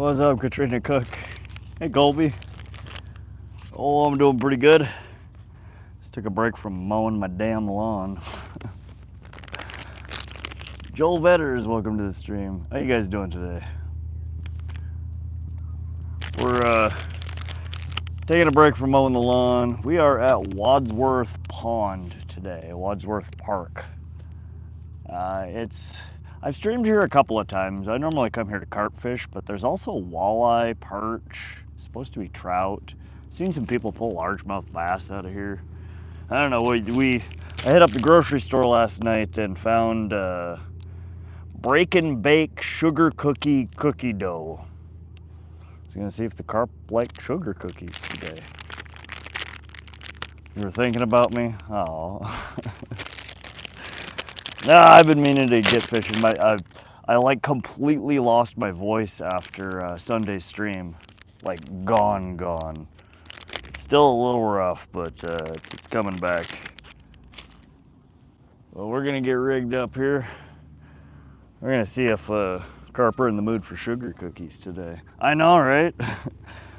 What's up, Katrina Cook? Hey, Colby. Oh, I'm doing pretty good. Just took a break from mowing my damn lawn. Joel Vetters, welcome to the stream. How you guys doing today? We're taking a break from mowing the lawn. We are at Wadsworth Pond today, Wadsworth Park. I've streamed here a couple of times. I normally come here to carp fish, but there's also walleye, perch, supposed to be trout. Seen some people pull largemouth bass out of here. I don't know. I hit up the grocery store last night and found break and bake sugar cookie dough. I was gonna see if the carp like sugar cookies today. You were thinking about me? Oh. No, I've been meaning to get fishing. I like completely lost my voice after Sunday's stream. Like gone. It's still a little rough, but it's coming back. Well, we're gonna get rigged up here. We're gonna see if carp are in the mood for sugar cookies today. I know, right?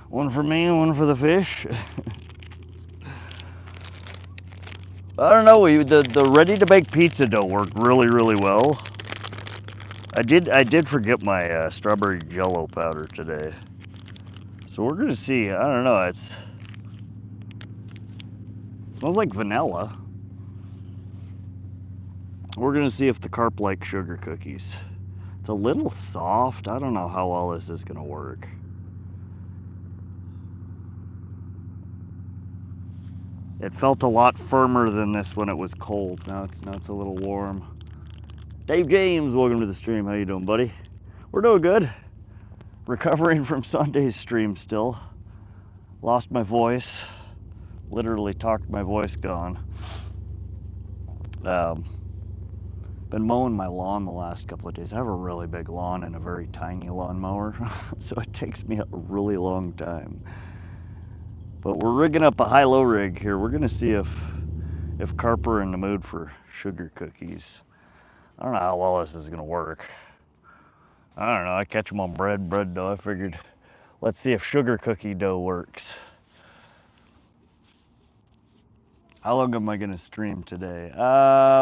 One for me, one for the fish. I don't know. The ready-to-bake pizza dough worked really well. I did forget my strawberry Jello powder today, so we're gonna see. I don't know. It smells like vanilla. We're gonna see if the carp like sugar cookies. It's a little soft. I don't know how well this is gonna work. It felt a lot firmer than this when it was cold. Now it's a little warm. Dave James, welcome to the stream. How you doing, buddy? We're doing good. Recovering from Sunday's stream still. Lost my voice. Literally talked my voice gone. Been mowing my lawn the last couple of days. I have a really big lawn and a very tiny lawnmower, so it takes me a really long time. But we're rigging up a high-low rig here. We're gonna see if carp are in the mood for sugar cookies. I don't know how well this is gonna work. I don't know. I catch them on bread dough. I figured, let's see if sugar cookie dough works. How long am I gonna stream today?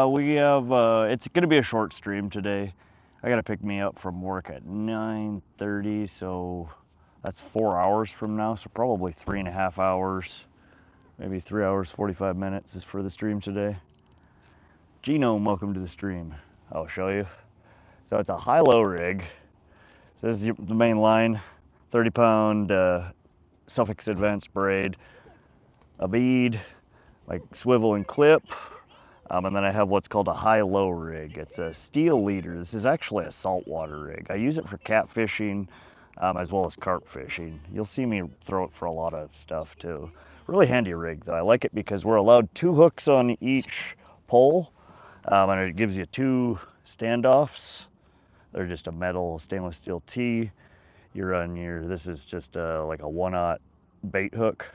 We have it's gonna be a short stream today. I gotta pick me up from work at 9:30, so that's 4 hours from now, so probably 3.5 hours, maybe 3 hours, 45 minutes is for the stream today. Genome, welcome to the stream. I'll show you. So it's a high-low rig. So this is the main line, 30-pound Suffix Advanced braid, a bead, like swivel and clip, and then I have what's called a high-low rig. It's a steel leader. This is actually a saltwater rig. I use it for catfishing, as well as carp fishing. You'll see me throw it for a lot of stuff too. Really handy rig though. I like it because we're allowed 2 hooks on each pole, and it gives you 2 standoffs. They're just a metal stainless steel T. This is just like a 1/0 bait hook,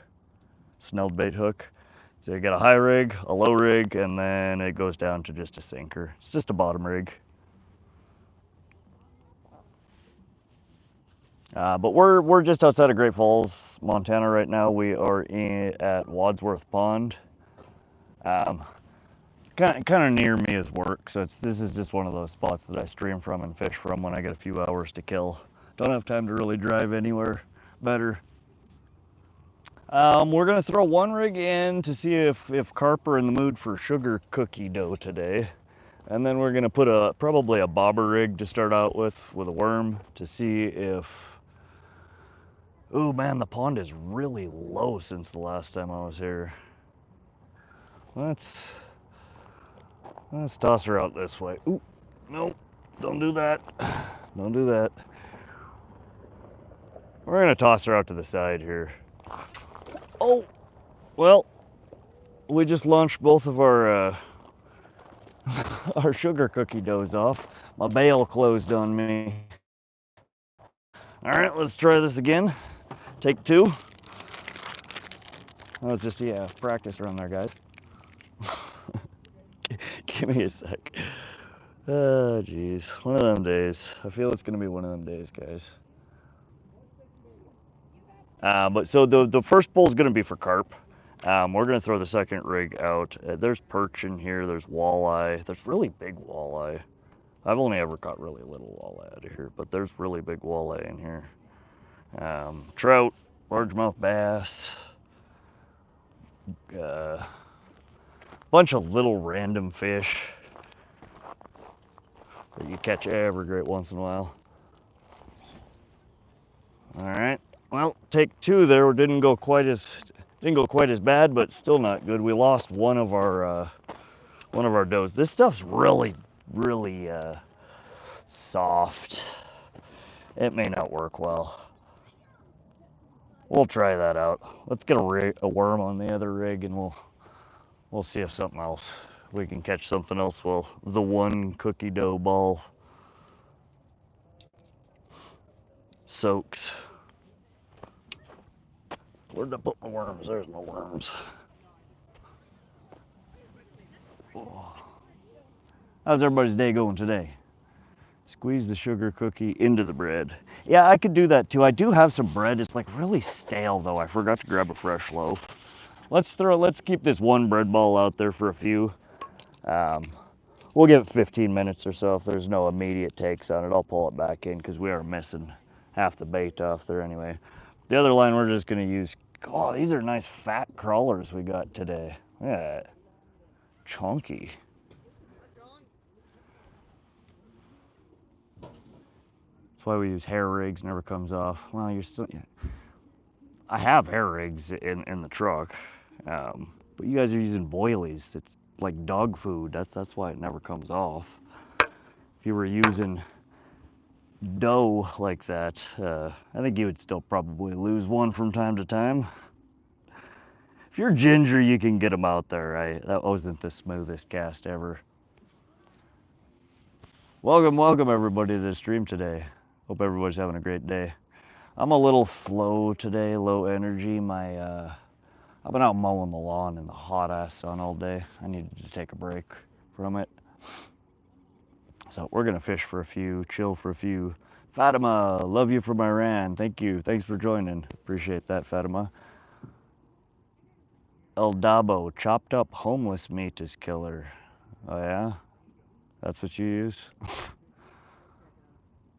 snelled bait hook. So you got a high rig, a low rig, and then it goes down to just a sinker. It's just a bottom rig. But we're just outside of Great Falls, Montana right now. We are at Wadsworth Pond. Kind of near me is work, so this is just one of those spots that I stream from and fish from when I get a few hours to kill. Don't have time to really drive anywhere better. We're gonna throw 1 rig in to see if carp are in the mood for sugar cookie dough today, and then we're gonna put probably a bobber rig to start out with a worm to see if. Oh man, the pond is really low since the last time I was here. Let's toss her out this way. Ooh, no, don't do that. Don't do that. We're gonna toss her out to the side here. Oh, well, we just launched both of our our sugar cookie doughs off. My bail closed on me. All right, let's try this again. Take 2. Oh, it's just, yeah, practice run there, guys. Give me a sec. Oh, geez. One of them days. I feel it's going to be one of them days, guys. But so the first bowl is going to be for carp. We're going to throw the second rig out. There's perch in here. There's walleye. There's really big walleye. I've only ever caught really little walleye out of here, but there's really big walleye in here. Trout, largemouth bass, bunch of little random fish that you catch every great once in a while. All right. Well, take two there didn't go quite as bad, but still not good. We lost one of our does. This stuff's really soft. It may not work well. We'll try that out. Let's get a worm on the other rig, and we'll see if something else we can catch something else. Well, the one cookie dough ball soaks. Where'd I put my worms? There's my worms. Oh. How's everybody's day going today? Squeeze the sugar cookie into the bread. Yeah, I could do that too. I do have some bread. It's like really stale though. I forgot to grab a fresh loaf. Let's keep this one bread ball out there for a few. We'll give it 15 minutes or so. If there's no immediate takes on it, I'll pull it back in because we are missing half the bait off there anyway. The other line we're just gonna use, oh, these are nice fat crawlers we got today. Yeah, chunky. That's why we use hair rigs, never comes off. Well, you're still, yeah. I have hair rigs in the truck, but you guys are using boilies. It's like dog food. That's why it never comes off. If you were using dough like that, I think you would still probably lose one from time to time. If you're ginger, you can get them out there, right? That wasn't the smoothest cast ever. Welcome everybody to the stream today. Hope everybody's having a great day. I'm a little slow today, low energy. I've been out mowing the lawn in the hot ass sun all day. I needed to take a break from it. So we're gonna fish for a few, chill for a few. Fatima, love you from Iran. Thank you. Thanks for joining. Appreciate that, Fatima. El Dabo, chopped up homeless meat is killer. Oh yeah? That's what you use?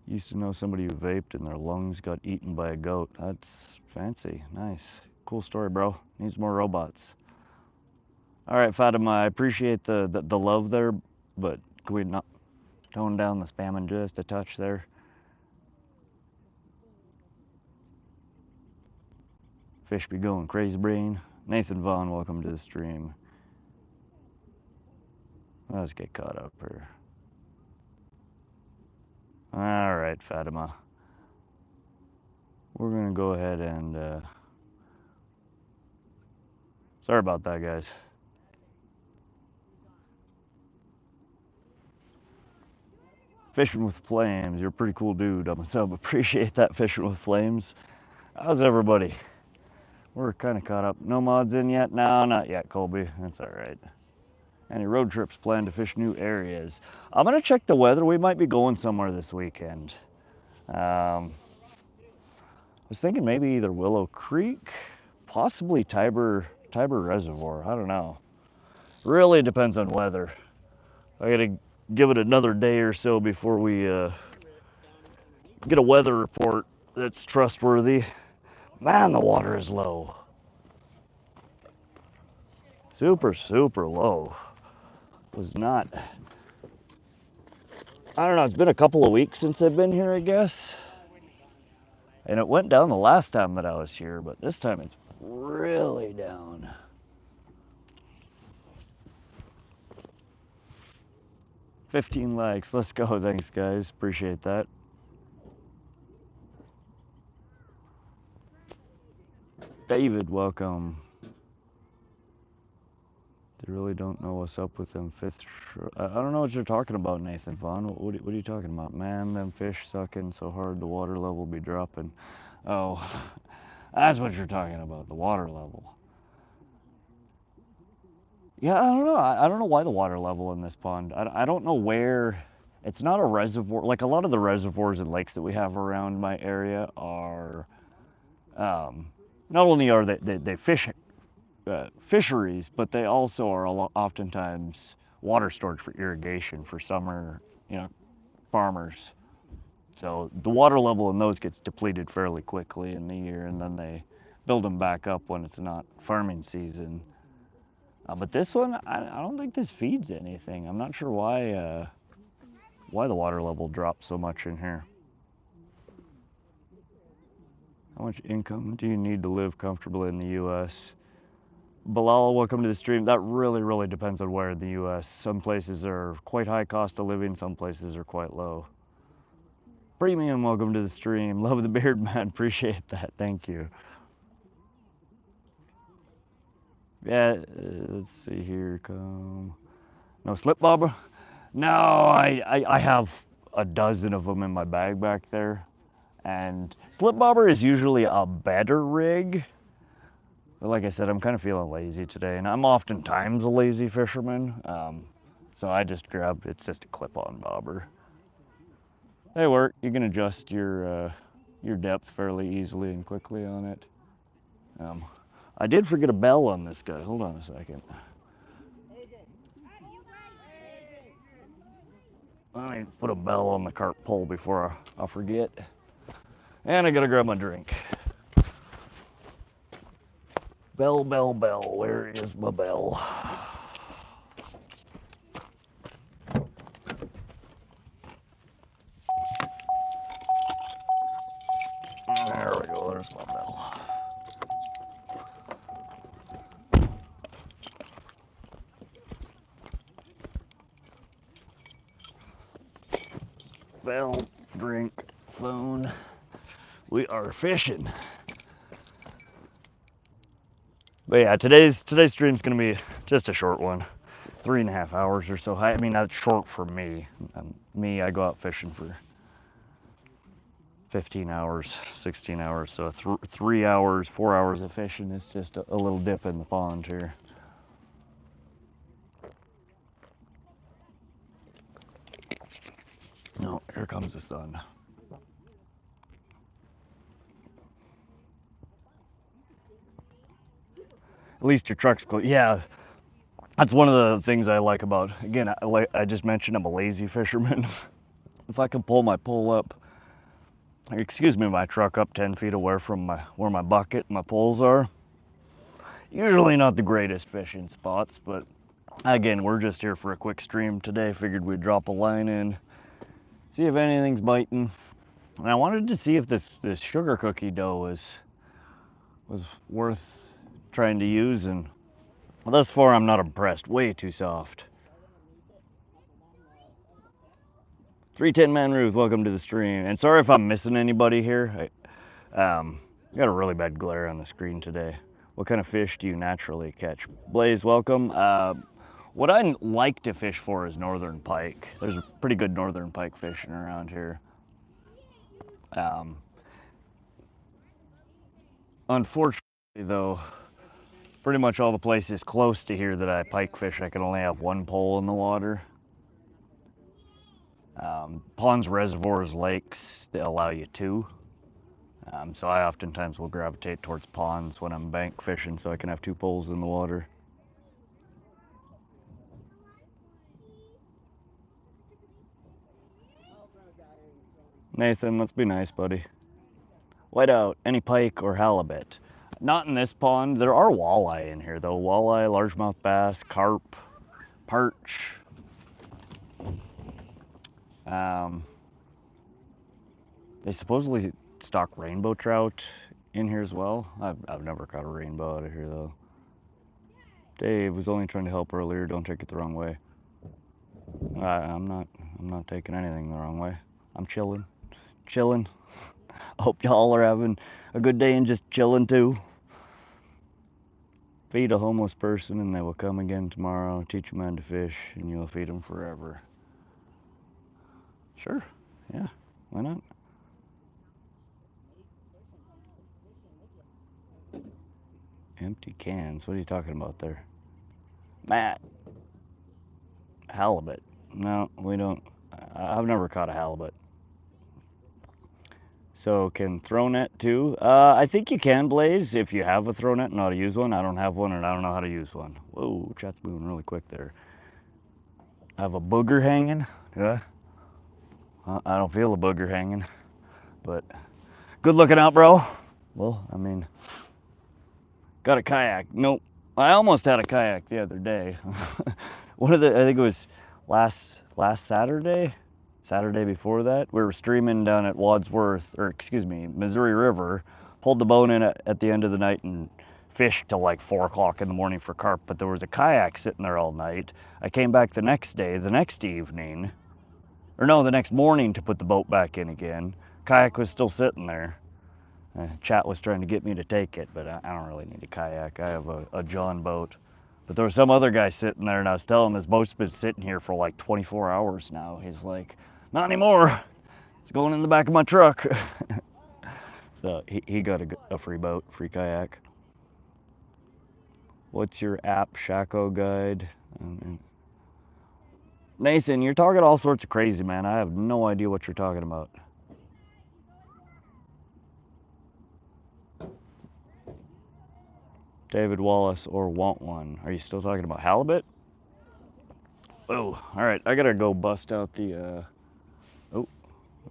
Used to know somebody who vaped and their lungs got eaten by a goat. That's fancy. Nice. Cool story, bro. Needs more robots. All right, Fatima, I appreciate the love there, but can we not tone down the spamming just a touch there? Fish be going crazy brain. Nathan Vaughn, welcome to the stream. Let's get caught up here. All right, Fatima. We're gonna go ahead and, sorry about that, guys. Fishing with Flames, you're a pretty cool dude. I'm a sub. Appreciate that, Fishing with Flames. How's everybody? We're kind of caught up. No mods in yet? No, not yet, Colby. That's all right. Any road trips planned to fish new areas? I'm gonna check the weather. We might be going somewhere this weekend. I was thinking maybe either Willow Creek, possibly Tiber Reservoir. I don't know. Really depends on weather. I gotta give it another day or so before we get a weather report that's trustworthy. Man, the water is low. Super low. Was not, I don't know, it's been a couple of weeks since I've been here, I guess. And it went down the last time that I was here, but this time it's really down. $15 likes, let's go. Thanks, guys, appreciate that. David, welcome. They really don't know what's up with them fifth. I don't know what you're talking about, Nathan Vaughn. What are you talking about? Man, them fish sucking so hard the water level be dropping. Oh, that's what you're talking about, the water level. Yeah, I don't know. I don't know why the water level in this pond. I don't know where. It's not a reservoir. Like a lot of the reservoirs and lakes that we have around my area are Not only are they fish fisheries, but they also are oftentimes water storage for irrigation for summer, farmers. So the water level in those gets depleted fairly quickly in the year, and then they build them back up when it's not farming season. But this one, I don't think this feeds anything. I'm not sure why the water level dropped so much in here. How much income do you need to live comfortably in the U.S.? Bilal, welcome to the stream. That really depends on where in the U.S. Some places are quite high cost of living, some places are quite low. Premium, welcome to the stream. Love the beard, man. Appreciate that. Thank you. Yeah, let's see here. Come. No slip bobber? No, I have a dozen of them in my bag back there. And slip bobber is usually a better rig. But like I said, I'm kind of feeling lazy today, and I'm oftentimes a lazy fisherman. So I just grabbed, it's just a clip-on bobber. They work. You can adjust your depth fairly easily and quickly on it. I did forget a bell on this guy. Hold on a second. I need to put a bell on the carp pole before I forget. And I gotta grab my drink. Bell, bell, bell. Where is my bell? There we go. There's my bell. Bell, drink, phone. We are fishing. But yeah, today's stream's gonna be just a short one, 3.5 hours or so. I mean, that's short for me. I go out fishing for 15 hours, 16 hours. So 3 hours, 4 hours of fishing is just a little dip in the pond here. No, here comes the sun. At least your truck's close. Yeah, that's one of the things I like about, again, I just mentioned I'm a lazy fisherman. If I can pull my pole up, my truck up 10 feet away from where my bucket and my poles are, usually not the greatest fishing spots, but again, we're just here for a quick stream today. Figured we'd drop a line in, see if anything's biting. And I wanted to see if this sugar cookie dough was worth trying to use, and thus far I'm not impressed. Way too soft. 310 Man Ruth, welcome to the stream. And sorry if I'm missing anybody here. I got a really bad glare on the screen today. What kind of fish do you naturally catch? Blaze, welcome. What I like to fish for is northern pike. There's a pretty good northern pike fishing around here. Unfortunately, though, pretty much all the places close to here that I pike fish, I can only have one pole in the water. Ponds, reservoirs, lakes, they allow you two. So I oftentimes will gravitate towards ponds when I'm bank fishing so I can have two poles in the water. Nathan, let's be nice, buddy. Whiteout, any pike or halibut? Not in this pond. There are walleye in here though. Walleye, largemouth bass, carp, perch. They supposedly stock rainbow trout in here as well. I've never caught a rainbow out of here though. Dave was only trying to help earlier. Don't take it the wrong way. I'm not taking anything the wrong way. I'm chilling. Hope y'all are having a good day and just chilling too. Feed a homeless person and they will come again tomorrow. Teach a man to fish and you'll feed them forever. Sure. Yeah. Why not? Empty cans. What are you talking about there? Matt. Halibut. No, we don't. I've never caught a halibut. So can throw net too. I think you can, Blaze, if you have a throw net and know how to use one. I don't have one and I don't know how to use one. Whoa, chat's moving really quick there. I have a booger hanging. Yeah. I don't feel a booger hanging, but good looking out, bro. Well, I mean, got a kayak. Nope. I almost had a kayak the other day. I think it was last Saturday, Saturday before that. We were streaming down at Wadsworth, or excuse me, Missouri River. Pulled the boat in at the end of the night and fished till like 4 o'clock in the morning for carp. But there was a kayak sitting there all night. I came back the next day, the next evening, or no, the next morning to put the boat back in again. Kayak was still sitting there. Chat was trying to get me to take it, but I don't really need a kayak. I have a John boat. But there was some other guy sitting there, and I was telling him his boat's been sitting here for like 24 hours now. He's like, not anymore. It's going in the back of my truck. So he got a free boat, free kayak. What's your app, Shaco guide? Nathan, you're talking all sorts of crazy, man. I have no idea what you're talking about. David Wallace or want one. Are you still talking about halibut? Oh, all right. I gotta go bust out the. Oh,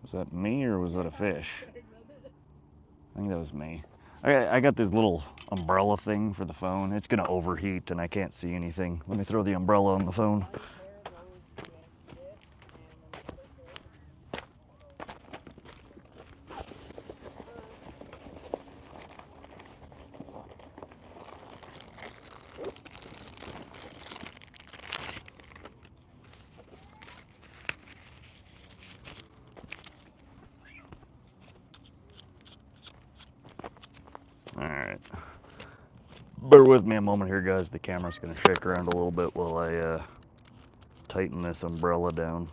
was that me or was that a fish? I think that was me. I got this little umbrella thing for the phone. It's gonna overheat and I can't see anything. Let me throw the umbrella on the phone. Alright. Bear with me a moment here, guys. The camera's going to shake around a little bit while I tighten this umbrella down.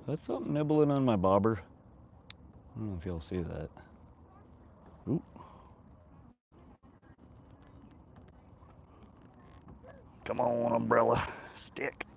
That's something nibbling on my bobber. I don't know if you'll see that. Oop. Come on, umbrella. Stick.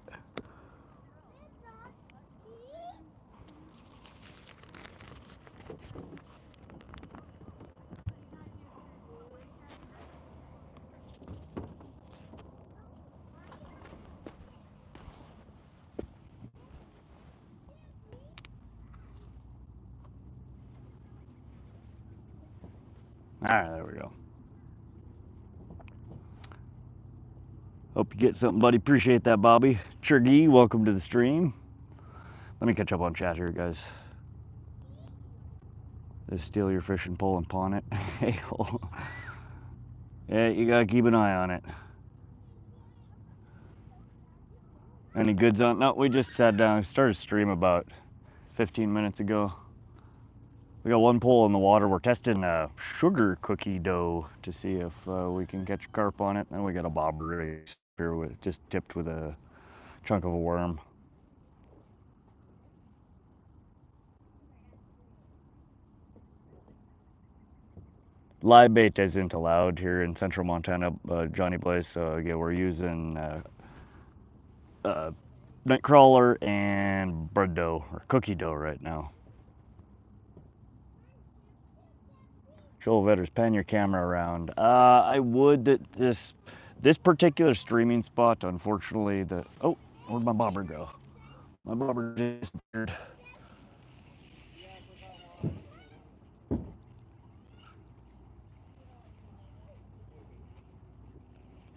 Alright, there we go. Hope you get something, buddy. Appreciate that, Bobby. Churgi, welcome to the stream. Let me catch up on chat here, guys. Just steal your fishing pole and pawn it. Yeah, you gotta keep an eye on it. Any goods on? No, we just sat down. Started stream about 15 minutes ago. We got one pole in the water. We're testing sugar cookie dough to see if we can catch carp on it. And we got a bobber here with just tipped with a chunk of a worm. Live bait isn't allowed here in central Montana, Johnny Blaze. So yeah, we're using nightcrawler and bread dough or cookie dough right now. Joel Vetters, pan your camera around. I would. This particular streaming spot, unfortunately, oh, where'd my bobber go? My bobber disappeared.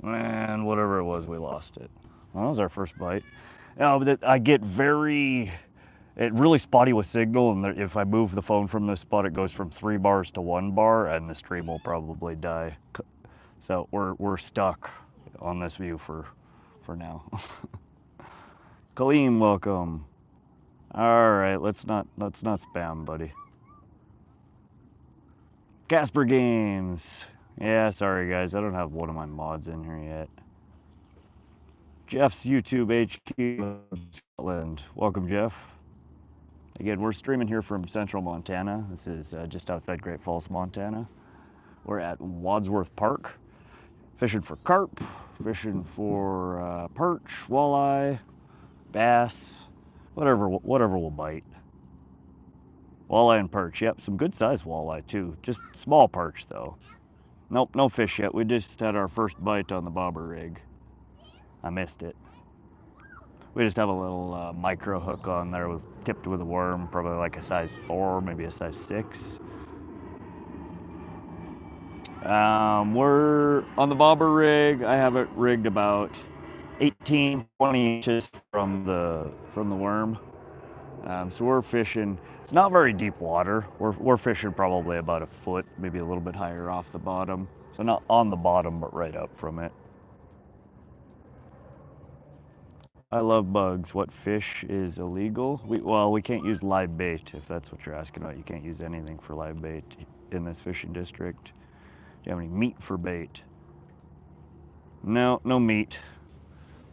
And whatever it was, we lost it. Well, that was our first bite. I get it really spotty with signal, and if I move the phone from this spot, it goes from 3 bars to 1 bar, and the stream will probably die. So we're stuck on this view for now. Kaleem, welcome. All right, let's not spam, buddy. Casper Games. Yeah, sorry guys, I don't have one of my mods in here yet. Jeff's YouTube HQ Scotland. Welcome, Jeff. Again, we're streaming here from central Montana. This is just outside Great Falls, Montana. We're at Wadsworth Park, fishing for carp. Fishing for perch, walleye, bass, whatever will bite. Walleye and perch, yep, some good sized walleye too. Just small perch though. Nope, no fish yet. We just had our first bite on the bobber rig. I missed it. We just have a little micro hook on there, tipped with a worm, probably like a size 4, maybe a size 6. We're on the bobber rig. I have it rigged about 18, 20 inches from the worm. So we're fishing. It's not very deep water. We're fishing probably about a foot, maybe a little bit higher off the bottom. So not on the bottom, but right up from it. I love bugs. What fish is illegal? We can't use live bait, if that's what you're asking about. You can't use anything for live bait in this fishing district. Do you have any meat for bait? No, no meat.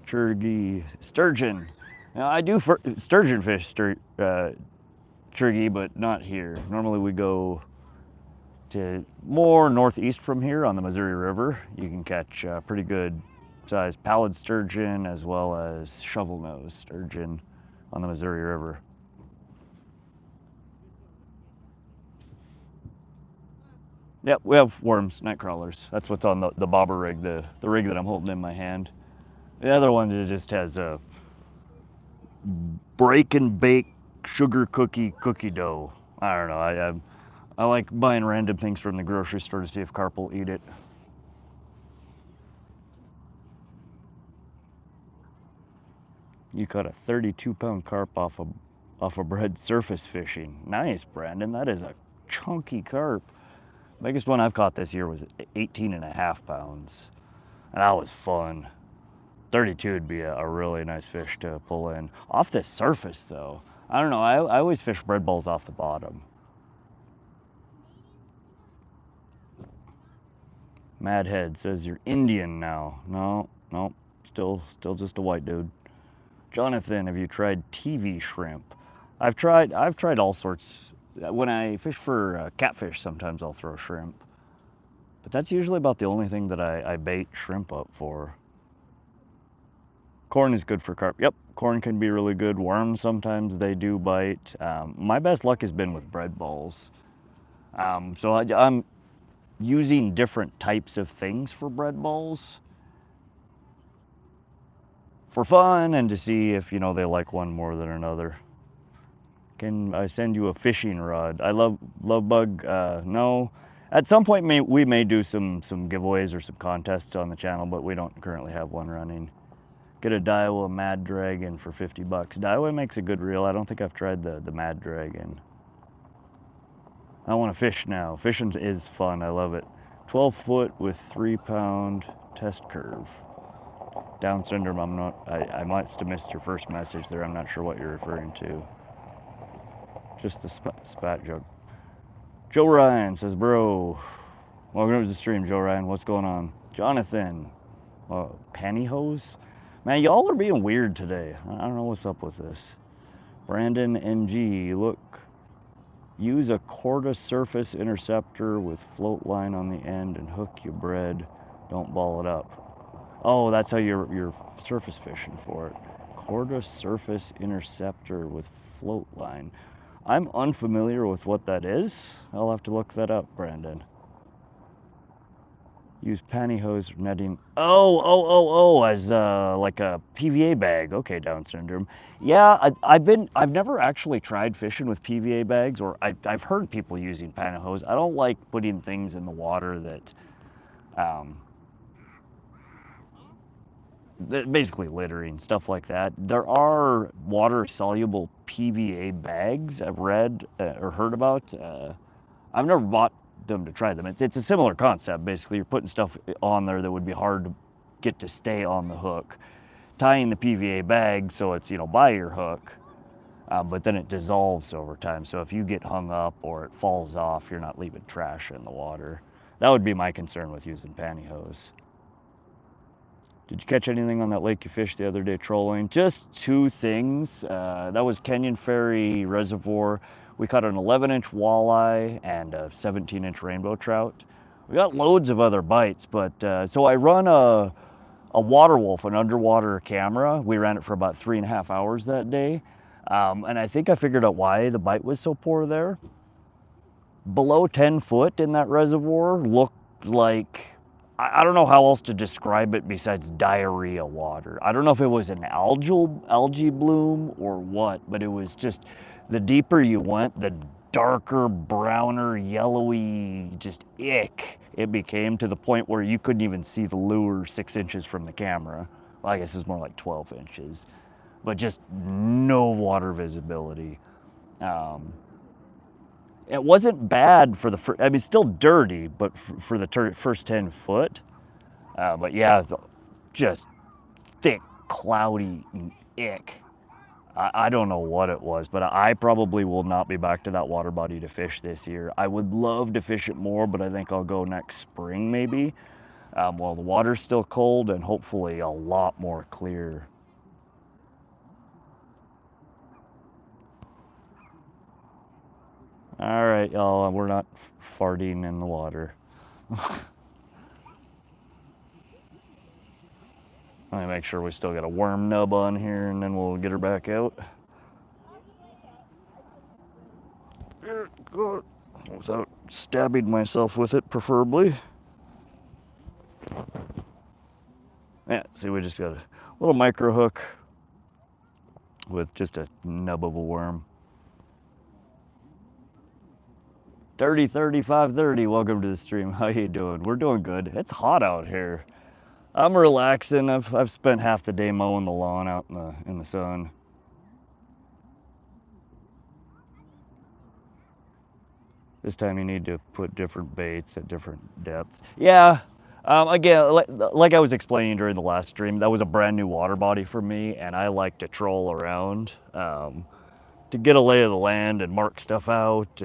Churgy, sturgeon. Now, I do for sturgeon fish churgy, but not here. Normally we go to more northeast from here on the Missouri River. You can catch pretty good sized pallid sturgeon as well as shovel nose sturgeon on the Missouri River. Yep, we have worms, nightcrawlers. That's what's on the bobber rig, the rig that I'm holding in my hand. The other one just has a break and bake sugar cookie dough. I don't know. I like buying random things from the grocery store to see if Carp will eat it. You caught a 32-pound carp off a bread surface fishing. Nice, Brandon. That is a chunky carp. Biggest one I've caught this year was 18.5 pounds. And that was fun. 32 would be a really nice fish to pull in. Off the surface, though. I don't know. I always fish bread balls off the bottom. Madhead says you're Indian now. No, still just a white dude. Jonathan, have you tried TV shrimp? I've tried all sorts. When I fish for catfish, sometimes I'll throw shrimp. But that's usually about the only thing that I bait shrimp up for. Corn is good for carp. Yep, corn can be really good. Worms, sometimes they do bite. My best luck has been with bread balls. So I'm using different types of things for bread balls for fun and to see if, you know, they like one more than another. Can I send you a fishing rod? I love bug. No. At some point we may do some giveaways or some contests on the channel, but we don't currently have one running. Get a Daiwa Mad Dragon for 50 bucks. Daiwa makes a good reel. I don't think I've tried the Mad Dragon. I want to fish now. Fishing is fun. I love it. 12 foot with 3-pound test curve. Down syndrome, I must have missed your first message there. I'm not sure what you're referring to. Just a spat joke. Joe Ryan says, bro, welcome to the stream, Joe Ryan. What's going on? Jonathan, pantyhose? Man, y'all are being weird today. I don't know what's up with this. Brandon NG, look. Use a Corda surface interceptor with float line on the end and hook your bread. Don't ball it up. Oh, that's how you're surface fishing for it. Corda surface interceptor with float line. I'm unfamiliar with what that is. I'll have to look that up, Brandon. Use pantyhose netting. Oh, as like a PVA bag. Okay, Down syndrome. Yeah, I've never actually tried fishing with PVA bags, or I've heard people using pantyhose. I don't like putting things in the water that basically littering, stuff like that. There are water-soluble PVA bags I've read or heard about. I've never bought them to try them. It's a similar concept. Basically, you're putting stuff on there that would be hard to get to stay on the hook, tying the PVA bag so it's, you know, by your hook, but then it dissolves over time. So if you get hung up or it falls off, you're not leaving trash in the water. That would be my concern with using pantyhose. Did you catch anything on that lake you fished the other day trolling? Just 2 things. That was Canyon Ferry Reservoir. We caught an 11-inch walleye and a 17-inch rainbow trout. We got loads of other bites, but so I run a a water wolf, an underwater camera. We ran it for about 3.5 hours that day. And I think I figured out why the bite was so poor there. Below 10 foot in that reservoir looked like, I don't know how else to describe it besides diarrhea water. I don't know if it was an algae bloom or what, but it was just, the deeper you went, the darker, browner, yellowy, just ick it became, to the point where you couldn't even see the lure 6 inches from the camera. Well, I guess it's more like 12 inches, but just no water visibility. Um, it wasn't bad for the first, I mean, still dirty, but for the first 10 foot. But yeah, just thick, cloudy ick. I don't know what it was, but I probably will not be back to that water body to fish this year. I would love to fish it more, but I think I'll go next spring maybe, while the water's still cold and hopefully a lot more clear. All right, y'all, we're not farting in the water. Let me make sure we still got a worm nub on here, and then we'll get her back out. Without stabbing myself with it, preferably. Yeah, see, we just got a little micro hook with just a nub of a worm. 30, welcome to the stream. How you doing? We're doing good. It's hot out here. I'm relaxing. I've spent half the day mowing the lawn out in the sun. This time you need to put different baits at different depths. Yeah. Again, like I was explaining during the last stream, that was a brand new water body for me, and I like to troll around to get a lay of the land and mark stuff out,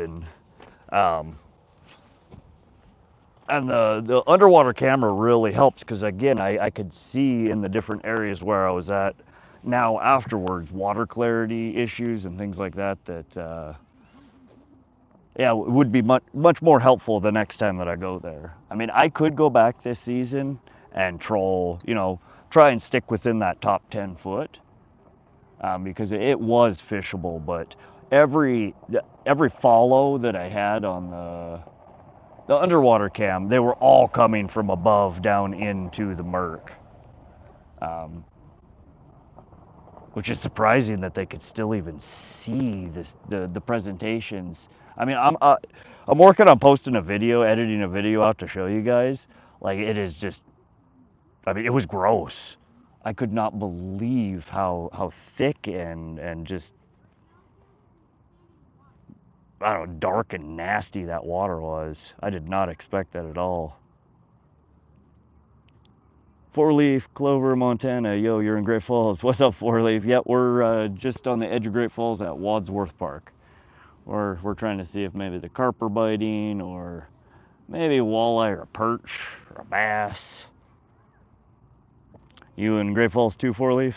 um, and the underwater camera really helps, because again, I could see in the different areas where I was at now afterwards, water clarity issues and things like that, yeah, it would be much more helpful the next time that I go there. I mean, I could go back this season and troll, try and stick within that top 10 foot, because it was fishable, but every follow that I had on the underwater cam, they were all coming from above down into the murk, which is surprising that they could still even see the presentations. I mean, I'm working on posting a video, editing a video out to show you guys. Like, it is just, I mean, it was gross. I could not believe how thick and just, I don't know, dark and nasty that water was. I did not expect that at all. Four Leaf, Clover, Montana. Yo, you're in Great Falls. What's up, Four Leaf? Yep, we're just on the edge of Great Falls at Wadsworth Park. We're trying to see if maybe the carp are biting, or maybe a walleye or a perch or a bass. You in Great Falls too, Four Leaf?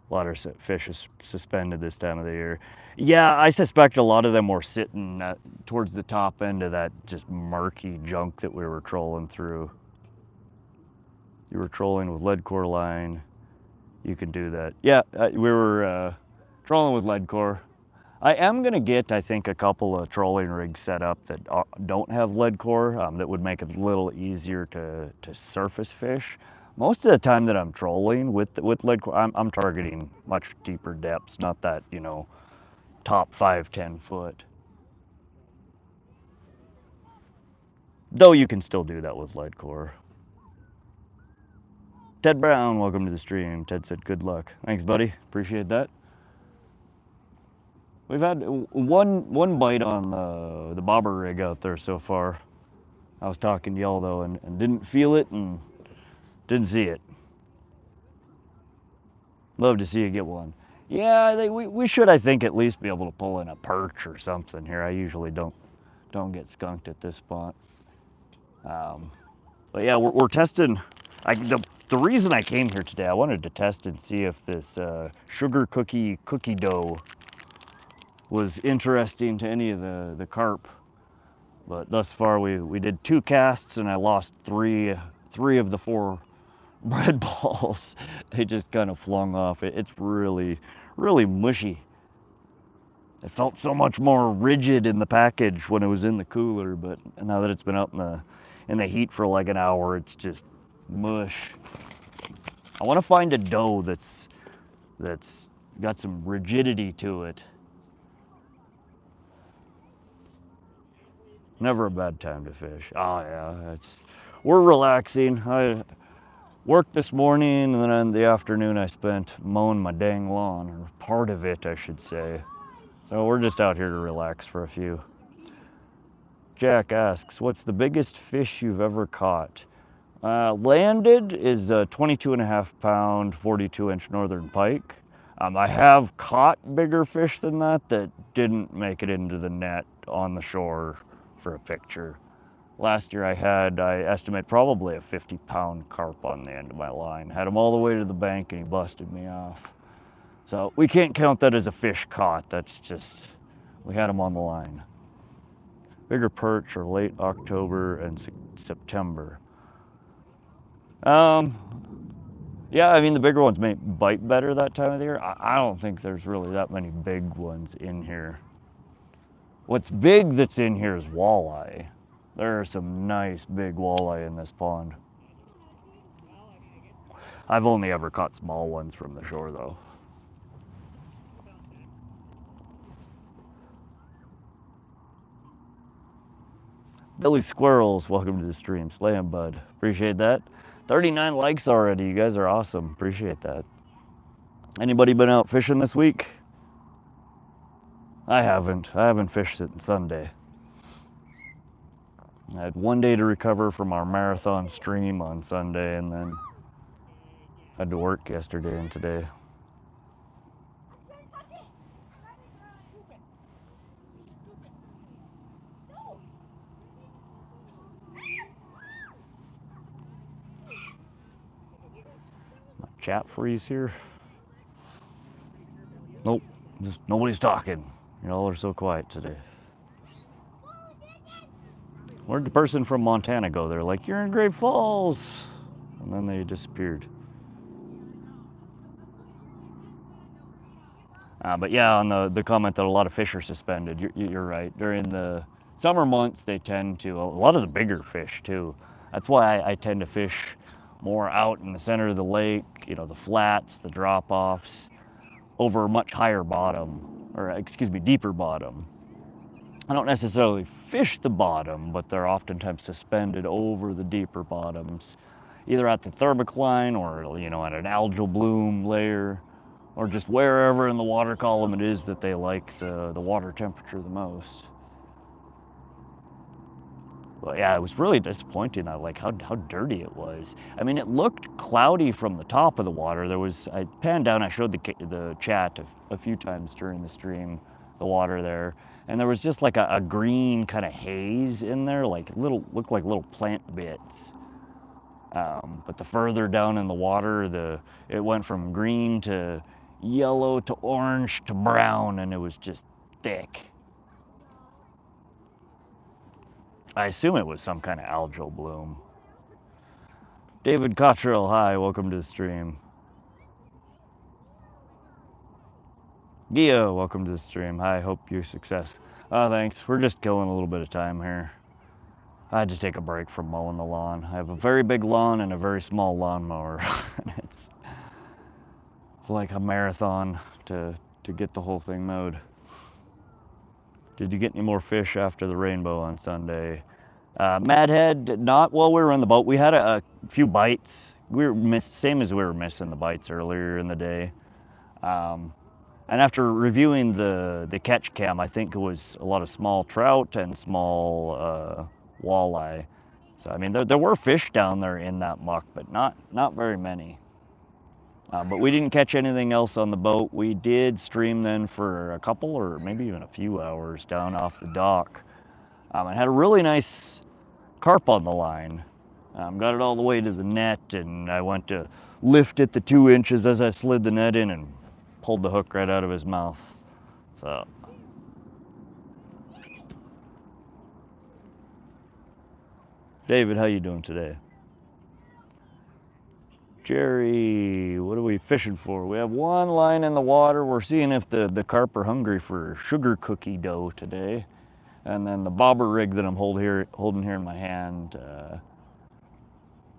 A lot of fish is suspended this time of the year. Yeah, I suspect a lot of them were sitting towards the top end of that just murky junk that we were trolling through. You were trolling with lead core line. You can do that. Yeah, we were trolling with lead core. I am gonna get, I think, a couple of trolling rigs set up that don't have lead core, that would make it a little easier to surface fish. Most of the time that I'm trolling with lead core, I'm targeting much deeper depths, not that, top 5-10 foot. Though you can still do that with lead core. Ted Brown, welcome to the stream. Ted said good luck. Thanks, buddy. Appreciate that. We've had one bite on the bobber rig out there so far. I was talking to y'all though, and didn't feel it and didn't see it. Love to see you get one. Yeah, we should, I think, at least be able to pull in a perch or something here. I usually don't get skunked at this spot. But yeah, we're testing. The reason I came here today, I wanted to test and see if this sugar cookie dough was interesting to any of the carp. But thus far we did 2 casts and I lost three of the 4 bread balls. They just kind of flung off. It's really, really mushy. It felt so much more rigid in the package when it was in the cooler, but now that it's been out in the heat for like an hour, it's just mush. I want to find a dough that's got some rigidity to it. Never a bad time to fish. Oh yeah, we're relaxing. I worked this morning, and then in the afternoon I spent mowing my dang lawn, or part of it, I should say. So we're just out here to relax for a few. Jack asks, what's the biggest fish you've ever caught? Landed is a 22.5 pound, 42-inch northern pike. I have caught bigger fish than that didn't make it into the net on the shore for a picture. Last year I estimate probably a 50-pound carp on the end of my line. Had him all the way to the bank and he busted me off. So we can't count that as a fish caught. That's just, we had him on the line. Bigger perch are late October and September. Yeah, I mean, the bigger ones may bite better that time of the year. I don't think there's really that many big ones in here. What's big that's in here is walleye. There are some nice big walleye in this pond. I've only ever caught small ones from the shore though. Billy Squirrels, welcome to the stream. Slay 'em, bud. Appreciate that. 39 likes already. You guys are awesome. Appreciate that. Anybody been out fishing this week? I haven't. I haven't fished since Sunday. I had one day to recover from our marathon stream on Sunday, and then had to work yesterday and today. My chat freeze here. Nope, just nobody's talking. Y'all are so quiet today. Where'd the person from Montana go? They're like, you're in Great Falls. And then they disappeared. But yeah, on the comment that a lot of fish are suspended, you're right. During the summer months, they tend to, a lot of the bigger fish too. That's why I tend to fish more out in the center of the lake, you know, the flats, the drop-offs, over a much higher bottom, or excuse me, deeper bottom. I don't necessarily fish the bottom, but they're oftentimes suspended over the deeper bottoms, either at the thermocline or, you know, at an algal bloom layer, or just wherever in the water column it is that they like the water temperature the most. But yeah, it was really disappointing that, like, how dirty it was. I mean, it looked cloudy from the top of the water. I panned down, I showed the chat a few times during the stream, the water there, and there was just like a green kind of haze in there, like looked like little plant bits. But the further down in the water, it went from green to yellow to orange to brown, and it was just thick. I assume it was some kind of algal bloom. David Cottrell, hi, welcome to the stream. Gio, welcome to the stream. Hi, hope you're success. Thanks. We're just killing a little bit of time here. I had to take a break from mowing the lawn. I have a very big lawn and a very small lawnmower. it's like a marathon to get the whole thing mowed. Did you get any more fish after the rainbow on Sunday? Madhead did not. Well, we were on the boat. We had a few bites. We were same as we were missing the bites earlier in the day. And after reviewing the catch cam, I think it was a lot of small trout and small walleye. So I mean, there were fish down there in that muck, but not very many. But we didn't catch anything else on the boat. We did stream then for a couple or maybe even a few hours down off the dock. I had a really nice carp on the line. Got it all the way to the net, and I went to lift it the 2 inches as I slid the net in and pulled the hook right out of his mouth. So David, how you doing today? Jerry, what are we fishing for? We have one line in the water. We're seeing if the carp are hungry for sugar cookie dough today. And then the bobber rig that I'm holding here in my hand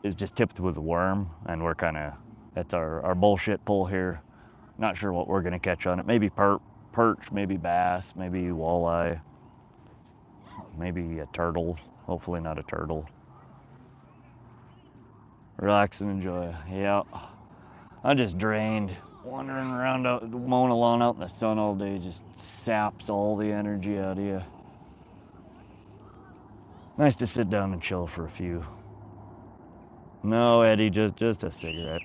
is just tipped with a worm, and we're kind of, that's our bullshit pull here. Not sure what we're gonna catch on it. Maybe perch, maybe bass, maybe walleye, maybe a turtle. Hopefully not a turtle. Relax and enjoy. Yeah, I'm just drained. Wandering around out, mowing a lawn out in the sun all day just saps all the energy out of you. Nice to sit down and chill for a few. No, Eddie, just a cigarette.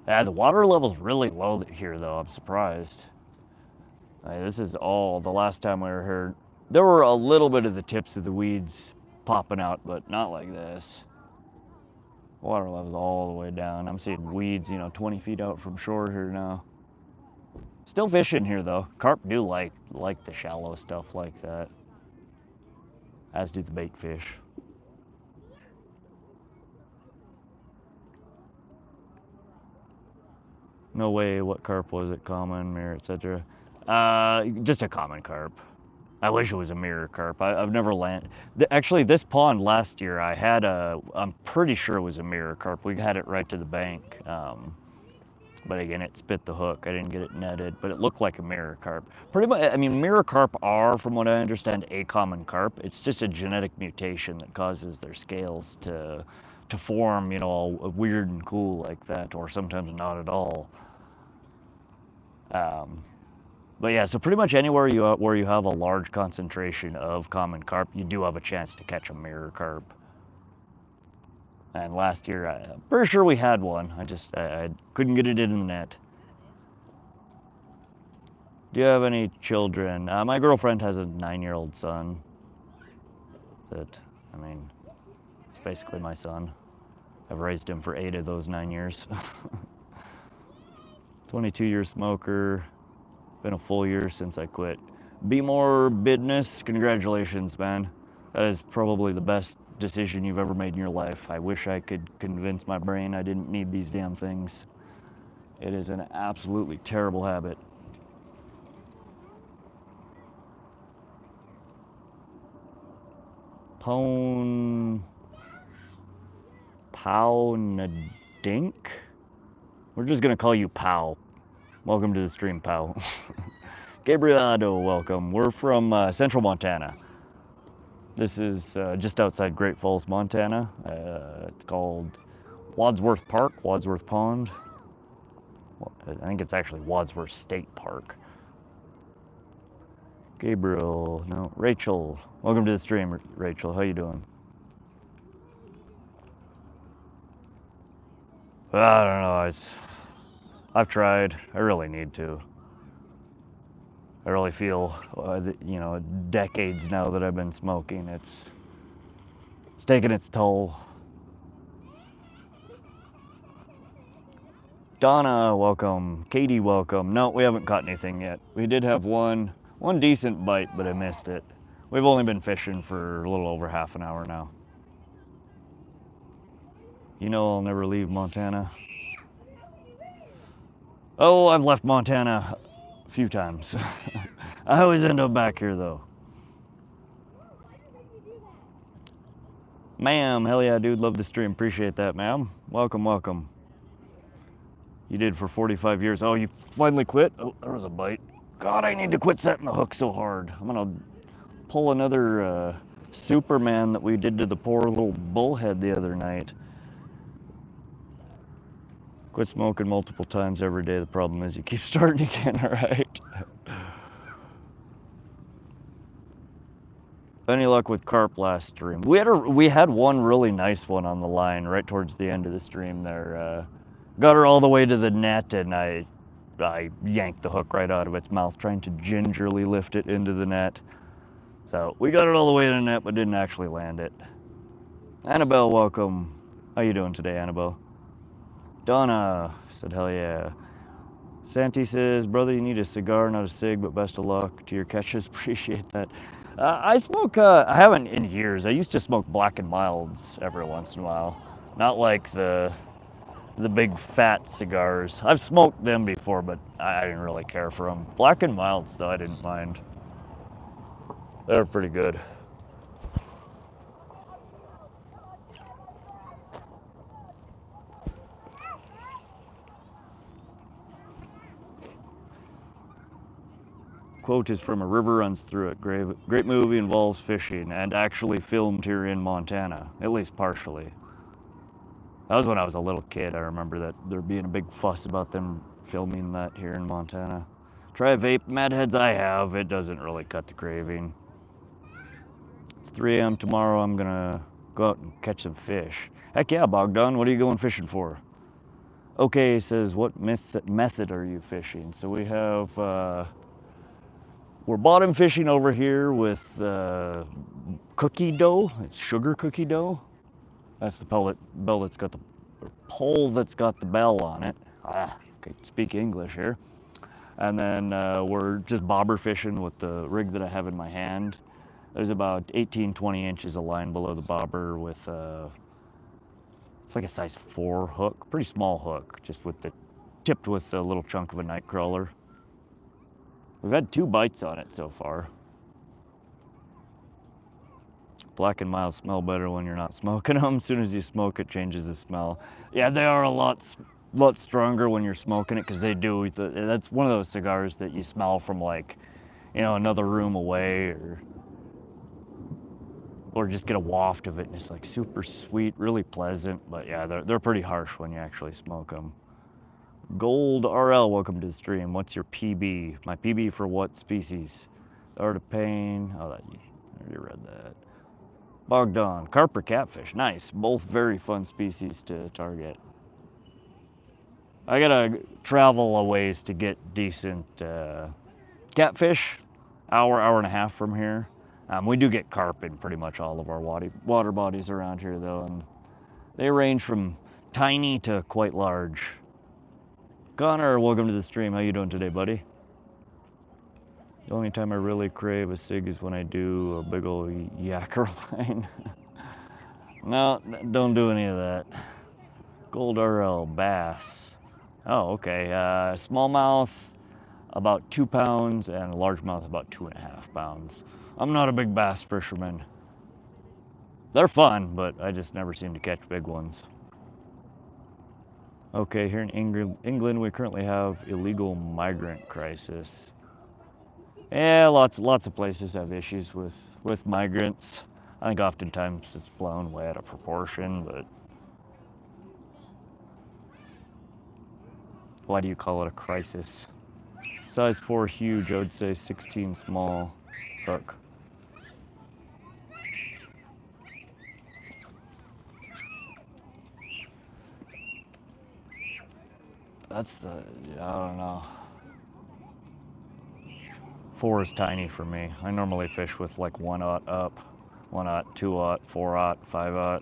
Yeah, the water level's really low here, though. I'm surprised. This is all the last time we were here. There were a little bit of the tips of the weeds popping out, but not like this. Water level's all the way down. I'm seeing weeds, 20 feet out from shore here now. Still fishing here, though. Carp do like the shallow stuff like that, as do the bait fish. No way, what carp was it? Common, mirror, etc. Just a common carp. I wish it was a mirror carp. I've never landed. Actually, this pond last year, I'm pretty sure it was a mirror carp. We had it right to the bank. But again, it spit the hook. I didn't get it netted, but it looked like a mirror carp. Pretty much, I mean, mirror carp are, from what I understand, a common carp. It's just a genetic mutation that causes their scales to form, all weird and cool like that, or sometimes not at all. But yeah, so pretty much anywhere where you have a large concentration of common carp, you do have a chance to catch a mirror carp. And last year, I'm pretty sure we had one. I couldn't get it in the net. Do you have any children? My girlfriend has a 9-year-old son. It's basically my son. I've raised him for 8 of those 9 years. 22-year smoker. Been a full year since I quit. Be more business. Congratulations, man. That is probably the best decision you've ever made in your life. I wish I could convince my brain I didn't need these damn things. It is an absolutely terrible habit. Dink? We're just gonna call you Pow. Welcome to the stream, Pow. Gabrielado, welcome. We're from central Montana. This is just outside Great Falls, Montana. It's called Wadsworth Park, Wadsworth Pond. I think it's actually Wadsworth State Park. Gabriel, no, Rachel. Welcome to the stream, Rachel. How you doing? I don't know. I've tried. I really need to. I really feel, decades now that I've been smoking, it's taking its toll. Donna, welcome. Katie, welcome. No, we haven't caught anything yet. We did have one decent bite, but I missed it. We've only been fishing for a little over half an hour now. I'll never leave Montana. Oh, I've left Montana a few times. I always end up back here, though. Ma'am, hell yeah, dude, love the stream. Appreciate that, ma'am. Welcome, welcome. You did for 45 years. Oh, you finally quit? Oh, there was a bite. God, I need to quit setting the hook so hard. I'm gonna pull another Superman that we did to the poor little bullhead the other night. Quit smoking multiple times every day. The problem is you keep starting again, all right? Any luck with carp last stream? We had one really nice one on the line right towards the end of the stream there. Got her all the way to the net, and I I yanked the hook right out of its mouth, trying to gingerly lift it into the net. So we got it all the way to the net, but didn't actually land it. Annabelle, welcome. How you doing today, Annabelle? Donna said, hell yeah. Santi says, brother, you need a cigar, not a cig, but best of luck to your catches. Appreciate that. I smoke, I haven't in years. I used to smoke black and milds every once in a while. Not like the big fat cigars. I've smoked them before, but I didn't really care for them. Black and milds, though, I didn't mind. They're pretty good. Quote is from A River Runs Through It. Great movie, involves fishing, and actually filmed here in Montana, at least partially. That was when I was a little kid. I remember that there being a big fuss about them filming that here in Montana. Try a vape, Mad Heads I have. It doesn't really cut the craving. It's 3 a.m. tomorrow. I'm gonna go out and catch some fish. Heck yeah, Bogdan. What are you going fishing for? Okay, says, what method are you fishing? So we have, we're bottom fishing over here with cookie dough. It's sugar cookie dough. That's the bell that's got the pole that's got the bell on it. Okay, speak English here. And then we're just bobber fishing with the rig that I have in my hand. There's about 18-20 inches of line below the bobber with it's like a size 4 hook, pretty small hook, just with the tipped with a little chunk of a nightcrawler. We've had 2 bites on it so far. Black and mild smell better when you're not smoking them. As soon as you smoke it, changes the smell. Yeah, they are a lot stronger when you're smoking it, because they do. That's one of those cigars that you smell from, like, you know, another room away, or just get a waft of it, and it's like super sweet, really pleasant. But yeah, they're pretty harsh when you actually smoke them. Gold RL, welcome to the stream. What's your PB? My PB for what species? The Art of Pain. Oh, I already read that. Bogdan, carp or catfish? Nice. Both very fun species to target. I gotta travel a ways to get decent catfish. Hour and a half from here. We do get carp in pretty much all of our water bodies around here, though, and they range from tiny to quite large. Connor, welcome to the stream. How you doing today, buddy? The only time I really crave a cig is when I do a big old yacker line. No, don't do any of that. Gold RL bass. Oh, okay. Smallmouth about 2 pounds and largemouth about 2.5 pounds. I'm not a big bass fisherman. They're fun, but I just never seem to catch big ones. Okay, here in England, we currently have illegal migrant crisis. Yeah, lots of places have issues with migrants. I think oftentimes it's blown way out of proportion, but why do you call it a crisis? Size 4 huge, I would say 16 small hook. That's the, I don't know. 4 is tiny for me. I normally fish with like 1/0 up, 1/0, 2/0, 4/0, 5/0.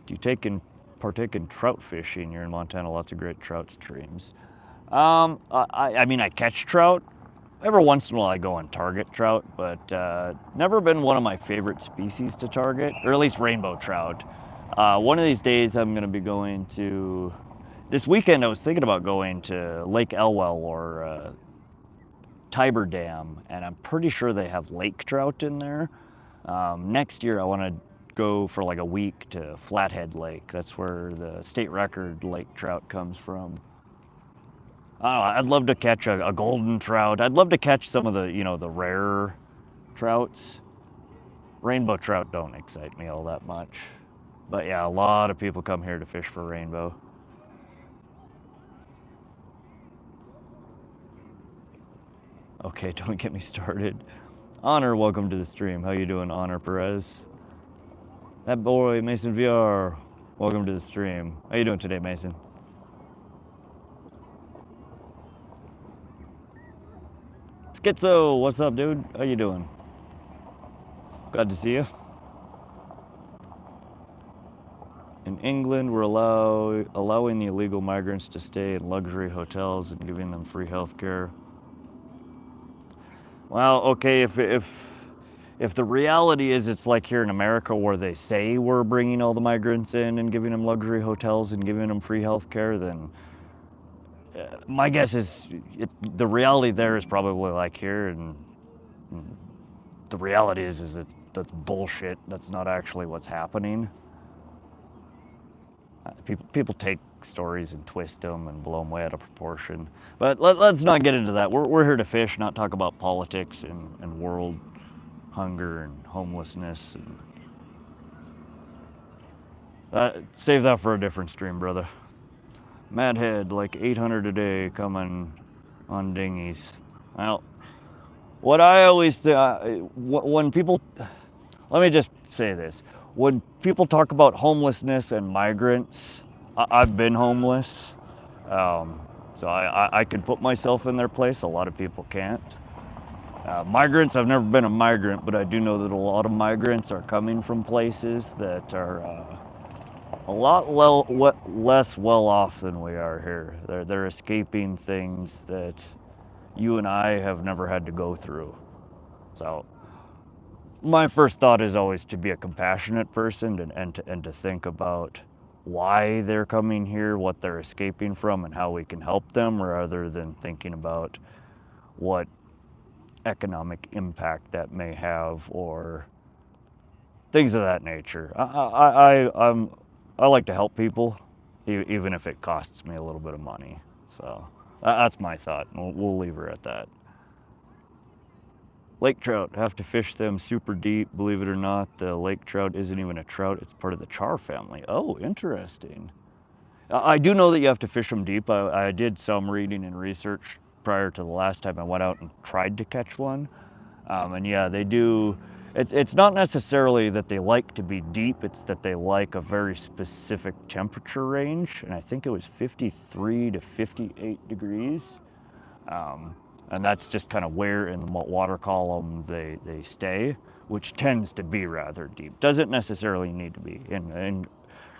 Do you partake in trout fishing? You're in Montana, lots of great trout streams. I mean, I catch trout. Every once in a while I go and target trout, but never been one of my favorite species to target, or at least rainbow trout. One of these days I'm gonna be going to, this weekend I was thinking about going to Lake Elwell or Tiber Dam, and I'm pretty sure they have lake trout in there. Next year I want to go for like a week to Flathead Lake. That's where the state record lake trout comes from. I don't know, I'd love to catch a golden trout. I'd love to catch some of the, you know, the rare trouts. Rainbow trout don't excite me all that much. But yeah, a lot of people come here to fish for rainbow. Okay, don't get me started. Honor, welcome to the stream. How you doing, Honor Perez? That boy, Mason VR, welcome to the stream. How you doing today, Mason? Schizo, what's up, dude? How you doing? Glad to see you. In England, we're allowing the illegal migrants to stay in luxury hotels and giving them free health care. Well, okay, if the reality is it's like here in America where they say we're bringing all the migrants in and giving them luxury hotels and giving them free health care, then my guess is the reality there is probably like here, and the reality is that that's bullshit. That's not actually what's happening. People take stories and twist them and blow them way out of proportion. But let's not get into that. We're here to fish, not talk about politics and world hunger and homelessness. And, save that for a different stream, brother. Madhead, like 800 a day coming on dinghies. Well, what I always when people, let me just say this. When people talk about homelessness and migrants, I've been homeless. So I can put myself in their place. A lot of people can't. Migrants, I've never been a migrant, but I do know that a lot of migrants are coming from places that are a lot less well off than we are here. They're escaping things that you and I have never had to go through. So my first thought is always to be a compassionate person and to think about why they're coming here, what they're escaping from, and how we can help them, rather than thinking about what economic impact that may have or things of that nature. I like to help people, even if it costs me a little bit of money. So that's my thought. We'll leave her at that. Lake trout, have to fish them super deep. Believe it or not, the lake trout isn't even a trout. It's part of the char family. Oh, interesting. I do know that you have to fish them deep. I did some reading and research prior to the last time I went out and tried to catch one. And yeah, they do. It's not necessarily that they like to be deep, it's that they like a very specific temperature range. And I think it was 53 to 58 degrees. And that's just kind of where in the water column they stay, which tends to be rather deep. Doesn't necessarily need to be. In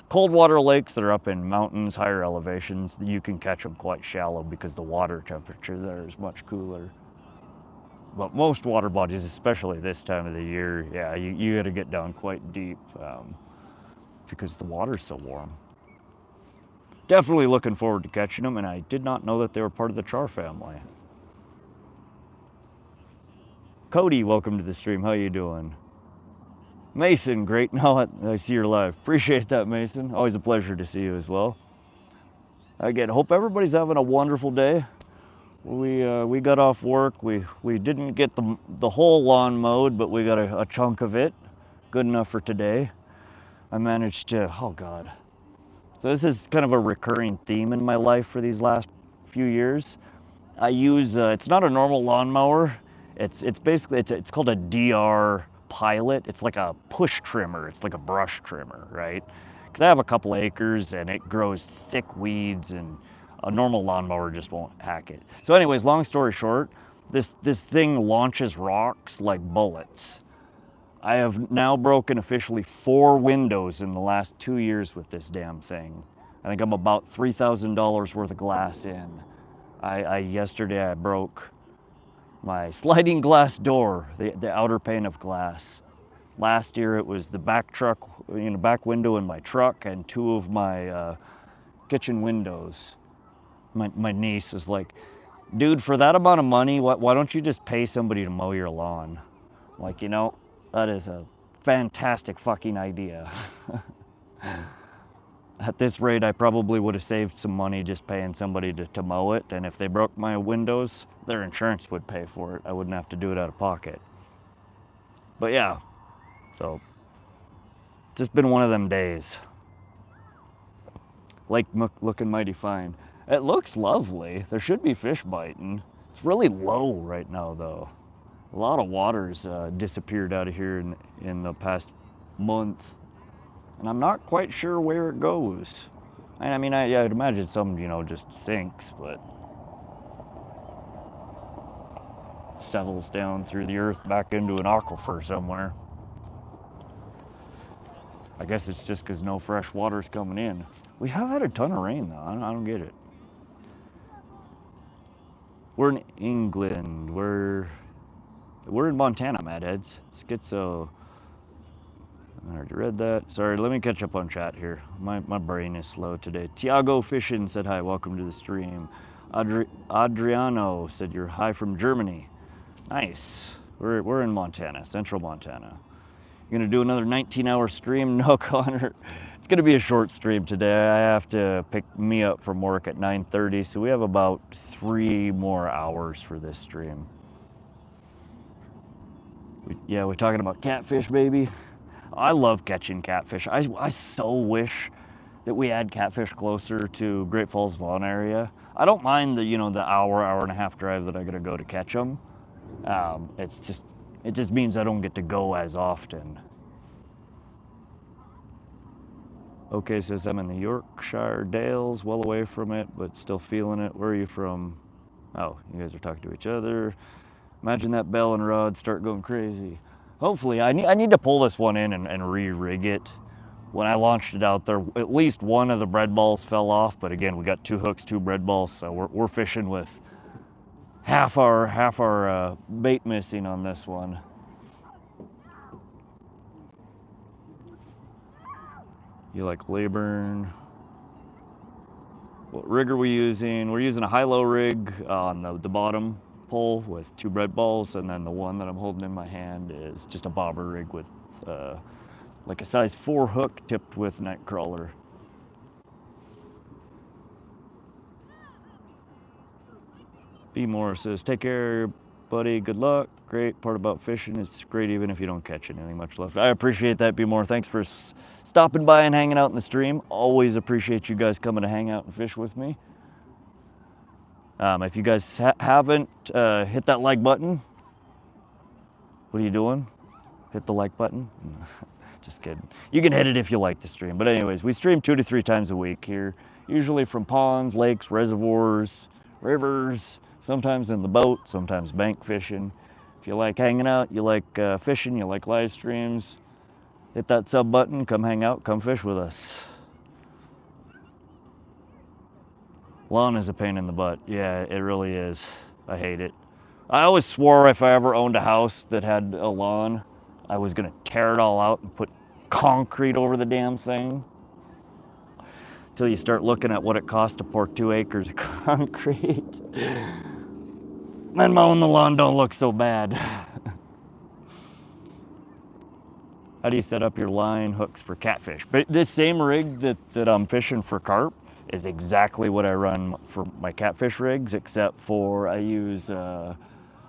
cold water lakes that are up in mountains, higher elevations, you can catch them quite shallow because the water temperature there is much cooler. But most water bodies, especially this time of the year, yeah, you got to get down quite deep because the water's so warm. Definitely looking forward to catching them, and I did not know that they were part of the char family. Cody, welcome to the stream. How you doing? Mason, great. Now I see you're live. Appreciate that, Mason. Always a pleasure to see you as well. Again, hope everybody's having a wonderful day. We got off work. We didn't get the whole lawn mowed, but we got a chunk of it. Good enough for today. I managed to, oh God. So this is kind of a recurring theme in my life for these last few years. I use, it's not a normal lawnmower. It's basically, it's called a DR Pilot. It's like a push trimmer. It's like a brush trimmer, right? Because I have a couple acres and it grows thick weeds and a normal lawnmower just won't hack it. So anyways, long story short, this thing launches rocks like bullets. I have now broken officially 4 windows in the last 2 years with this damn thing. I think I'm about $3,000 worth of glass in. Yesterday I broke my sliding glass door, the outer pane of glass. Last year it was the back window in my truck and 2 of my kitchen windows. My niece is like, dude, for that amount of money, why don't you just pay somebody to mow your lawn? I'm like, that is a fantastic fucking idea. At this rate, I probably would have saved some money just paying somebody to mow it. And if they broke my windows, their insurance would pay for it. I wouldn't have to do it out of pocket. But yeah, so just been one of them days. Lake looking mighty fine. It looks lovely. There should be fish biting. It's really low right now though. A lot of water's disappeared out of here in the past month. And I'm not quite sure where it goes. I mean, I'd imagine some, just sinks, but settles down through the earth back into an aquifer somewhere. I guess it's just because no fresh water's coming in. We have had a ton of rain though. I don't get it. We're in England. We're in Montana, Mad Heads. Schizo. I already read that. Sorry, let me catch up on chat here. My brain is slow today. Tiago Fishin said hi, welcome to the stream. Adriano said you're hi from Germany. Nice. We're in Montana, central Montana. You're gonna do another 19-hour stream? No, Connor. It's gonna be a short stream today. I have to pick me up from work at 9:30, so we have about 3 more hours for this stream. We're talking about catfish, baby. I love catching catfish. I so wish that we had catfish closer to Great Falls Vaughn area. I don't mind the the hour and a half drive that I gotta go to catch them. It just means I don't get to go as often. Okay, says I'm in the Yorkshire Dales, well away from it, but still feeling it. Where are you from? Oh, you guys are talking to each other. Imagine that bell and rod start going crazy. Hopefully, I need to pull this one in and re-rig it. When I launched it out there, at least one of the bread balls fell off, but again, we got 2 hooks, 2 bread balls, so we're fishing with half our bait missing on this one. You like Layburn? What rig are we using? We're using a high-low rig on the bottom pole with 2 bread balls, and then the one that I'm holding in my hand is just a bobber rig with like a size 4 hook tipped with nightcrawler. B. Moore says, take care, buddy. Good luck. Great part about fishing. It's great even if you don't catch anything. Much love. I appreciate that, B. Moore. Thanks for stopping by and hanging out in the stream. Always appreciate you guys coming to hang out and fish with me. If you guys haven't hit that like button, what are you doing? Hit the like button? Just kidding. You can hit it if you like the stream. But anyways, we stream 2 to 3 times a week here, usually from ponds, lakes, reservoirs, rivers, sometimes in the boat, sometimes bank fishing. If you like hanging out, you like fishing, you like live streams, hit that sub button, come hang out, come fish with us. Lawn is a pain in the butt. Yeah, it really is. I hate it. I always swore if I ever owned a house that had a lawn, I was gonna tear it all out and put concrete over the damn thing. Until you start looking at what it costs to pour 2 acres of concrete. Then mowing the lawn don't look so bad. How do you set up your line hooks for catfish? But this same rig that I'm fishing for carp is exactly what I run for my catfish rigs, except for I use a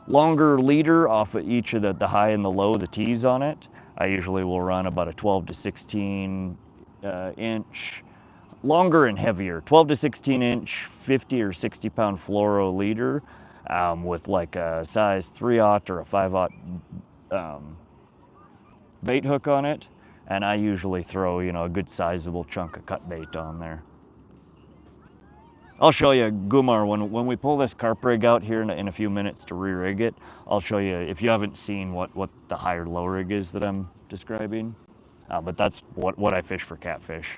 longer leader off of each of the high and the low, the T's on it. I usually will run about a 12 to 16 inch, longer and heavier, 12 to 16 inch, 50 or 60 pound fluoro leader with like a size 3/0 or a 5/0 bait hook on it. And I usually throw, a good sizable chunk of cut bait on there. I'll show you, Gumar, when we pull this carp rig out here in a few minutes to re-rig it, I'll show you, if you haven't seen what the higher low rig is that I'm describing. But that's what I fish for catfish.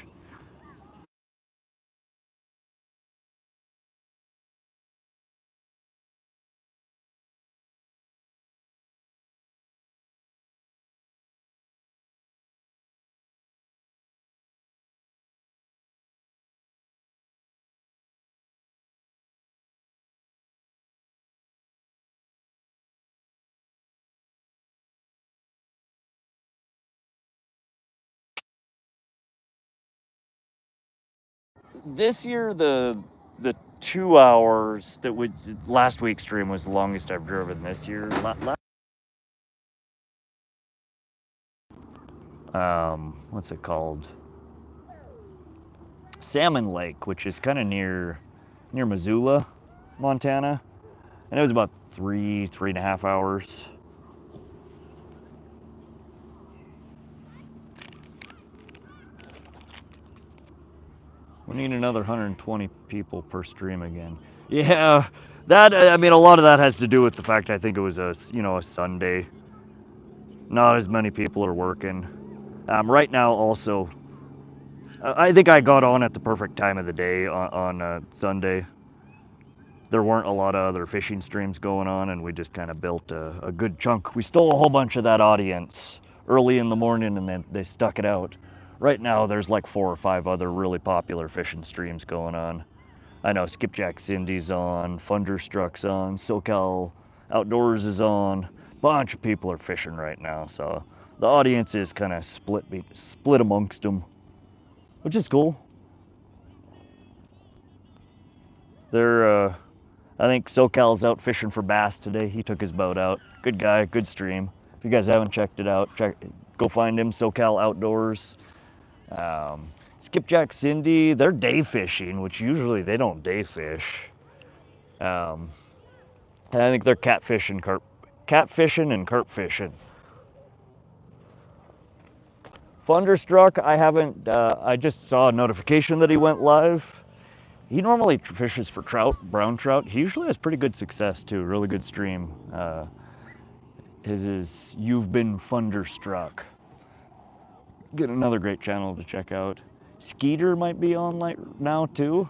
This year, the 2 hours that last week's stream was the longest I've driven this year. What's it called? Salmon Lake, which is kind of near Missoula, Montana, and it was about 3.5 hours. We need another 120 people per stream again. Yeah, That, I mean, a lot of that has to do with the fact I think it was a Sunday. Not as many people are working. Right now, also, I think I got on at the perfect time of the day on Sunday. There weren't a lot of other fishing streams going on, and we just kind of built a good chunk. We stole a whole bunch of that audience early in the morning, and then they stuck it out. Right now, there's like 4 or 5 other really popular fishing streams going on. I know Skipjack Cindy's on, Thunderstruck's on, SoCal Outdoors is on. Bunch of people are fishing right now, so the audience is kind of split amongst them, which is cool. They're I think SoCal's out fishing for bass today. He took his boat out. Good guy, good stream. If you guys haven't checked it out, go find him, SoCal Outdoors. Skipjack Cindy, they're day fishing, which usually they don't day fish. And I think they're catfishing and carp fishing. Thunderstruck, I haven't. I just saw a notification that he went live. He normally fishes for trout, brown trout. He usually has pretty good success too. Really good stream. His is You've Been Thunderstruck. Get another great channel to check out. Skeeter might be on now too.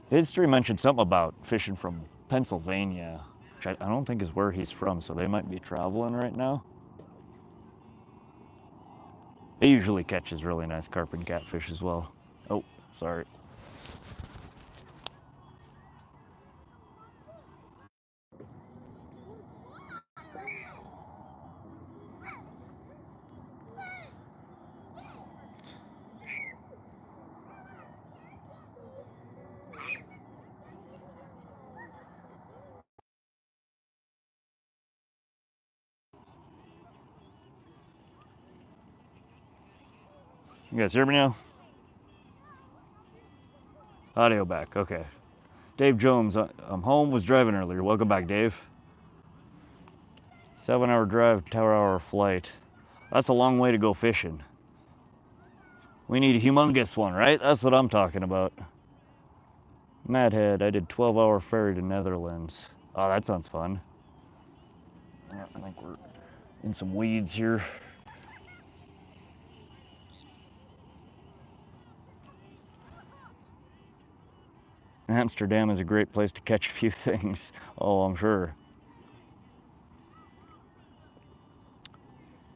His stream mentioned something about fishing from Pennsylvania, which I don't think is where he's from, so they might be traveling right now. He usually catches really nice carp and catfish as well. Oh, sorry. You guys hear me now? Audio back, okay. Dave Jones, I'm home, was driving earlier. Welcome back, Dave. 7-hour drive, 2-hour flight. That's a long way to go fishing. We need a humongous one, right? That's what I'm talking about. Madhead, I did 12-hour ferry to Netherlands. Oh, that sounds fun. Yeah, I think we're in some weeds here. Amsterdam is a great place to catch a few things. Oh, I'm sure.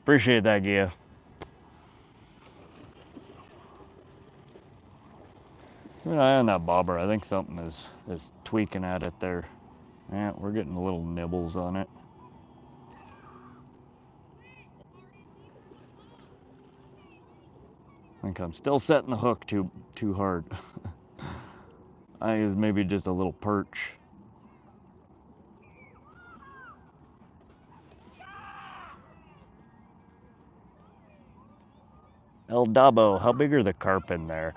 Appreciate that, Gia. Keep an eye on that bobber. I think something is tweaking at it there. Yeah, we're getting little nibbles on it. I think I'm still setting the hook too hard. I think it's maybe just a little perch. El Dabo, how big are the carp in there?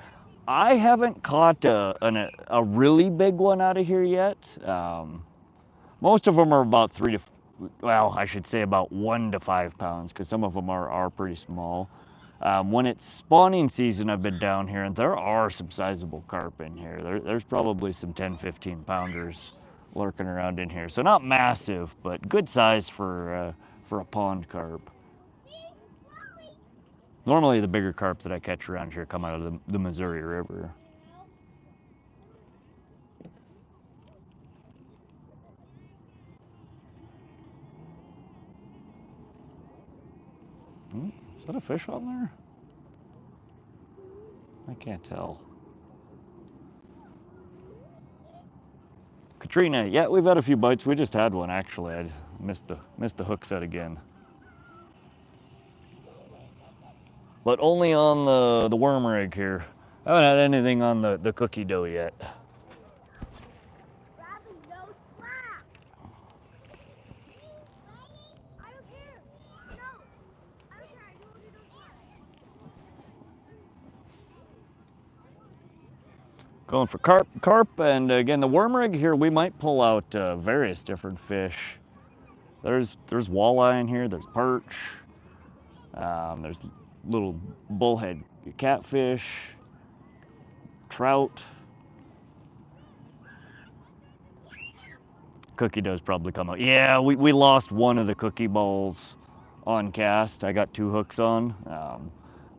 I haven't caught a really big one out of here yet. Most of them are about well, I should say about 1 to 5 pounds, because some of them are pretty small. When it's spawning season, I've been down here, and there are some sizable carp in here. There's probably some 10, 15 pounders lurking around in here. So not massive, but good size for a pond carp. Normally the bigger carp that I catch around here come out of the Missouri River. Is that a fish on there? I can't tell. Katrina, yeah, we've had a few bites. We just had one actually. I missed the hook set again. But only on the worm rig here. I haven't had anything on the cookie dough yet. Going for carp, and again the worm rig here. We might pull out various different fish. There's walleye in here. There's perch. There's little bullhead catfish, trout. Cookie dough's probably come out. Yeah, we lost one of the cookie balls on cast. I got 2 hooks on,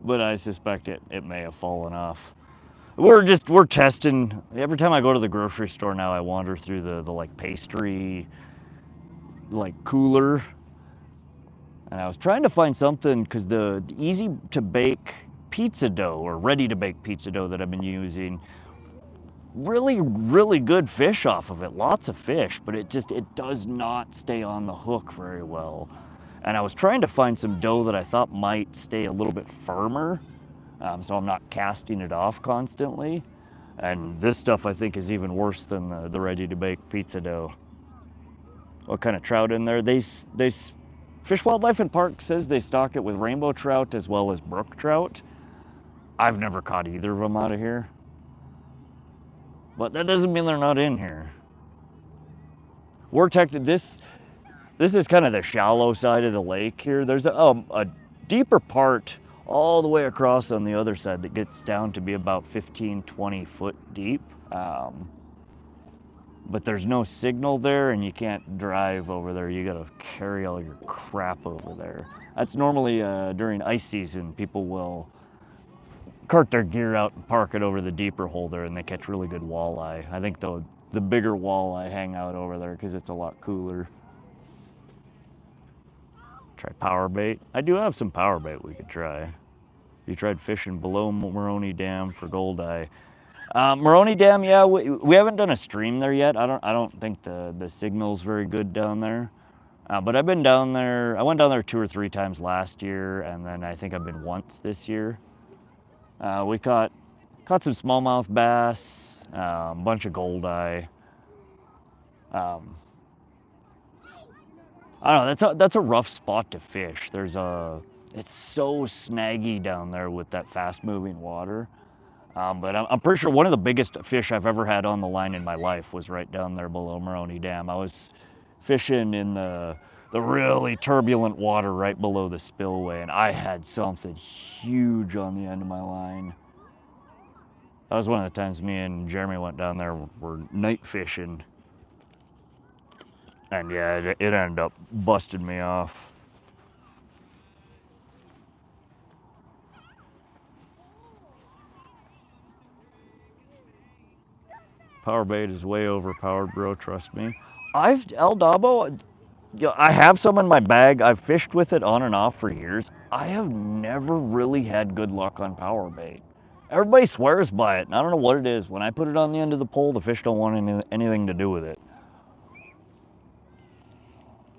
but I suspect it may have fallen off. We're testing. Every time I go to the grocery store now, I wander through the like pastry, like cooler, and I was trying to find something because the easy to bake pizza dough or ready to bake pizza dough that I've been using, really good fish off of it, lots of fish, but it does not stay on the hook very well. And I was trying to find some dough that I thought might stay a little bit firmer, so I'm not casting it off constantly. And this stuff I think is even worse than the ready to bake pizza dough. What kind of trout in there? Fish, Wildlife and Park says they stock it with rainbow trout as well as brook trout. I've never caught either of them out of here, but that doesn't mean they're not in here. We're this is kind of the shallow side of the lake here. There's a deeper part all the way across on the other side that gets down to be about 15-20 foot deep, but there's no signal there and you can't drive over there. You gotta carry all your crap over there. That's normally during ice season. People will cart their gear out and park it over the deeper hole there, and they catch really good walleye. I think the bigger walleye hang out over there because it's a lot cooler. Try power bait. I do have some power bait we could try. You tried fishing below Maroney Dam for goldeye. Maroney Dam, yeah, we haven't done a stream there yet. I don't think the signal's very good down there. But I've been down there. I went down there 2 or 3 times last year, and then I think I've been once this year. We caught some smallmouth bass, a bunch of goldeye. I don't know. That's a rough spot to fish. It's so snaggy down there with that fast-moving water. But I'm pretty sure one of the biggest fish I've ever had on the line in my life was right down there below Maroney Dam. I was fishing in the really turbulent water right below the spillway, and I had something huge on the end of my line. That was one of the times me and Jeremy went down there. We're night fishing, and yeah, it ended up busting me off. Power bait is way overpowered, bro, trust me. El Dabo, I have some in my bag. I've fished with it on and off for years. I have never really had good luck on power bait. Everybody swears by it, and I don't know what it is. When I put it on the end of the pole, the fish don't want anything to do with it.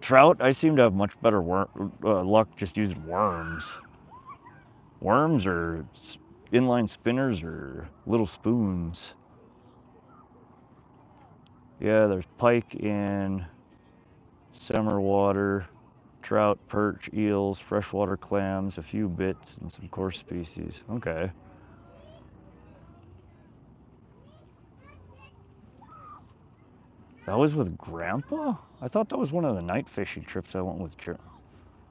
Trout, I seem to have much better luck just using worms. Worms or inline spinners or little spoons. Yeah, there's pike in summer water, trout, perch, eels, freshwater clams, a few bits, and some coarse species. Okay. That was with Grandpa? I thought that was one of the night fishing trips I went with.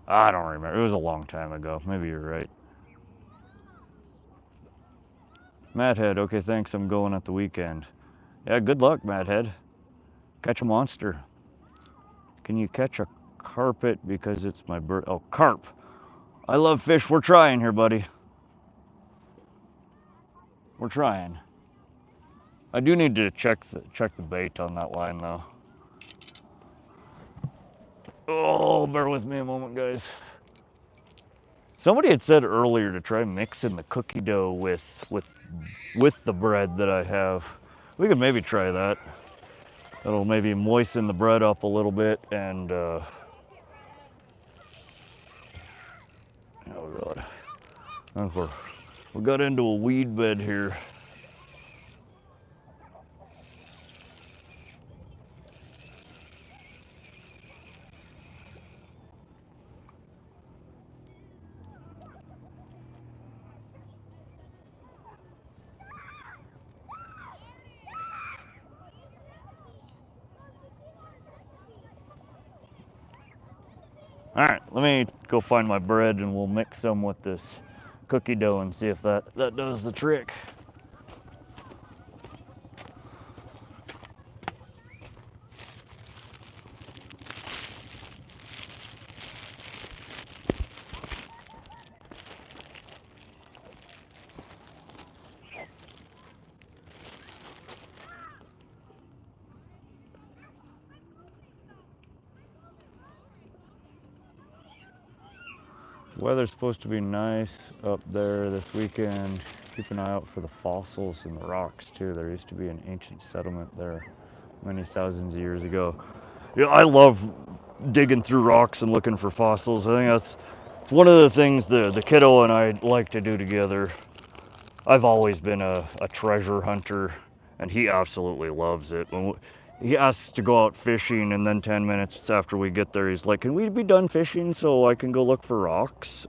I don't remember. It was a long time ago. Maybe you're right. Madhead, okay, thanks. I'm going at the weekend. Yeah, good luck, Madhead. Catch a monster. Can you catch a carpet because it's my bird? Oh, carp. I love fish. We're trying here, buddy. We're trying. I do need to check the bait on that line though. Oh, bear with me a moment, guys. Somebody had said earlier to try mixing the cookie dough with the bread that I have. We could maybe try that. It'll maybe moisten the bread up a little bit and oh god. We got into a weed bed here. All right, let me go find my bread and we'll mix some with this cookie dough and see if that does the trick. Weather's supposed to be nice up there this weekend. Keep an eye out for the fossils and the rocks too. There used to be an ancient settlement there many thousands of years ago. Yeah, I love digging through rocks and looking for fossils. I think it's one of the things the kiddo and I like to do together. I've always been a treasure hunter, and he absolutely loves it. He asks to go out fishing, and then 10 minutes after we get there, he's like, "Can we be done fishing so I can go look for rocks?"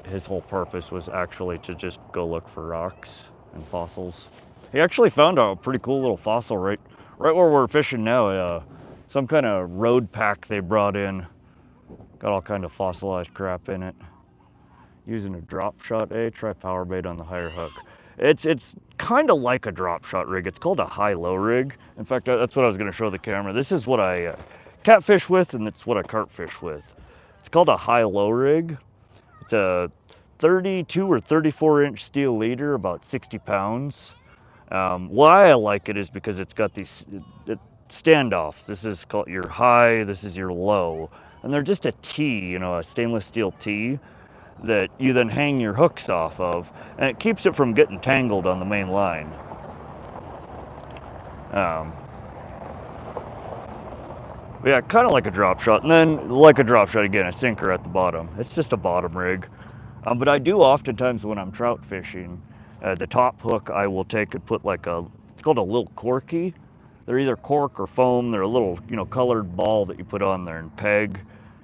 His whole purpose was actually to just go look for rocks and fossils. He actually found a pretty cool little fossil right where we're fishing now. Some kind of road pack they brought in. Got all kind of fossilized crap in it. Using a drop shot, try power bait on the higher hook. It's kind of like a drop shot rig. It's called a high-low rig. In fact, that's what I was going to show the camera. This is what I catfish with, and it's what I carp fish with. It's called a high-low rig. It's a 32 or 34 inch steel leader, about 60 pounds. Why I like it is because it's got these standoffs. This is called your high, this is your low. And they're just a T, a stainless steel T that you then hang your hooks off of, and it keeps it from getting tangled on the main line. Yeah, kind of like a drop shot, and then like a drop shot again, a sinker at the bottom. It's just a bottom rig. But I do oftentimes when I'm trout fishing, the top hook I will take and put it's called a little corky. They're either cork or foam. They're a little, colored ball that you put on there and peg,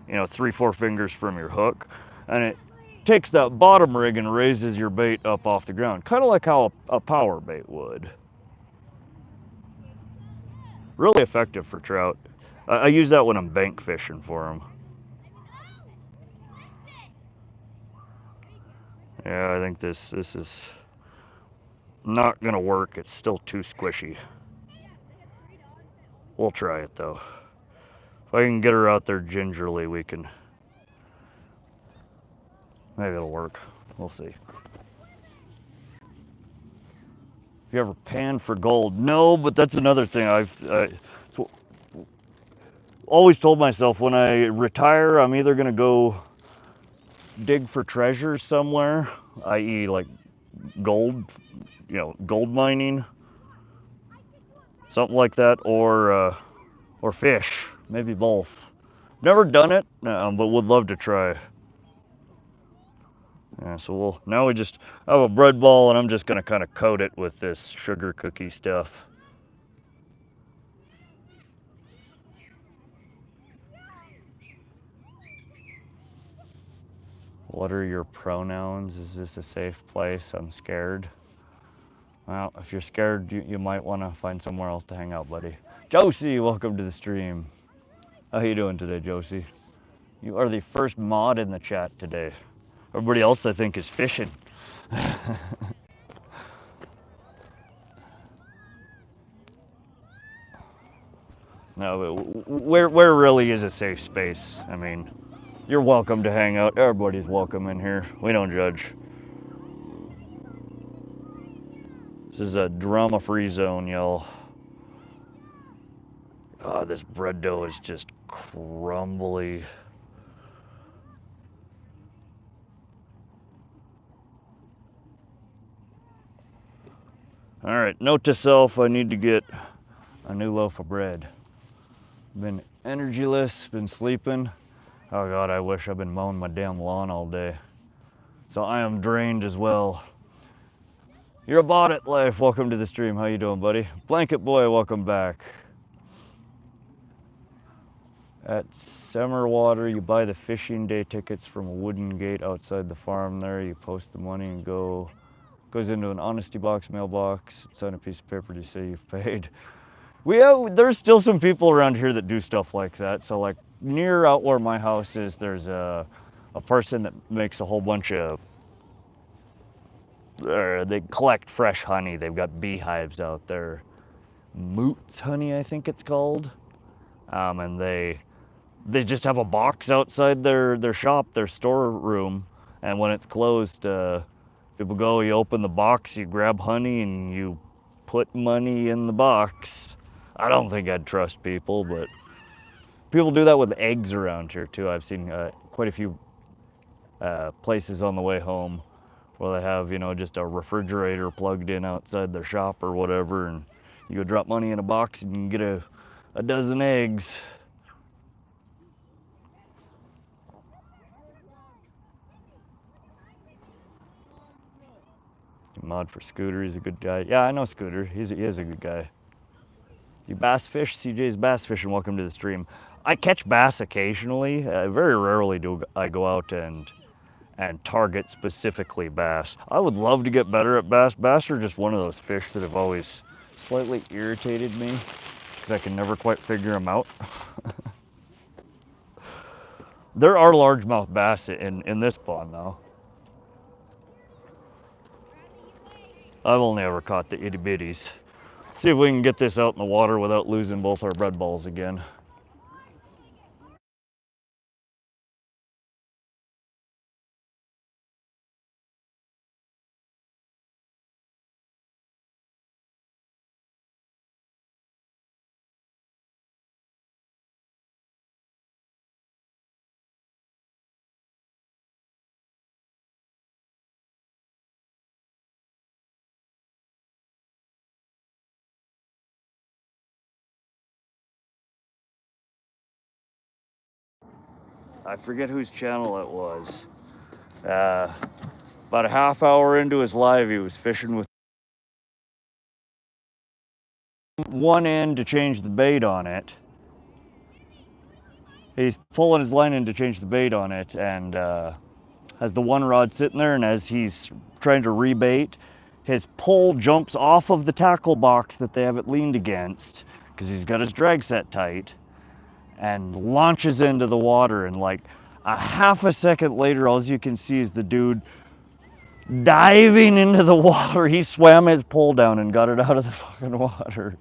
3-4 fingers from your hook. And it takes that bottom rig and raises your bait up off the ground, kind of like how a power bait would. Really effective for trout. I use that when I'm bank fishing for them. Yeah, I think this is not gonna work. It's still too squishy. We'll try it though. If I can get her out there gingerly, maybe it'll work. We'll see. If you ever pan for gold? No, but that's another thing I've always told myself when I retire, I'm either gonna go dig for treasure somewhere, i.e. like gold, gold mining, something like that, or fish, maybe both. Never done it, but would love to try. Yeah, so now we just have a bread ball, and I'm just gonna kind of coat it with this sugar cookie stuff. What are your pronouns? Is this a safe place? I'm scared. Well, if you're scared, you might want to find somewhere else to hang out, buddy. Josie, welcome to the stream. How you doing today, Josie? You are the first mod in the chat today. Everybody else, I think, is fishing. No, but where really is a safe space? I mean, you're welcome to hang out. Everybody's welcome in here. We don't judge. This is a drama-free zone, y'all. Oh, this bread dough is just crumbly. All right, note to self, I need to get a new loaf of bread. Been energyless, been sleeping. Oh God, I wish I've been mowing my damn lawn all day. So I am drained as well. You're about it, life. Welcome to the stream. How you doing, buddy? Blanket boy, welcome back. At Summerwater, you buy the fishing day tickets from a wooden gate outside the farm there. You post the money and goes into an honesty box, mailbox, sign a piece of paper to say you've paid. There's still some people around here that do stuff like that. So like near out where my house is, there's a person that makes a whole bunch of, they collect fresh honey. They've got beehives out there. Moots honey, I think it's called. And they just have a box outside their shop, their storeroom. And when it's closed, people go, you open the box, you grab honey, and you put money in the box. I don't think I'd trust people, but People do that with eggs around here too. I've seen quite a few places on the way home where they have, you know, just a refrigerator plugged in outside their shop or whatever, and you go drop money in a box and you can get a dozen eggs. Mod for Scooter, he's a good guy. Yeah, I know Scooter. He is a good guy. You bass fish? CJ's bass fishing. Welcome to the stream. I catch bass occasionally. Very rarely do I go out and target specifically bass. I would love to get better at bass. Bass are just one of those fish that have always slightly irritated me because I can never quite figure them out. There are largemouth bass in this pond though. I've only ever caught the itty bitties. See if we can get this out in the water without losing both our bread balls again. I forget whose channel it was. About a half hour into his live, he was fishing with one end to change the bait on it. He's pulling his line in to change the bait on it, and has the one rod sitting there, and as he's trying to rebait, his pole jumps off of the tackle box that they have it leaned against, because he's got his drag set tight, and launches into the water, and like a half a second later, all you can see is the dude diving into the water. He swam his pole down and got it out of the fucking water.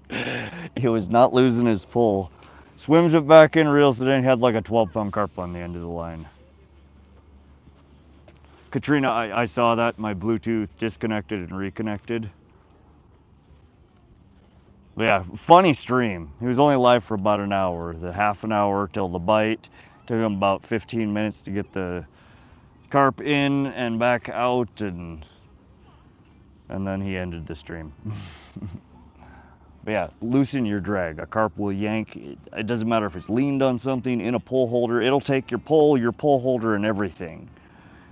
He was not losing his pole. Swims it back in, reels it in, had like a 12-pound carp on the end of the line. Katrina, I saw that, my Bluetooth disconnected and reconnected. Yeah, funny stream. He was only live for about an hour. The half an hour till the bite. Took him about 15 minutes to get the carp in and back out, and then he ended the stream. But yeah, loosen your drag. A carp will yank. It doesn't matter if it's leaned on something, in a pole holder. It'll take your pole holder, and everything.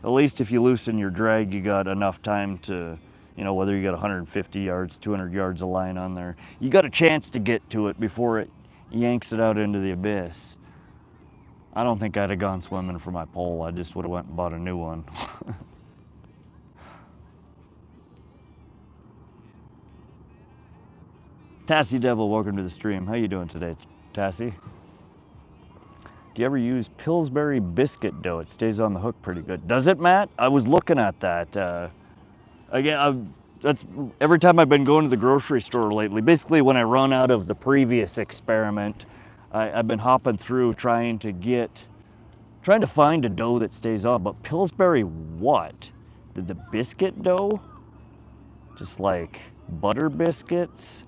At least if you loosen your drag, you got enough time to, you know, whether you got 150 yards, 200 yards of line on there, you got a chance to get to it before it yanks it out into the abyss. I don't think I'd have gone swimming for my pole. I just would have went and bought a new one. Tassie Devil, welcome to the stream. How you doing today, Tassie? Do you ever use Pillsbury biscuit dough? It stays on the hook pretty good. Does it, Matt? I was looking at that. Again, that's every time I've been going to the grocery store lately. Basically, when I run out of the previous experiment, I've been hopping through trying to find a dough that stays on. But Pillsbury what? The biscuit dough? Just like butter biscuits?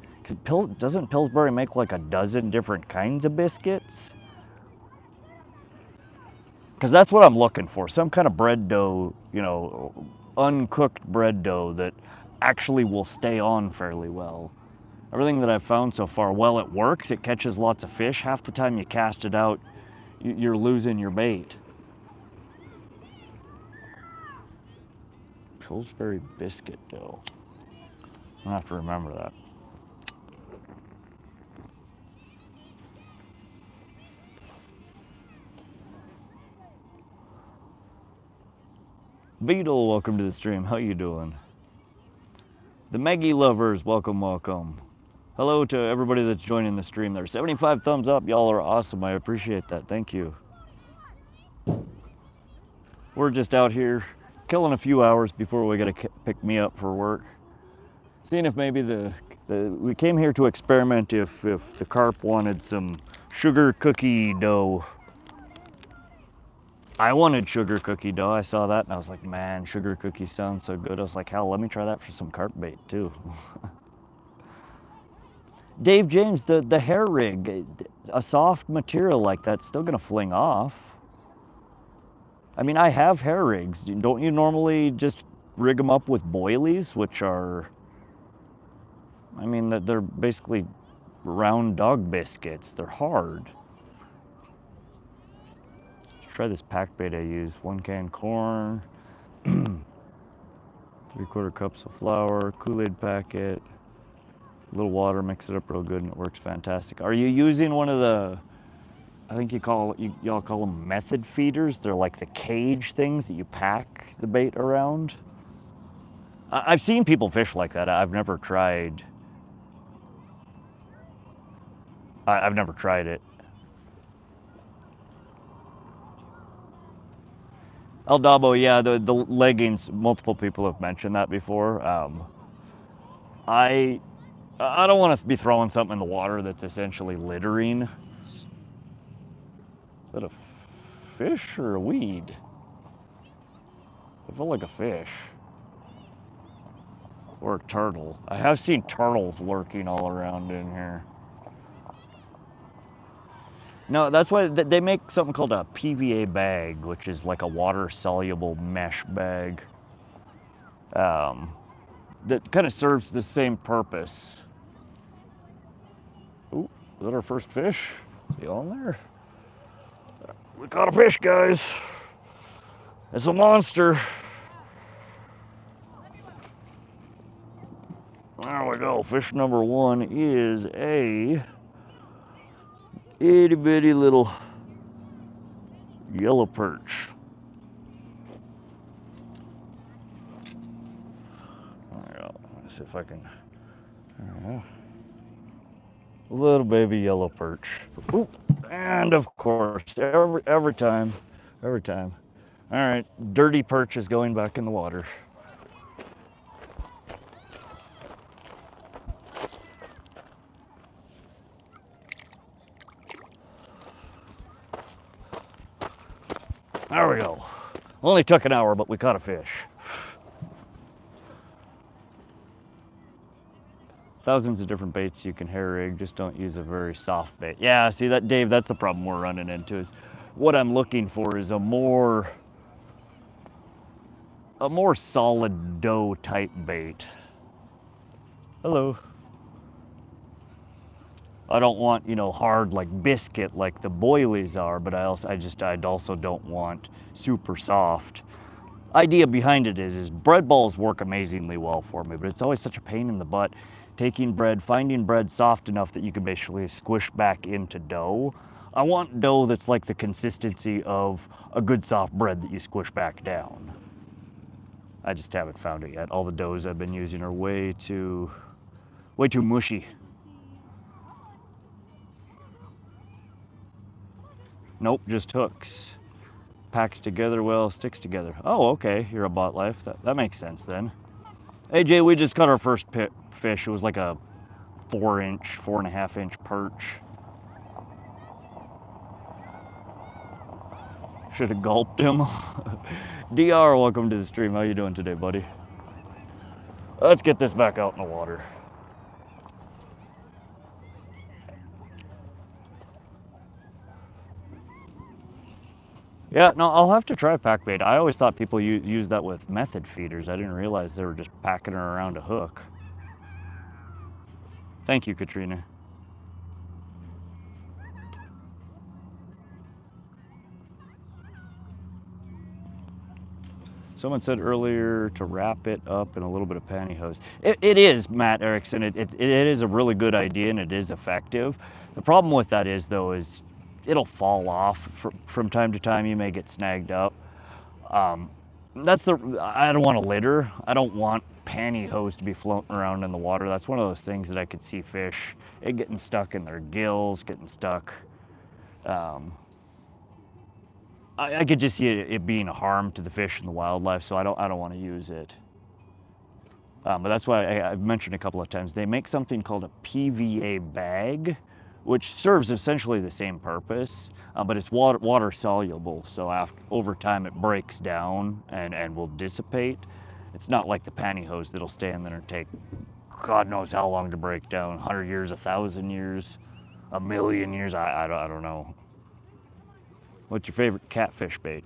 Doesn't Pillsbury make like a dozen different kinds of biscuits? Because that's what I'm looking for. Some kind of bread dough, you know, uncooked bread dough that actually will stay on fairly well. Everything that I've found so far, well, it works. It catches lots of fish. Half the time you cast it out, you're losing your bait. Pillsbury biscuit dough. I'll have to remember that. Beetle, welcome to the stream. How you doing? The Maggie lovers, welcome, welcome. Hello to everybody that's joining the stream there. 75 thumbs up. Y'all are awesome. I appreciate that. Thank you. We're just out here killing a few hours before we got to pick me up for work. Seeing if maybe we came here to experiment if the carp wanted some sugar cookie dough. I wanted sugar cookie dough. I saw that and I was like, man, sugar cookie sounds so good. I was like, hell, let me try that for some carp bait too. Dave James, the hair rig, a soft material like that's still gonna fling off. I mean, I have hair rigs. Don't you normally just rig them up with boilies, which are, I mean, they're basically round dog biscuits. They're hard. Let's try this pack bait I use. 1 can corn, 3/4 cups of flour, Kool-Aid packet, a little water, mix it up real good, and it works fantastic. Are you using one of the, I think y'all call them method feeders? They're like the cage things that you pack the bait around. I've seen people fish like that. I've never tried. I've never tried it. El Dabo, yeah, the leggings. Multiple people have mentioned that before. I I don't want to be throwing something in the water that's essentially littering. Is that a fish or a weed? It felt like a fish. Or a turtle. I have seen turtles lurking all around in here. No, that's why they make something called a PVA bag, which is like a water-soluble mesh bag. That kind of serves the same purpose. Ooh, is that our first fish? Is he on there? We caught a fish, guys. It's a monster. There we go. Fish number 1 is a itty bitty little yellow perch. There we go. Let's see if I can. A little baby yellow perch. Oop. And of course, every time. All right, dirty perch is going back in the water. There we go. Only took an hour, but we caught a fish. Thousands of different baits you can hair rig, just don't use a very soft bait. Yeah, see that, Dave, that's the problem we're running into. Is what I'm looking for is a more solid dough type bait. Hello. I don't want, hard like biscuit like the boilies are, but I also don't want super soft. Idea behind it is bread balls work amazingly well for me, but it's always such a pain in the butt finding bread soft enough that you can basically squish back into dough. I want dough that's like the consistency of a good soft bread that you squish back down. I just haven't found it yet. All the doughs I've been using are way too mushy. Nope, just hooks. Packs together well, sticks together. Oh, okay, you're a bot life. That makes sense then. Hey Jay, we just caught our first fish. It was like a 4.5 inch perch. Should have gulped him. DR, welcome to the stream. How you doing today, buddy? Let's get this back out in the water. Yeah, no, I'll have to try pack bait. I always thought people use that with method feeders. I didn't realize they were just packing her around a hook. Thank you, Katrina. Someone said earlier to wrap it up in a little bit of pantyhose. It is, Matt Erickson. It is a really good idea and it is effective. The problem with that is it'll fall off from time to time. You may get snagged up. I don't want to litter. I don't want pantyhose to be floating around in the water. That's one of those things that I could see fish getting stuck in their gills, getting stuck. I could just see it being a harm to the fish and the wildlife, so I don't want to use it. But that's why I've mentioned a couple of times, they make something called a PVA bag, which serves essentially the same purpose, but it's water soluble, so over time it breaks down and will dissipate. It's not like the pantyhose that'll stand there and take God knows how long to break down. 100 years, 1,000 years, a million years. I don't know. What's your favorite catfish bait?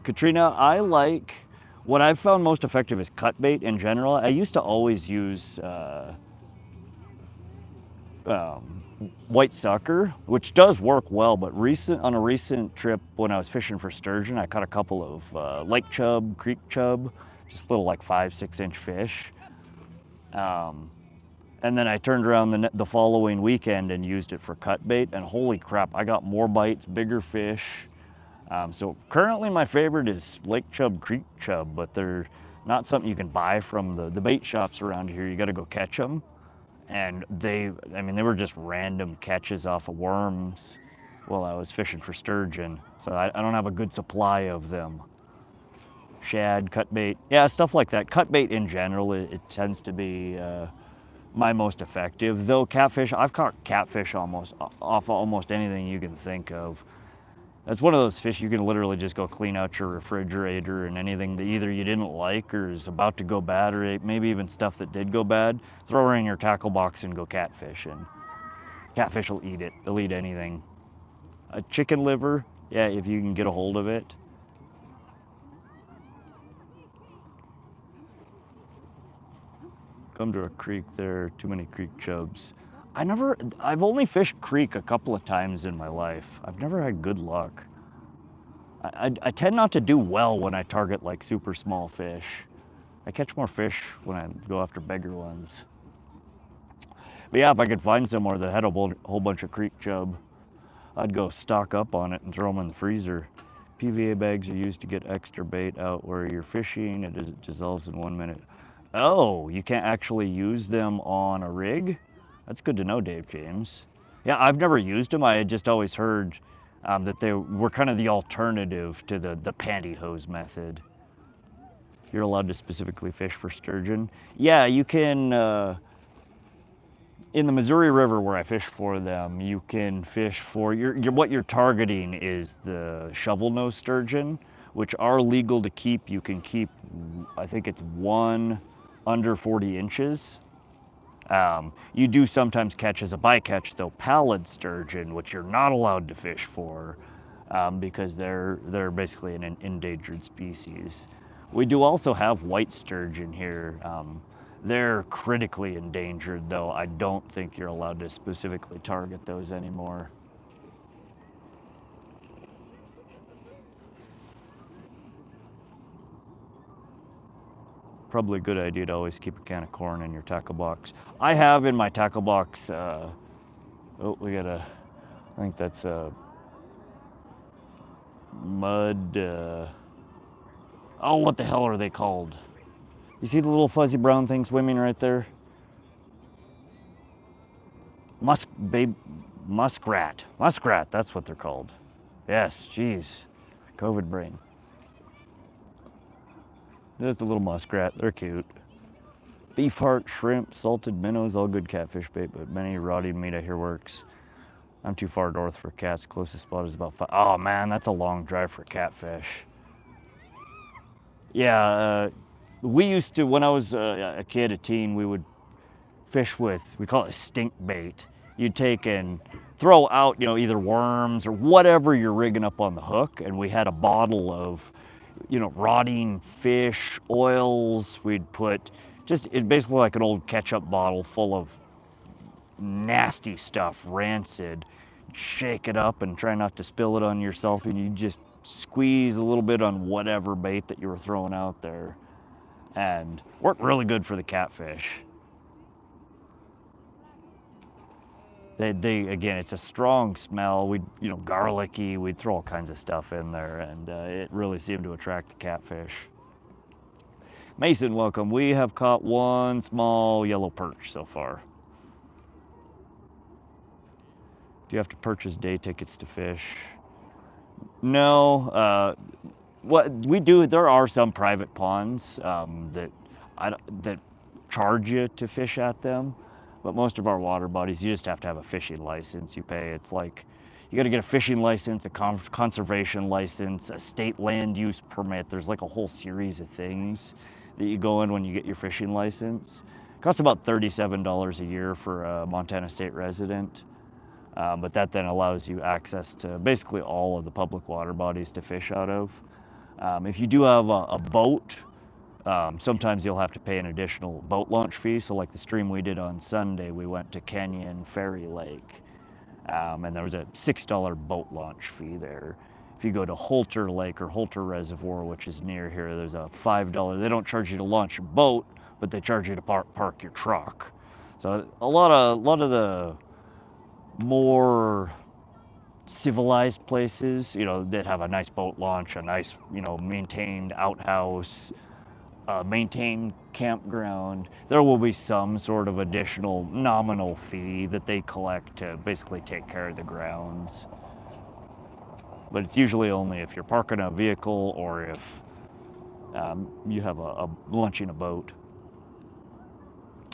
Katrina, I like, what I've found most effective is cut bait in general. I used to always use um, white sucker, which does work well, but on a recent trip when I was fishing for sturgeon, I caught a couple of lake chub, creek chub, just little like 5-6 inch fish. And then I turned around the following weekend and used it for cut bait, and holy crap, I got more bites, bigger fish. So currently my favorite is lake chub, creek chub, but they're not something you can buy from the bait shops around here. You got to go catch them. And they were just random catches off of worms while I was fishing for sturgeon. So I don't have a good supply of them. Shad, cut bait, yeah, stuff like that. Cut bait in general, it tends to be my most effective. Though catfish, I've caught catfish off almost anything you can think of. That's one of those fish you can literally just go clean out your refrigerator, and anything that either you didn't like or is about to go bad, or maybe even stuff that did go bad, throw her in your tackle box and go catfishing. Catfish will eat it. They'll eat anything. A chicken liver, yeah, if you can get a hold of it. Come to a creek, there are too many creek chubs. I've only fished creek a couple of times in my life. I've never had good luck. I tend not to do well when I target like super small fish. I catch more fish when I go after bigger ones. But yeah, if I could find somewhere that had a whole bunch of creek chub, I'd go stock up on it and throw them in the freezer. PVA bags are used to get extra bait out where you're fishing. It dissolves in 1 minute. Oh, you can't actually use them on a rig? That's good to know, Dave James. Yeah, I've never used them. I had just always heard that they were kind of the alternative to the pantyhose method. You're allowed to specifically fish for sturgeon. Yeah, you can, in the Missouri River where I fish for them, you can fish for, what you're targeting is the shovel nose sturgeon, which are legal to keep. You can keep, I think it's one under 40 inches. You do sometimes catch as a bycatch though pallid sturgeon, which you're not allowed to fish for because they're basically an endangered species. We do also have white sturgeon here. They're critically endangered though. I don't think you're allowed to specifically target those anymore. Probably a good idea to always keep a can of corn in your tackle box. I have in my tackle box, oh, we got I think that's a mud, oh, what the hell are they called? You see the little fuzzy brown thing swimming right there? Muskrat, that's what they're called. Yes, geez, COVID brain. There's the little muskrat, they're cute. Beef heart, shrimp, salted minnows, all good catfish bait, but many rotting meat I hear works. I'm too far north for cats. Closest spot is about 5. Oh man, that's a long drive for catfish. Yeah, we used to, when I was a kid, a teen, we would fish with, we call it stink bait. You'd take and throw out, either worms or whatever you're rigging up on the hook, and we had a bottle of, rotting fish, oils. We'd put it's basically like an old ketchup bottle full of nasty stuff, rancid. Shake it up and try not to spill it on yourself, and you just squeeze a little bit on whatever bait that you were throwing out there, and worked really good for the catfish. They again, it's a strong smell. We'd, garlicky, we'd throw all kinds of stuff in there, and it really seemed to attract the catfish. Mason, welcome. We have caught one small yellow perch so far. Do you have to purchase day tickets to fish? No. What we do, there are some private ponds that charge you to fish at them, but most of our water bodies, you just have to have a fishing license. You pay. It's like you got to get a fishing license, a conservation license, a state land use permit. There's like a whole series of things that you go in when you get your fishing license. Costs about $37 a year for a Montana State resident, but that then allows you access to basically all of the public water bodies to fish out of. If you do have a boat, sometimes you'll have to pay an additional boat launch fee. So like the stream we did on Sunday, we went to Kenyon Ferry Lake, and there was a $6 boat launch fee there. If you go to Holter Lake or Holter Reservoir, which is near here, there's a $5. They don't charge you to launch your boat, but they charge you to park your truck. So a lot of the more civilized places, you know, that have a nice boat launch, a nice, you know, maintained outhouse, maintained campground, there will be some sort of additional nominal fee that they collect to basically take care of the grounds. But it's usually only if you're parking a vehicle or if you have a launching a boat.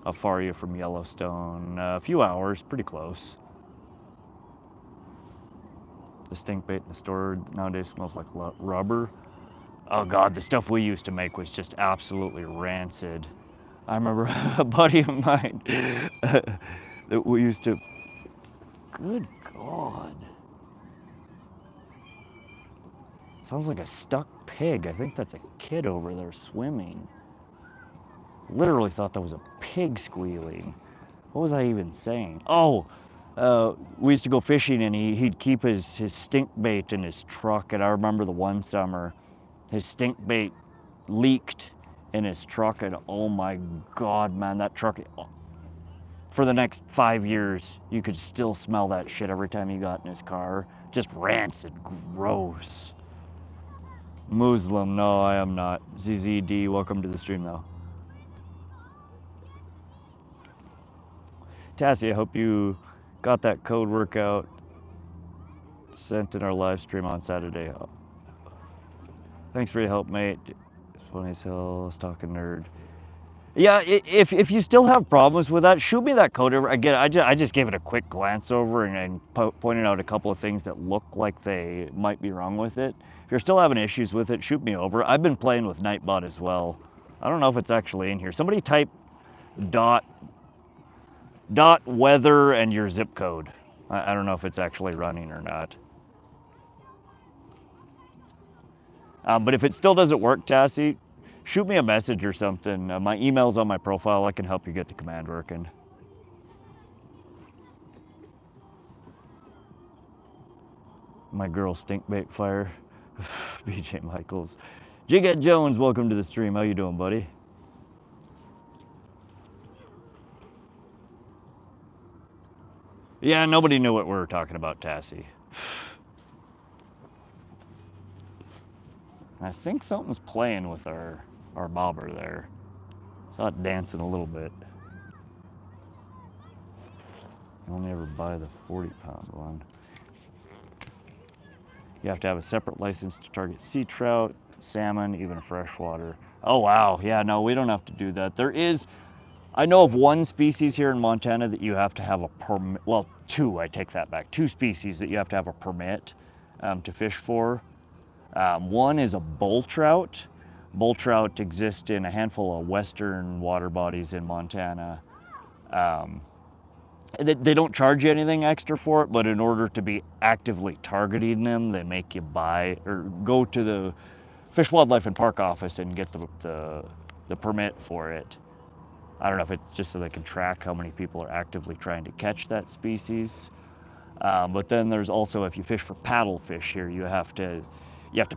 How far are you from Yellowstone? A few hours, pretty close. The stink bait in the store nowadays smells like rubber. Oh God, the stuff we used to make was just absolutely rancid. I remember a buddy of mine that we used to, good God. Sounds like a stuck pig. I think that's a kid over there swimming. Literally thought that was a pig squealing. What was I even saying? Oh, we used to go fishing and he'd keep his stink bait in his truck. And I remember the one summer, his stink bait leaked in his truck. And oh my God, man, that truck, for the next 5 years, you could still smell that shit every time he got in his car. Just rancid, gross. Muslim, no, I am not. ZZD, welcome to the stream though. Tassie, I hope you got that code workout sent in our live stream on Saturday. Thanks for your help, mate. It's funny as hell, talking nerd. Yeah, if you still have problems with that, shoot me that code over. Again, I just gave it a quick glance over and pointed out a couple of things that look like they might be wrong with it. If you're still having issues with it, shoot me over. I've been playing with Nightbot as well. I don't know if it's actually in here. Somebody type dot weather and your zip code. I don't know if it's actually running or not. But if it still doesn't work, Tassie, shoot me a message or something. My email's on my profile. I can help you get the command working. My girl stinkbait fire. BJ Michaels. Jigette Jones, welcome to the stream. How you doing, buddy? Yeah, nobody knew what we were talking about, Tassie. I think something's playing with our bobber there. Saw it dancing a little bit. You only ever buy the 40-pound one. You have to have a separate license to target sea trout, salmon, even freshwater. Oh wow, yeah, no, we don't have to do that. There is, I know of one species here in Montana that you have to have a permit, well, two, I take that back. Two species that you have to have a permit to fish for. One is a bull trout. Bull trout exist in a handful of western water bodies in Montana. They don't charge you anything extra for it, but in order to be actively targeting them, they make you buy or go to the Fish, Wildlife, and Park office and get the permit for it. I don't know if it's just so they can track how many people are actively trying to catch that species. But then there's also, if you fish for paddlefish here, you have to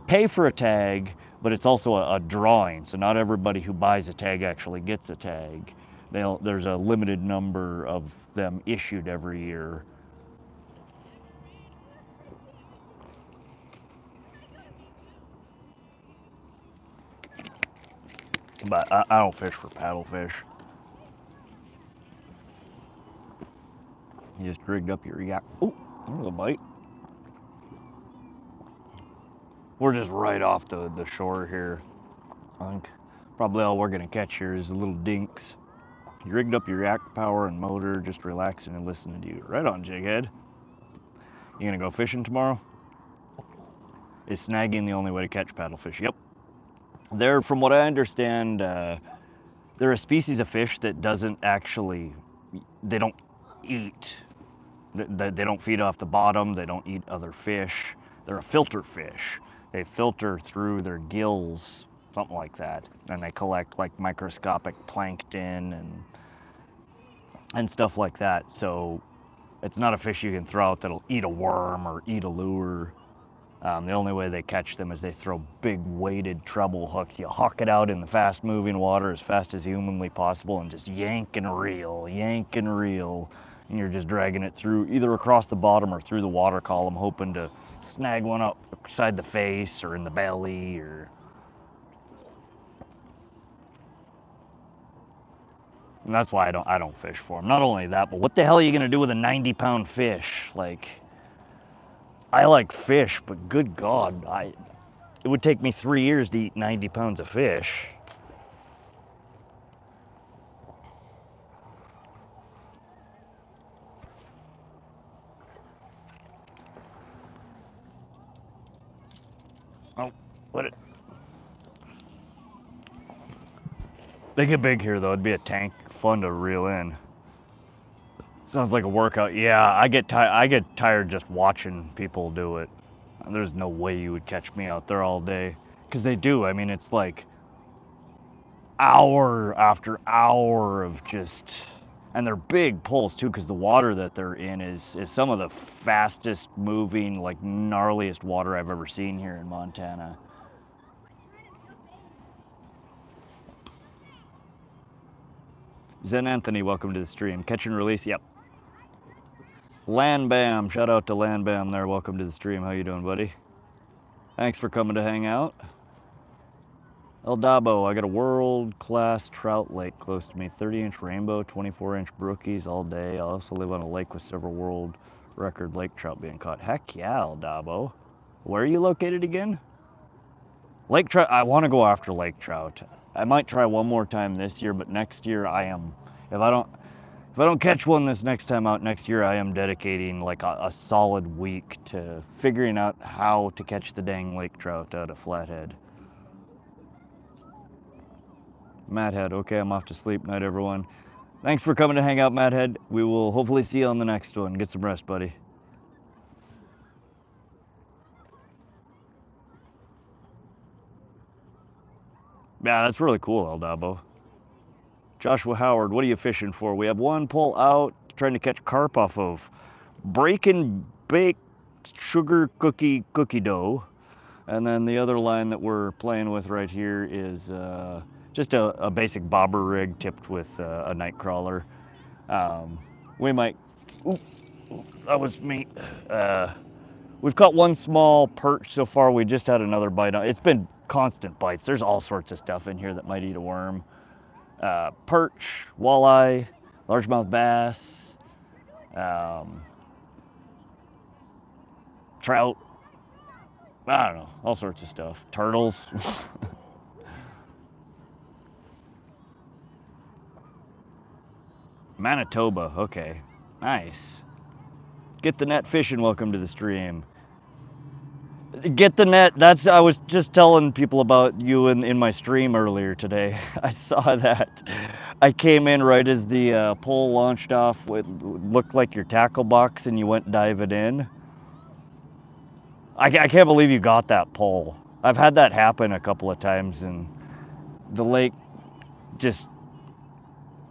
pay for a tag, but it's also a drawing. So not everybody who buys a tag actually gets a tag. There's a limited number of them issued every year. But I don't fish for paddlefish. You just rigged up your yak. Oh, there's a bite. We're just right off the shore here. I think probably all we're gonna catch here is the little dinks. You rigged up your yak power and motor, just relaxing and listening to you. Right on, Jighead. You gonna go fishing tomorrow? Is snagging the only way to catch paddlefish? Yep. They're, from what I understand, they're a species of fish that doesn't actually, they don't eat. They don't feed off the bottom. They don't eat other fish. They're a filter fish. They filter through their gills, something like that, and they collect like microscopic plankton and stuff like that. So it's not a fish you can throw out that'll eat a worm or eat a lure. The only way they catch them is they throw big weighted treble hook. You huck it out in the fast moving water as fast as humanly possible and just yank and reel, and you're just dragging it through either across the bottom or through the water column, hoping to snag one up beside the face or in the belly. Or and that's why I don't fish for them. Not only that, but what the hell are you gonna do with a 90-pound fish? Like, I like fish, but good God, it would take me 3 years to eat 90 pounds of fish. Oh, what it? They get big here though. It'd be a tank, fun to reel in. Sounds like a workout. Yeah, I get tired just watching people do it. There's no way you would catch me out there all day, because they do. I mean, it's like hour after hour of just, and they're big pulls too, because the water that they're in is some of the fastest moving, like gnarliest water I've ever seen here in Montana. Zen Anthony, welcome to the stream. Catch and release, yep. Land Bam, shout out to Land Bam there. Welcome to the stream. How you doing, buddy? Thanks for coming to hang out. El Dabo, I got a world-class trout lake close to me. 30-inch rainbow, 24-inch brookies all day. I also live on a lake with several world record lake trout being caught. Heck yeah, El Dabo. Where are you located again? Lake trout, I want to go after lake trout. I might try one more time this year, but next year I am, if I don't catch one this next time out next year, I am dedicating like a solid week to figuring out how to catch the dang lake trout out of Flathead. Madhead, okay, I'm off to sleep. Night, everyone. Thanks for coming to hang out, Madhead. We will hopefully see you on the next one. Get some rest, buddy. Yeah, that's really cool, El Dabo. Joshua Howard, what are you fishing for? We have one pull out, trying to catch carp off of break and bake sugar cookie dough. And then the other line that we're playing with right here is just a basic bobber rig tipped with a nightcrawler. We might, that was me. We've caught one small perch so far. We just had another bite on. It's been constant bites. There's all sorts of stuff in here that might eat a worm. Perch, walleye, largemouth bass, trout. I don't know, all sorts of stuff. Turtles. Manitoba, okay. Nice. Get the net fishing, welcome to the stream. Get the net, I was just telling people about you in my stream earlier today. I saw that. I came in right as the pole launched off. It looked like your tackle box and you went diving in. I can't believe you got that pole. I've had that happen a couple of times and the lake just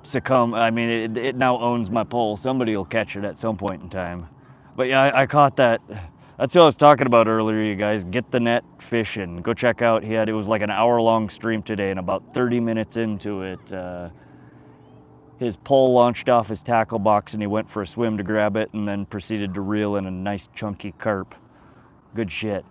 succumb. I mean, it now owns my pole. Somebody will catch it at some point in time. But yeah, I caught that. That's what I was talking about earlier, you guys. Get the net fishing. Go check out. It was like an hour-long stream today, and about 30 minutes into it, his pole launched off his tackle box, and he went for a swim to grab it, and then proceeded to reel in a nice chunky carp. Good shit.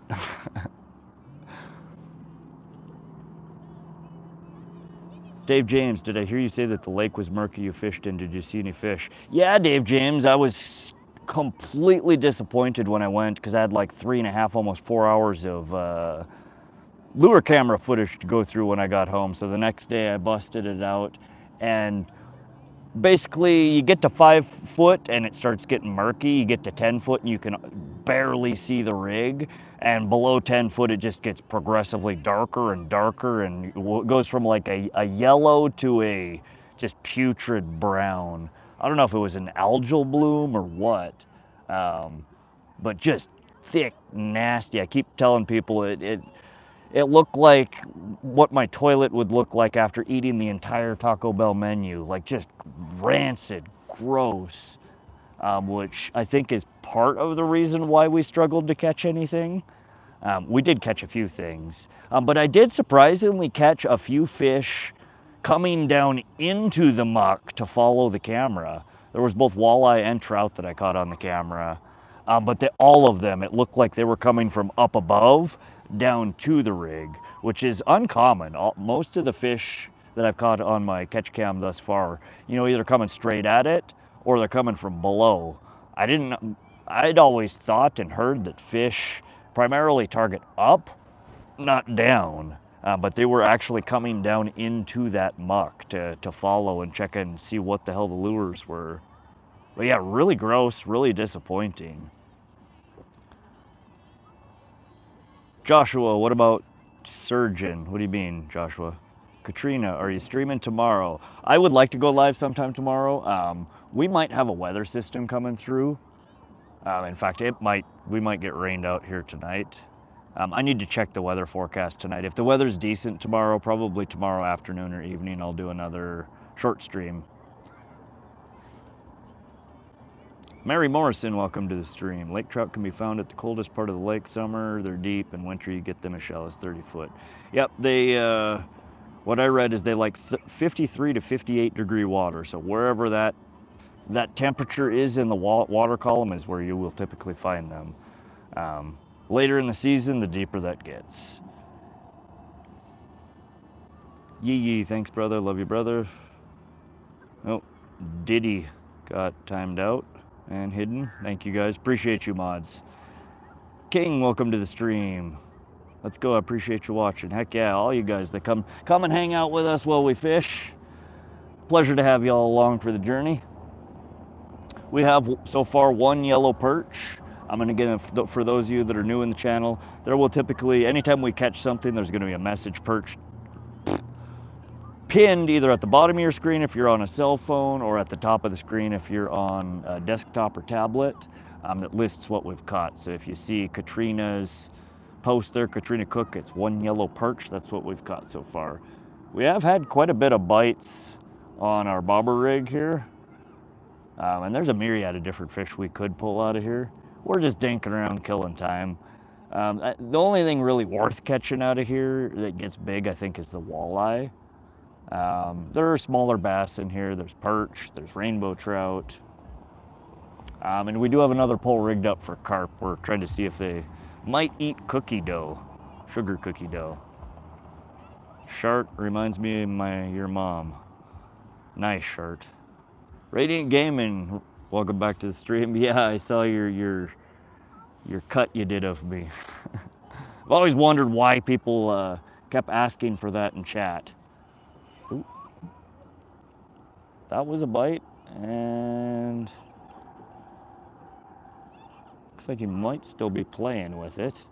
Dave James, did I hear you say that the lake was murky you fished in? Did you see any fish? Yeah, Dave James, I was completely disappointed when I went because I had like 3.5, almost 4 hours of lure camera footage to go through when I got home. So the next day I busted it out, and basically you get to 5 foot and it starts getting murky. You get to 10 foot and you can barely see the rig, and below 10 foot it just gets progressively darker and darker, and it goes from like a yellow to a just putrid brown. I don't know if it was an algal bloom or what, but just thick, nasty. I keep telling people it looked like what my toilet would look like after eating the entire Taco Bell menu, like just rancid, gross, which I think is part of the reason why we struggled to catch anything. We did catch a few things, but I did surprisingly catch a few fish coming down into the muck to follow the camera. There was both walleye and trout that I caught on the camera, but all of them, it looked like they were coming from up above down to the rig, which is uncommon. Most of the fish that I've caught on my catch cam thus far, either coming straight at it or they're coming from below. I'd always thought and heard that fish primarily target up, not down. But they were actually coming down into that muck to follow and check and see what the hell the lures were. But yeah, really gross, really disappointing. Joshua, what about Surgeon? What do you mean, Joshua? Katrina, are you streaming tomorrow? I would like to go live sometime tomorrow. We might have a weather system coming through. In fact, we might get rained out here tonight. I need to check the weather forecast tonight. If the weather's decent tomorrow, probably tomorrow afternoon or evening, I'll do another short stream. Mary Morrison, welcome to the stream. Lake trout can be found at the coldest part of the lake. Summer, they're deep, and winter you get them as shallow as 30 foot. Yep, what I read is they like 53 to 58 degree water. So wherever that temperature is in the water column is where you will typically find them. Later in the season, the deeper that gets. Yee, thanks, brother. Love you, brother. Oh, Diddy got timed out and hidden. Thank you, guys. Appreciate you, mods. King, welcome to the stream. Let's go. I appreciate you watching. Heck yeah, all you guys that come and hang out with us while we fish. Pleasure to have you all along for the journey. We have so far one yellow perch. I'm going to get, for those of you that are new in the channel, there will typically, anytime we catch something, there's going to be a message perch pinned either at the bottom of your screen if you're on a cell phone, or at the top of the screen if you're on a desktop or tablet, that lists what we've caught. So if you see Katrina's post there, Katrina Cook, it's one yellow perch. That's what we've caught so far. We have had quite a bit of bites on our bobber rig here. And there's a myriad of different fish we could pull out of here. We're just dinking around, killing time. The only thing really worth catching out of here that gets big, I think, is the walleye. There are smaller bass in here. There's perch, there's rainbow trout. And we do have another pole rigged up for carp. We're trying to see if they might eat cookie dough, sugar cookie dough. Shart reminds me of your mom. Nice, Shart. Radiant Gaming, welcome back to the stream. Yeah, I saw your cut you did of me. I've always wondered why people kept asking for that in chat. Ooh. That was a bite, and looks like he might still be playing with it.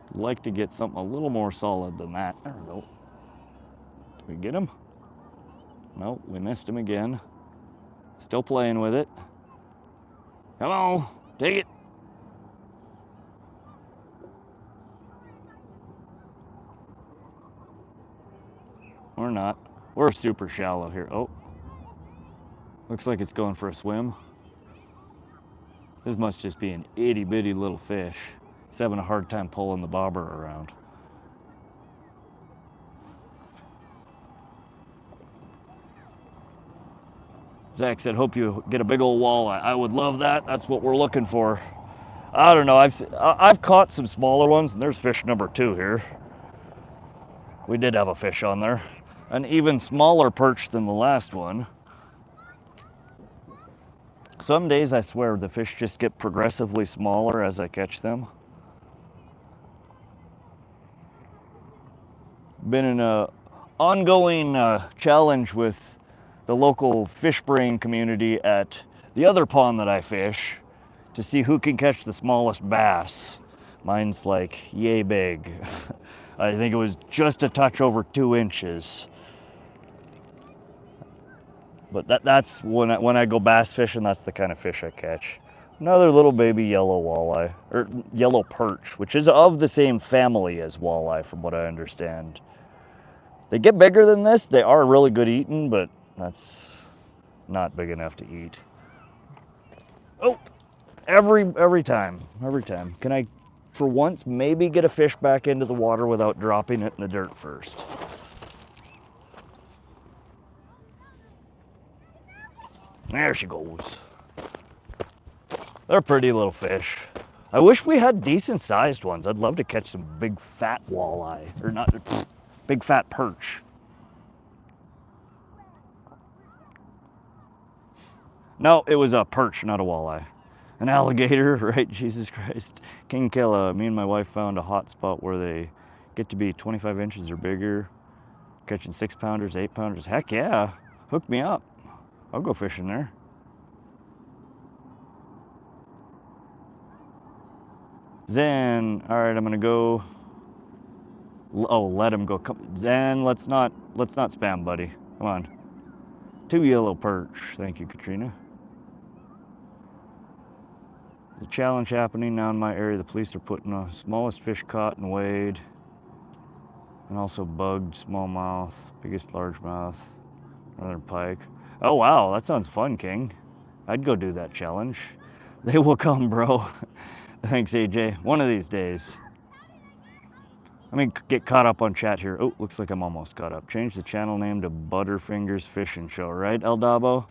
I'd like to get something a little more solid than that. There we go. Did we get him? Nope, we missed him again. Still playing with it. Come on, take it. Or not. We're super shallow here. Oh, looks like it's going for a swim. This must just be an itty bitty little fish. He's having a hard time pulling the bobber around. Zach said, hope you get a big old walleye. I would love that. That's what we're looking for. I don't know. I've caught some smaller ones, and there's fish number 2 here. We did have a fish on there. An even smaller perch than the last one. Some days I swear the fish just get progressively smaller as I catch them. Been in a ongoing challenge with the local fish brain community at the other pond that I fish to see who can catch the smallest bass. Mine's like yay big. I think it was just a touch over 2 inches. But that's when I go bass fishing, that's the kind of fish I catch. Another little baby yellow walleye, or yellow perch, which is of the same family as walleye from what I understand. They get bigger than this. They are really good eating, but that's not big enough to eat. Oh, every time. Can I, for once, maybe get a fish back into the water without dropping it in the dirt first? There she goes. They're pretty little fish. I wish we had decent sized ones. I'd love to catch some big fat walleye, or not, big fat perch. No, it was a perch, not a walleye. An alligator, right? Jesus Christ. King Killa, me and my wife found a hot spot where they get to be 25 inches or bigger, catching 6-pounders, 8-pounders. Heck yeah, hook me up. I'll go fishing there. Zen, all right, I'm gonna go. Oh, let him go. Zen, let's not spam, buddy. Come on. 2 yellow perch. Thank you, Katrina. The challenge happening now in my area. The police are putting the smallest fish caught and weighed, and also bugged smallmouth, biggest largemouth, northern pike. Oh wow, that sounds fun, King. I'd go do that challenge. They will come, bro. Thanks, AJ. One of these days. Let me get caught up on chat here. Oh, looks like I'm almost caught up. Change the channel name to Butterfingers Fishing Show, right, El Dabo?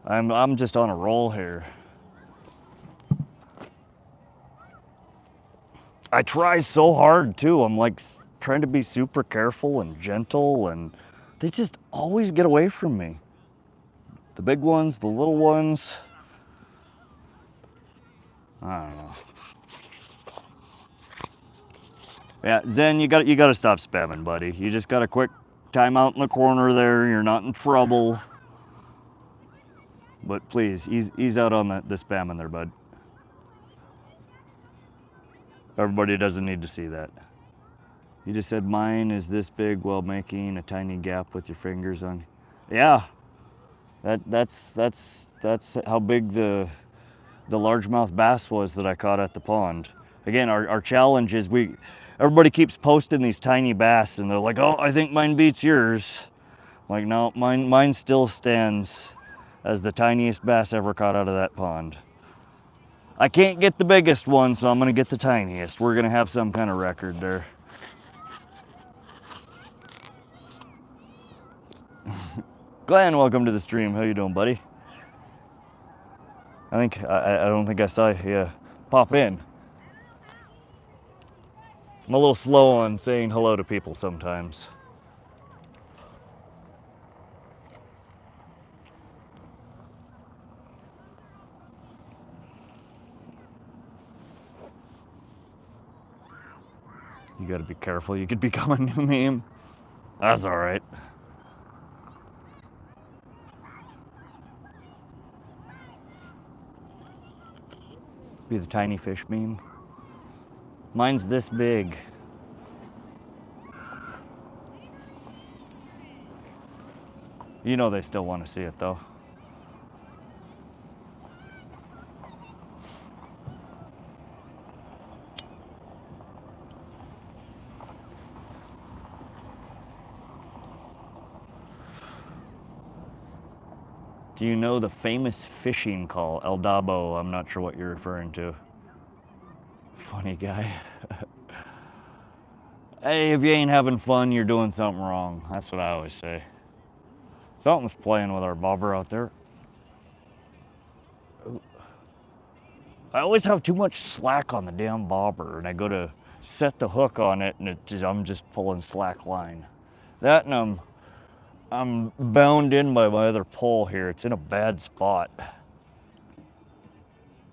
I'm just on a roll here. I try so hard too. I'm like trying to be super careful and gentle, and they just always get away from me. The big ones, the little ones. I don't know. Yeah, Zen, you gotta stop spamming, buddy. You just got a quick timeout in the corner there. You're not in trouble. But please, ease out on the spamming there, bud. Everybody doesn't need to see that. You just said mine is this big while making a tiny gap with your fingers on. Yeah, that's how big the largemouth bass was that I caught at the pond. Again, our challenge is everybody keeps posting these tiny bass, and they're like, oh, I think mine beats yours. I'm like, no, mine still stands as the tiniest bass ever caught out of that pond. I can't get the biggest one, so I'm gonna get the tiniest. We're gonna have some kind of record there. Glenn, welcome to the stream. How you doing, buddy? I don't think I saw you pop in. I'm a little slow on saying hello to people sometimes. You gotta be careful. You could become a new meme. That's all right. Be the tiny fish meme. Mine's this big. You know they still want to see it though. Do you know the famous fishing call? El Dabo, I'm not sure what you're referring to. Funny guy. Hey, if you ain't having fun, you're doing something wrong. That's what I always say. Something's playing with our bobber out there. I always have too much slack on the damn bobber, and I go to set the hook on it, and I'm just pulling slack line. That, and I'm bound in by my other pole here. It's in a bad spot.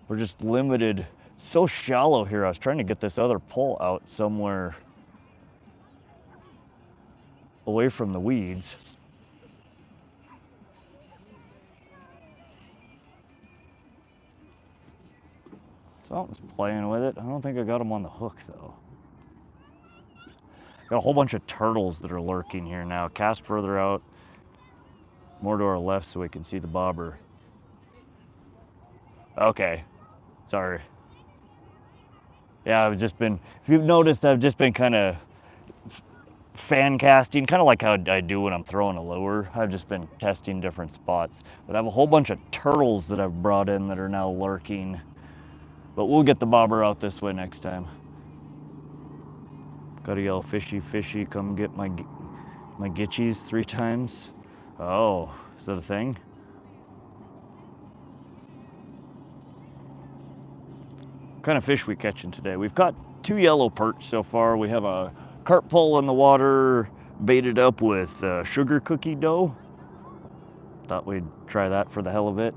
We're just limited, so shallow here. I was trying to get this other pole out somewhere away from the weeds. Something's playing with it. I don't think I got him on the hook though. Got a whole bunch of turtles that are lurking here now. Cast further out, more to our left so we can see the bobber. Okay, sorry. Yeah, I've just been, if you've noticed, I've just been kind of fan casting, kind of like how I do when I'm throwing a lure. I've just been testing different spots. But I have a whole bunch of turtles that I've brought in that are now lurking. But we'll get the bobber out this way next time. Gotta yell fishy, fishy, come get my gitchies 3 times. Oh, is that a thing? What kind of fish we catching today? We've caught 2 yellow perch so far. We have a carp pole in the water, baited up with sugar cookie dough. Thought we'd try that for the hell of it.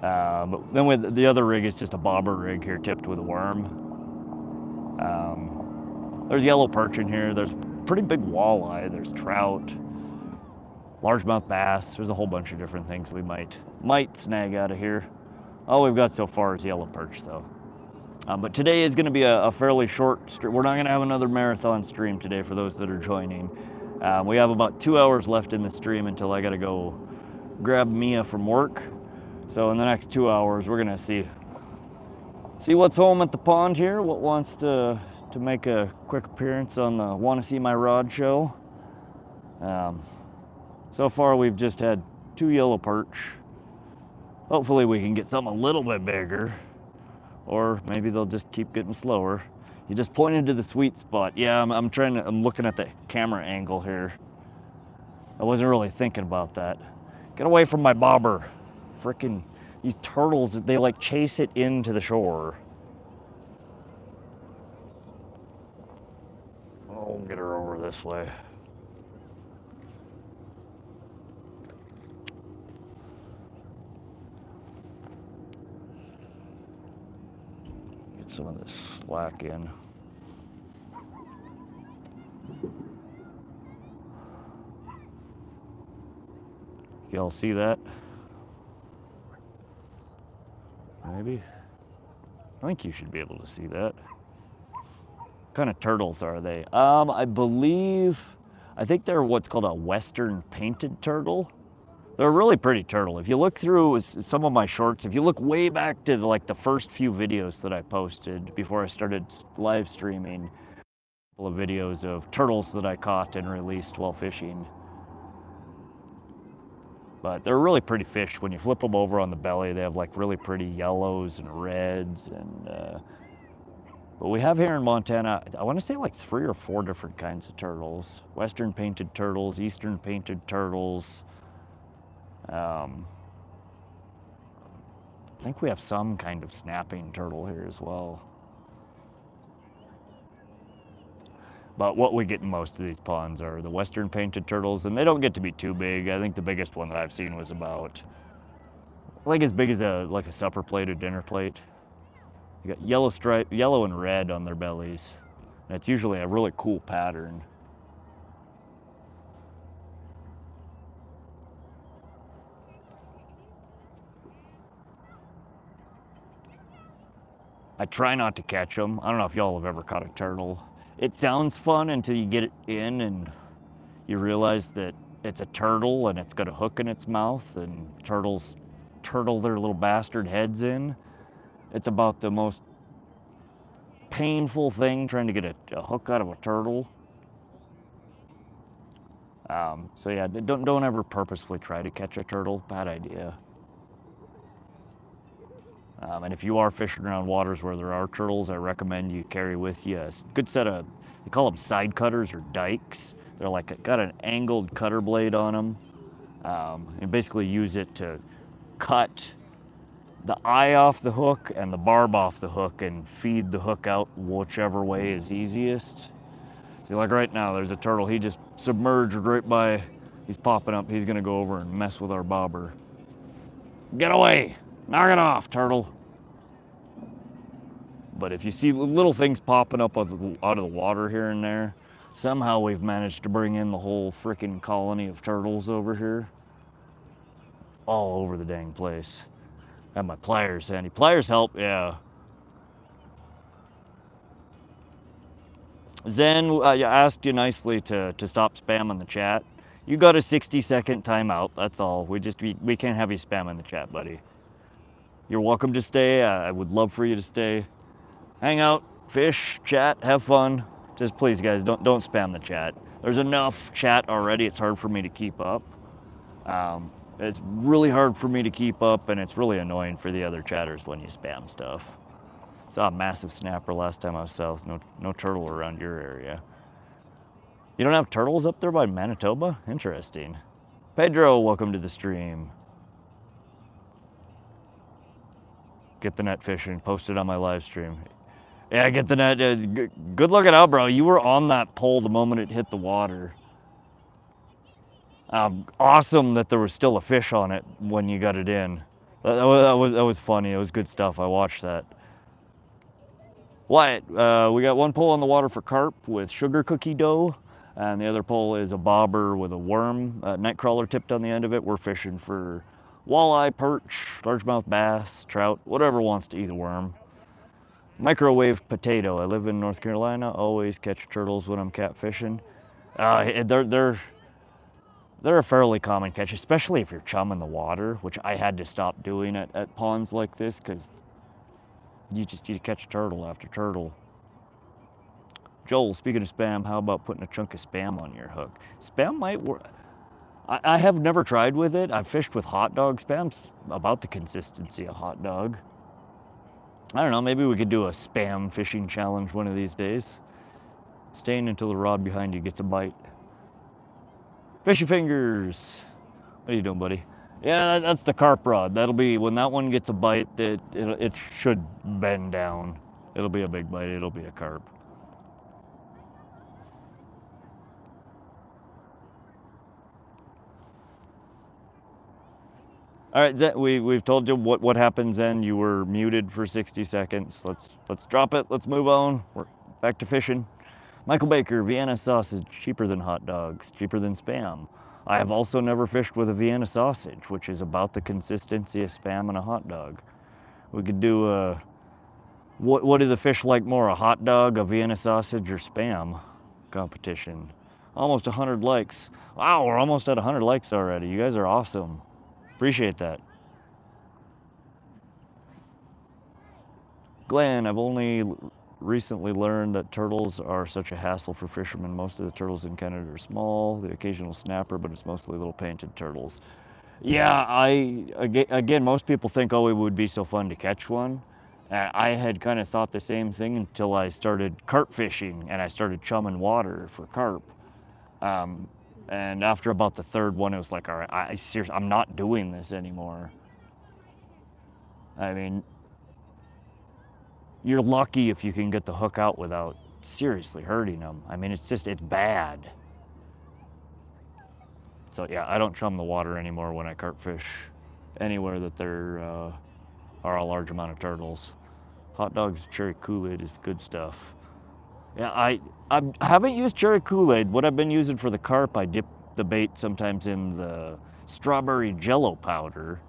But then with the other rig is just a bobber rig here tipped with a worm. There's yellow perch in here. There's pretty big walleye. There's trout, largemouth bass. There's a whole bunch of different things we might snag out of here. All we've got so far is yellow perch though. But today is going to be a fairly short stream. We're not going to have another marathon stream today for those that are joining. We have about 2 hours left in the stream until I got to go grab Mia from work. So in the next 2 hours, we're going to see what's home at the pond here, what wants to make a quick appearance on the Want to See My Rod show. So far we've just had 2 yellow perch. Hopefully we can get something a little bit bigger, or maybe they'll just keep getting slower. You just pointed to the sweet spot. Yeah, I'm looking at the camera angle here. I wasn't really thinking about that. Get away from my bobber. Frickin' these turtles, they like chase it into the shore. Oh, get her over this way. Get some of this slack in. Y'all see that? Maybe? I think you should be able to see that. What kind of turtles are they? I think they're what's called a western painted turtle. They're a really pretty turtle. If you look through some of my shorts, if you look way back to like the first few videos that I posted before I started live streaming, a couple of videos of turtles that I caught and released while fishing. But they're really pretty fish. When you flip them over on the belly, they have like really pretty yellows and reds. And but we have here in Montana, I want to say like 3 or 4 different kinds of turtles. Western painted turtles, eastern painted turtles. I think we have some kind of snapping turtle here as well. But what we get in most of these ponds are the western painted turtles, and they don't get to be too big. I think the biggest one that I've seen was about, like as big as like a supper plate or dinner plate. You got yellow and red on their bellies. And it's usually a really cool pattern. I try not to catch them. I don't know if y'all have ever caught a turtle. It sounds fun until you get it in and you realize that it's a turtle and it's got a hook in its mouth, and turtles turtle their little bastard heads in. It's about the most painful thing trying to get a hook out of a turtle. So yeah, don't ever purposefully try to catch a turtle. Bad idea. And if you are fishing around waters where there are turtles, I recommend you carry with you a good set of, they call them side cutters or dikes. They're like got an angled cutter blade on them. And basically use it to cut the eye off the hook and the barb off the hook and feed the hook out whichever way is easiest. See, like right now, there's a turtle. He just submerged right by, he's popping up. He's gonna go over and mess with our bobber. Get away! Knock it off, turtle. But if you see little things popping up out of the water here and there, somehow we've managed to bring in the whole freaking colony of turtles over here. All over the dang place. Have my pliers handy. Pliers help, yeah. Zen, I asked you nicely to stop spamming the chat. You got a 60-second timeout. That's all. We can't have you spamming the chat, buddy. You're welcome to stay. I would love for you to stay. Hang out, fish, chat, have fun. Just please, guys, don't spam the chat. There's enough chat already. It's hard for me to keep up. It's really hard for me to keep up, and it's really annoying for the other chatters when you spam stuff. Saw a massive snapper last time I was south. No turtle around your area. You don't have turtles up there by Manitoba? Interesting. Pedro, welcome to the stream. Get the net fishing. Post it on my live stream. Yeah, get the net. Good looking out, bro. You were on that pole the moment it hit the water. Awesome that there was still a fish on it when you got it in. That was funny. It was good stuff. I watched that. Wyatt, we got one pole on the water for carp with sugar cookie dough, and the other pole is a bobber with a worm, nightcrawler tipped on the end of it. We're fishing for walleye, perch, largemouth bass, trout, whatever wants to eat a worm. Microwave potato. I live in North Carolina. Always catch turtles when I'm catfishing. They're a fairly common catch, especially if you're chumming the water, which I had to stop doing at ponds like this because you catch turtle after turtle. Joel, speaking of spam, how about putting a chunk of spam on your hook? Spam might work. I have never tried with it. I've fished with hot dog. Spam's about the consistency of hot dog. I don't know, maybe we could do a spam fishing challenge one of these days. Staying until the rod behind you gets a bite. Fishy fingers. What are you doing, buddy? Yeah, that's the carp rod. That'll be, when that one gets a bite, it should bend down. It'll be a big bite. It'll be a carp. All right, Zen, we've told you what happens then. You were muted for 60 seconds. Let's drop it. Let's move on. We're back to fishing. Michael Baker, Vienna sausage, cheaper than hot dogs, cheaper than spam. I have also never fished with a Vienna sausage, which is about the consistency of spam and a hot dog. We could do a, what do the fish like more, a hot dog, a Vienna sausage, or spam competition. Almost 100 likes. Wow, we're almost at 100 likes already. You guys are awesome. Appreciate that. Glenn, I've only recently learned that turtles are such a hassle for fishermen. Most of the turtles in Canada are small, the occasional snapper, but it's mostly little painted turtles. Yeah, again, most people think, oh, it would be so fun to catch one. I had kind of thought the same thing until I started carp fishing and I started chumming water for carp. And after about the third one, it was like, all right, seriously, I'm not doing this anymore. I mean, you're lucky if you can get the hook out without seriously hurting them. I mean, it's bad. So yeah, I don't chum the water anymore when I carp fish anywhere that there are a large amount of turtles. Hot dogs, cherry Kool-Aid is good stuff. Yeah, I haven't used cherry Kool-Aid. What I've been using for the carp, I dip the bait sometimes in the strawberry jello powder.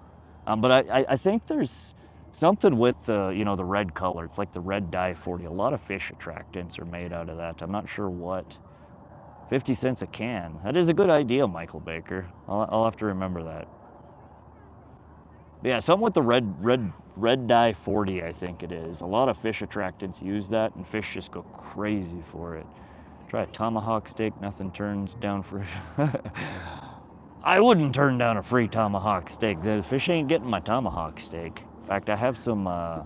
But I think there's something with the, the red color. It's like the red dye 40. A lot of fish attractants are made out of that. I'm not sure what. 50 cents a can. That is a good idea, Michael Baker. I'll have to remember that. Yeah, something with the red dye 40, I think it is. A lot of fish attractants use that, and fish just go crazy for it. Try a tomahawk steak. Nothing turns down for. I wouldn't turn down a free tomahawk steak. The fish ain't getting my tomahawk steak. In fact, I have some. I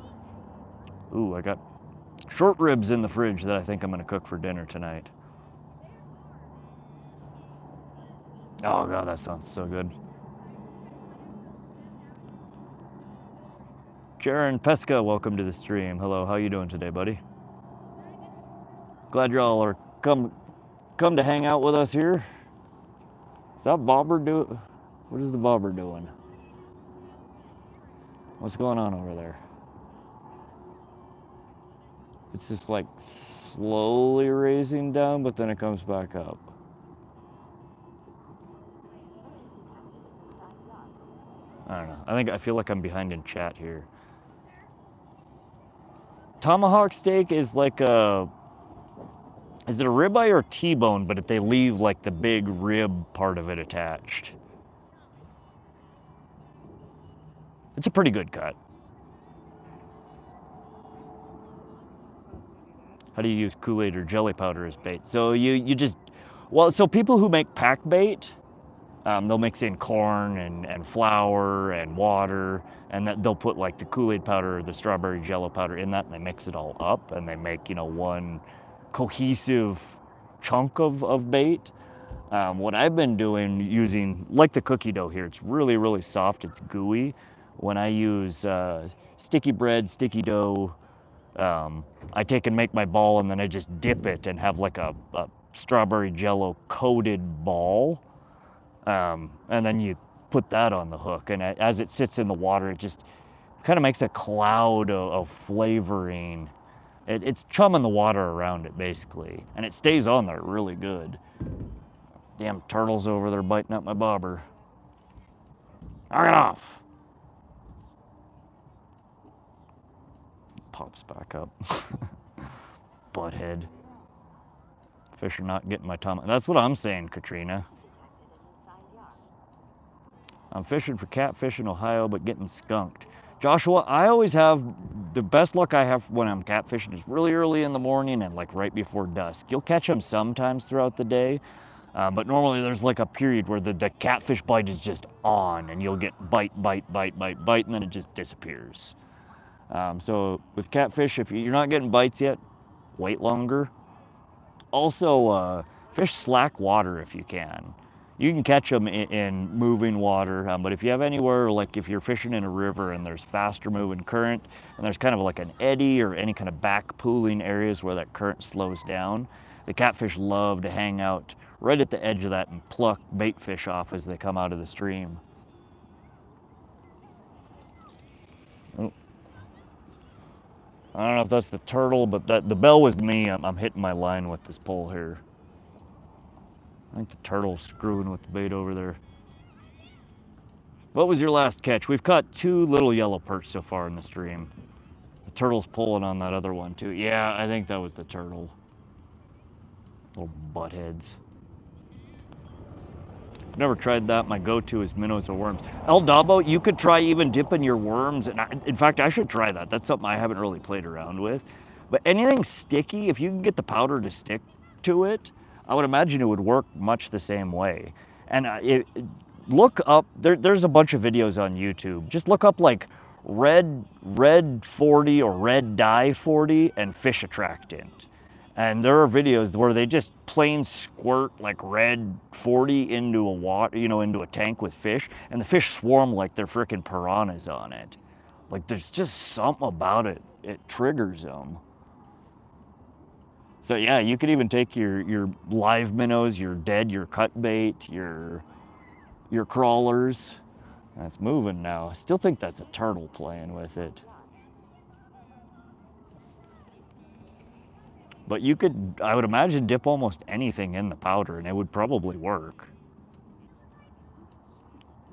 got short ribs in the fridge that I think I'm gonna cook for dinner tonight. Oh god, that sounds so good. Jaron Pesca, welcome to the stream. Hello, how you doing today, buddy? Glad y'all are come to hang out with us here. Is that bobber do? What is the bobber doing? What's going on over there? It's just like slowly raising down, but then it comes back up. I don't know. I feel like I'm behind in chat here. Tomahawk steak is like a Is it a ribeye or T-bone, but they leave like the big rib part of it attached? It's a pretty good cut. How do you use Kool-Aid or jelly powder as bait? So you just, well, so people who make pack bait, they'll mix in corn and flour and water, and that they'll put like the Kool-Aid powder or the strawberry jello powder in that, and they mix it all up, and they make, you know, one cohesive chunk of bait. What I've been doing, using like the cookie dough here, it's really, really soft, it's gooey. When I use sticky bread, sticky dough, I take and make my ball, and then I just dip it and have like a strawberry jello coated ball. And then you put that on the hook, and as it sits in the water, it just kind of makes a cloud of flavoring. It's chumming the water around it basically, and it stays on there really good. Damn turtles over there biting up my bobber. Knock it off. Pops back up. Butthead. Fish are not getting my tongue. That's what I'm saying, Katrina. I'm fishing for catfish in Ohio, but getting skunked. Joshua, I always have, the best luck I have when I'm catfishing is really early in the morning and like right before dusk. You'll catch them sometimes throughout the day, but normally there's like a period where the catfish bite is just on, and you'll get bite, and then it just disappears. So with catfish, if you're not getting bites yet, wait longer. Also, fish slack water if you can. You can catch them in moving water, but if you have anywhere, like if you're fishing in a river and there's faster moving current, and there's kind of like an eddy or any kind of back pooling areas where that current slows down, the catfish love to hang out right at the edge of that and pluck bait fish off as they come out of the stream. Oh. I don't know if that's the turtle, but the bell was me. I'm hitting my line with this pole here. I think the turtle's screwing with the bait over there. What was your last catch? We've caught 2 little yellow perch so far in the stream. The turtle's pulling on that other one too. Yeah, I think that was the turtle. Little buttheads. Never tried that. My go-to is minnows or worms. El Dabo, you could try even dipping your worms. And in fact, I should try that. That's something I haven't really played around with. But anything sticky, if you can get the powder to stick to it, I would imagine it would work much the same way. And look up, there's a bunch of videos on YouTube. Just look up like red 40 or red dye 40 and fish attractant. And there are videos where they just plain squirt like red 40 into a water, you know, into a tank with fish, and the fish swarm like they're freaking piranhas on it. Like there's just something about it. It triggers them. So yeah, you could even take your live minnows, your dead, your cut bait, your crawlers. That's moving now. I still think that's a turtle playing with it. But you could, I would imagine, dip almost anything in the powder and it would probably work.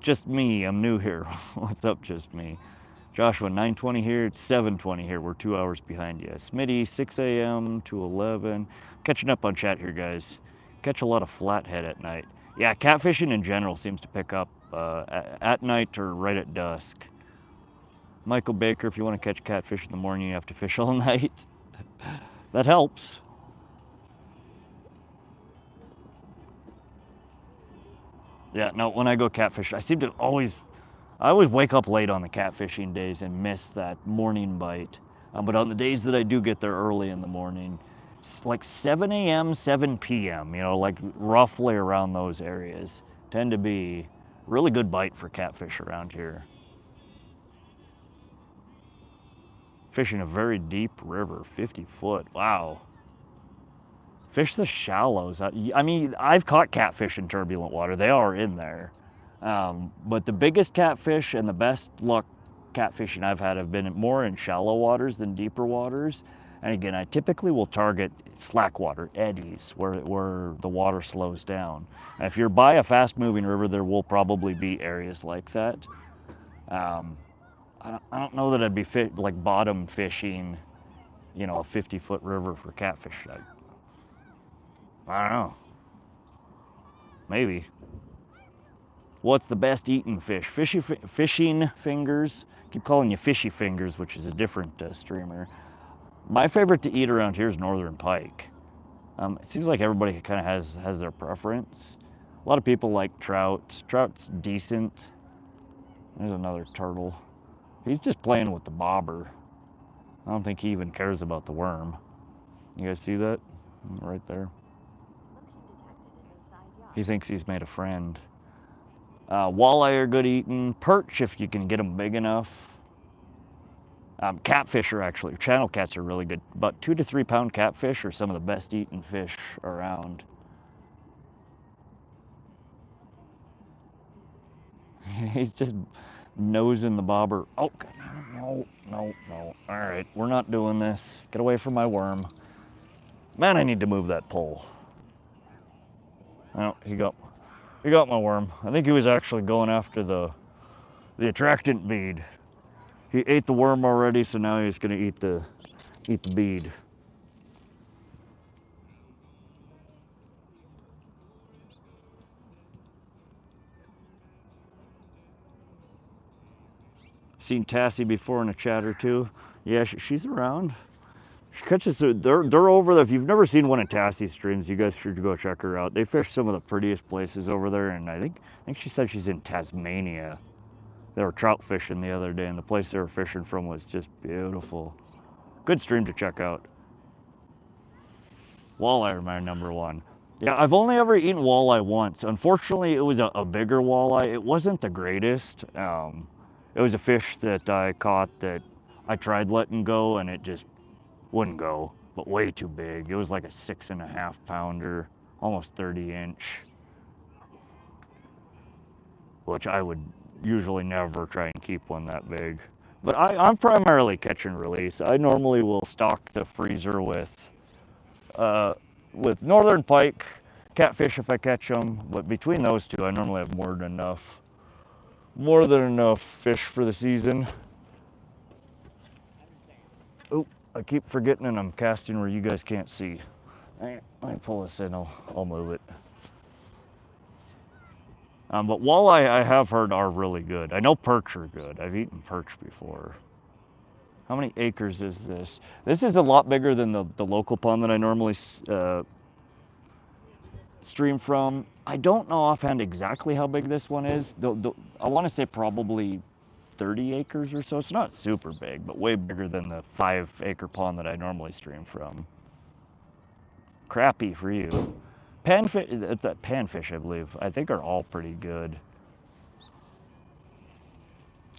Just me, I'm new here. What's up, just me? Joshua, 9:20 here, it's 7:20 here. We're 2 hours behind you. Smitty, 6 a.m. to 11. Catching up on chat here, guys. Catch a lot of flathead at night. Yeah, catfishing in general seems to pick up at night or right at dusk. Michael Baker, if you want to catch catfish in the morning, you have to fish all night. That helps. Yeah, no, when I go catfish, I always wake up late on the catfishing days and miss that morning bite. But on the days that I do get there early in the morning, it's like 7 a.m., 7 p.m., you know, like roughly around those areas, tend to be really good bite for catfish around here. Fishing a very deep river, 50 foot, wow. Fish the shallows. I mean, I've caught catfish in turbulent water. They are in there. But the biggest catfish and the best luck catfishing I've had have been more in shallow waters than deeper waters. And again, I typically will target slack water, eddies, where the water slows down. And if you're by a fast moving river, there will probably be areas like that. I don't know that I'd be like bottom fishing, you know, a 50-foot river for catfish. I don't know. Maybe. What's the best eating fish? Fishing fingers. Keep calling you fishy fingers, which is a different streamer. My favorite to eat around here is northern pike. It seems like everybody kind of has their preference. A lot of people like trout. Trout's decent. There's another turtle. He's just playing with the bobber. I don't think he even cares about the worm. You guys see that? Right there. He thinks he's made a friend. Walleye are good eating. Perch, if you can get them big enough. Catfish are actually, channel cats are really good. About 2 to 3 pound catfish are some of the best eating fish around. He's just nosing the bobber. Oh, no, no, no. All right, we're not doing this. Get away from my worm. Man, I need to move that pole. Oh, he got my worm. I think he was actually going after the attractant bead. He ate the worm already, so now he's gonna eat the bead. Seen Tassie before in a chat or two. Yeah, she's around. She catches, they're over there. If you've never seen one of Tassie's streams, you guys should go check her out. They fish some of the prettiest places over there, and I think she said she's in Tasmania. They were trout fishing the other day, and the place they were fishing from was just beautiful. Good stream to check out. Walleye are my number one. Yeah, I've only ever eaten walleye once. Unfortunately, it was a bigger walleye. It wasn't the greatest. It was a fish that I caught that I tried letting go, and it just wouldn't go, but way too big. It was like a 6.5 pounder, almost 30-inch, which I would usually never try and keep one that big. But I'm primarily catch and release. I normally will stock the freezer with northern pike, catfish if I catch them. But between those two, I normally have more than enough fish for the season. Oh, I keep forgetting and I'm casting where you guys can't see. Let me pull this in, I'll move it. But walleye, I have heard, are really good. I know perch are good. I've eaten perch before. How many acres is this? This is a lot bigger than the local pond that I normally stream from. I don't know offhand exactly how big this one is. I want to say probably 30 acres or so. It's not super big, but way bigger than the 5-acre pond that I normally stream from. Crappie for you. Panfish, I believe, I think are all pretty good.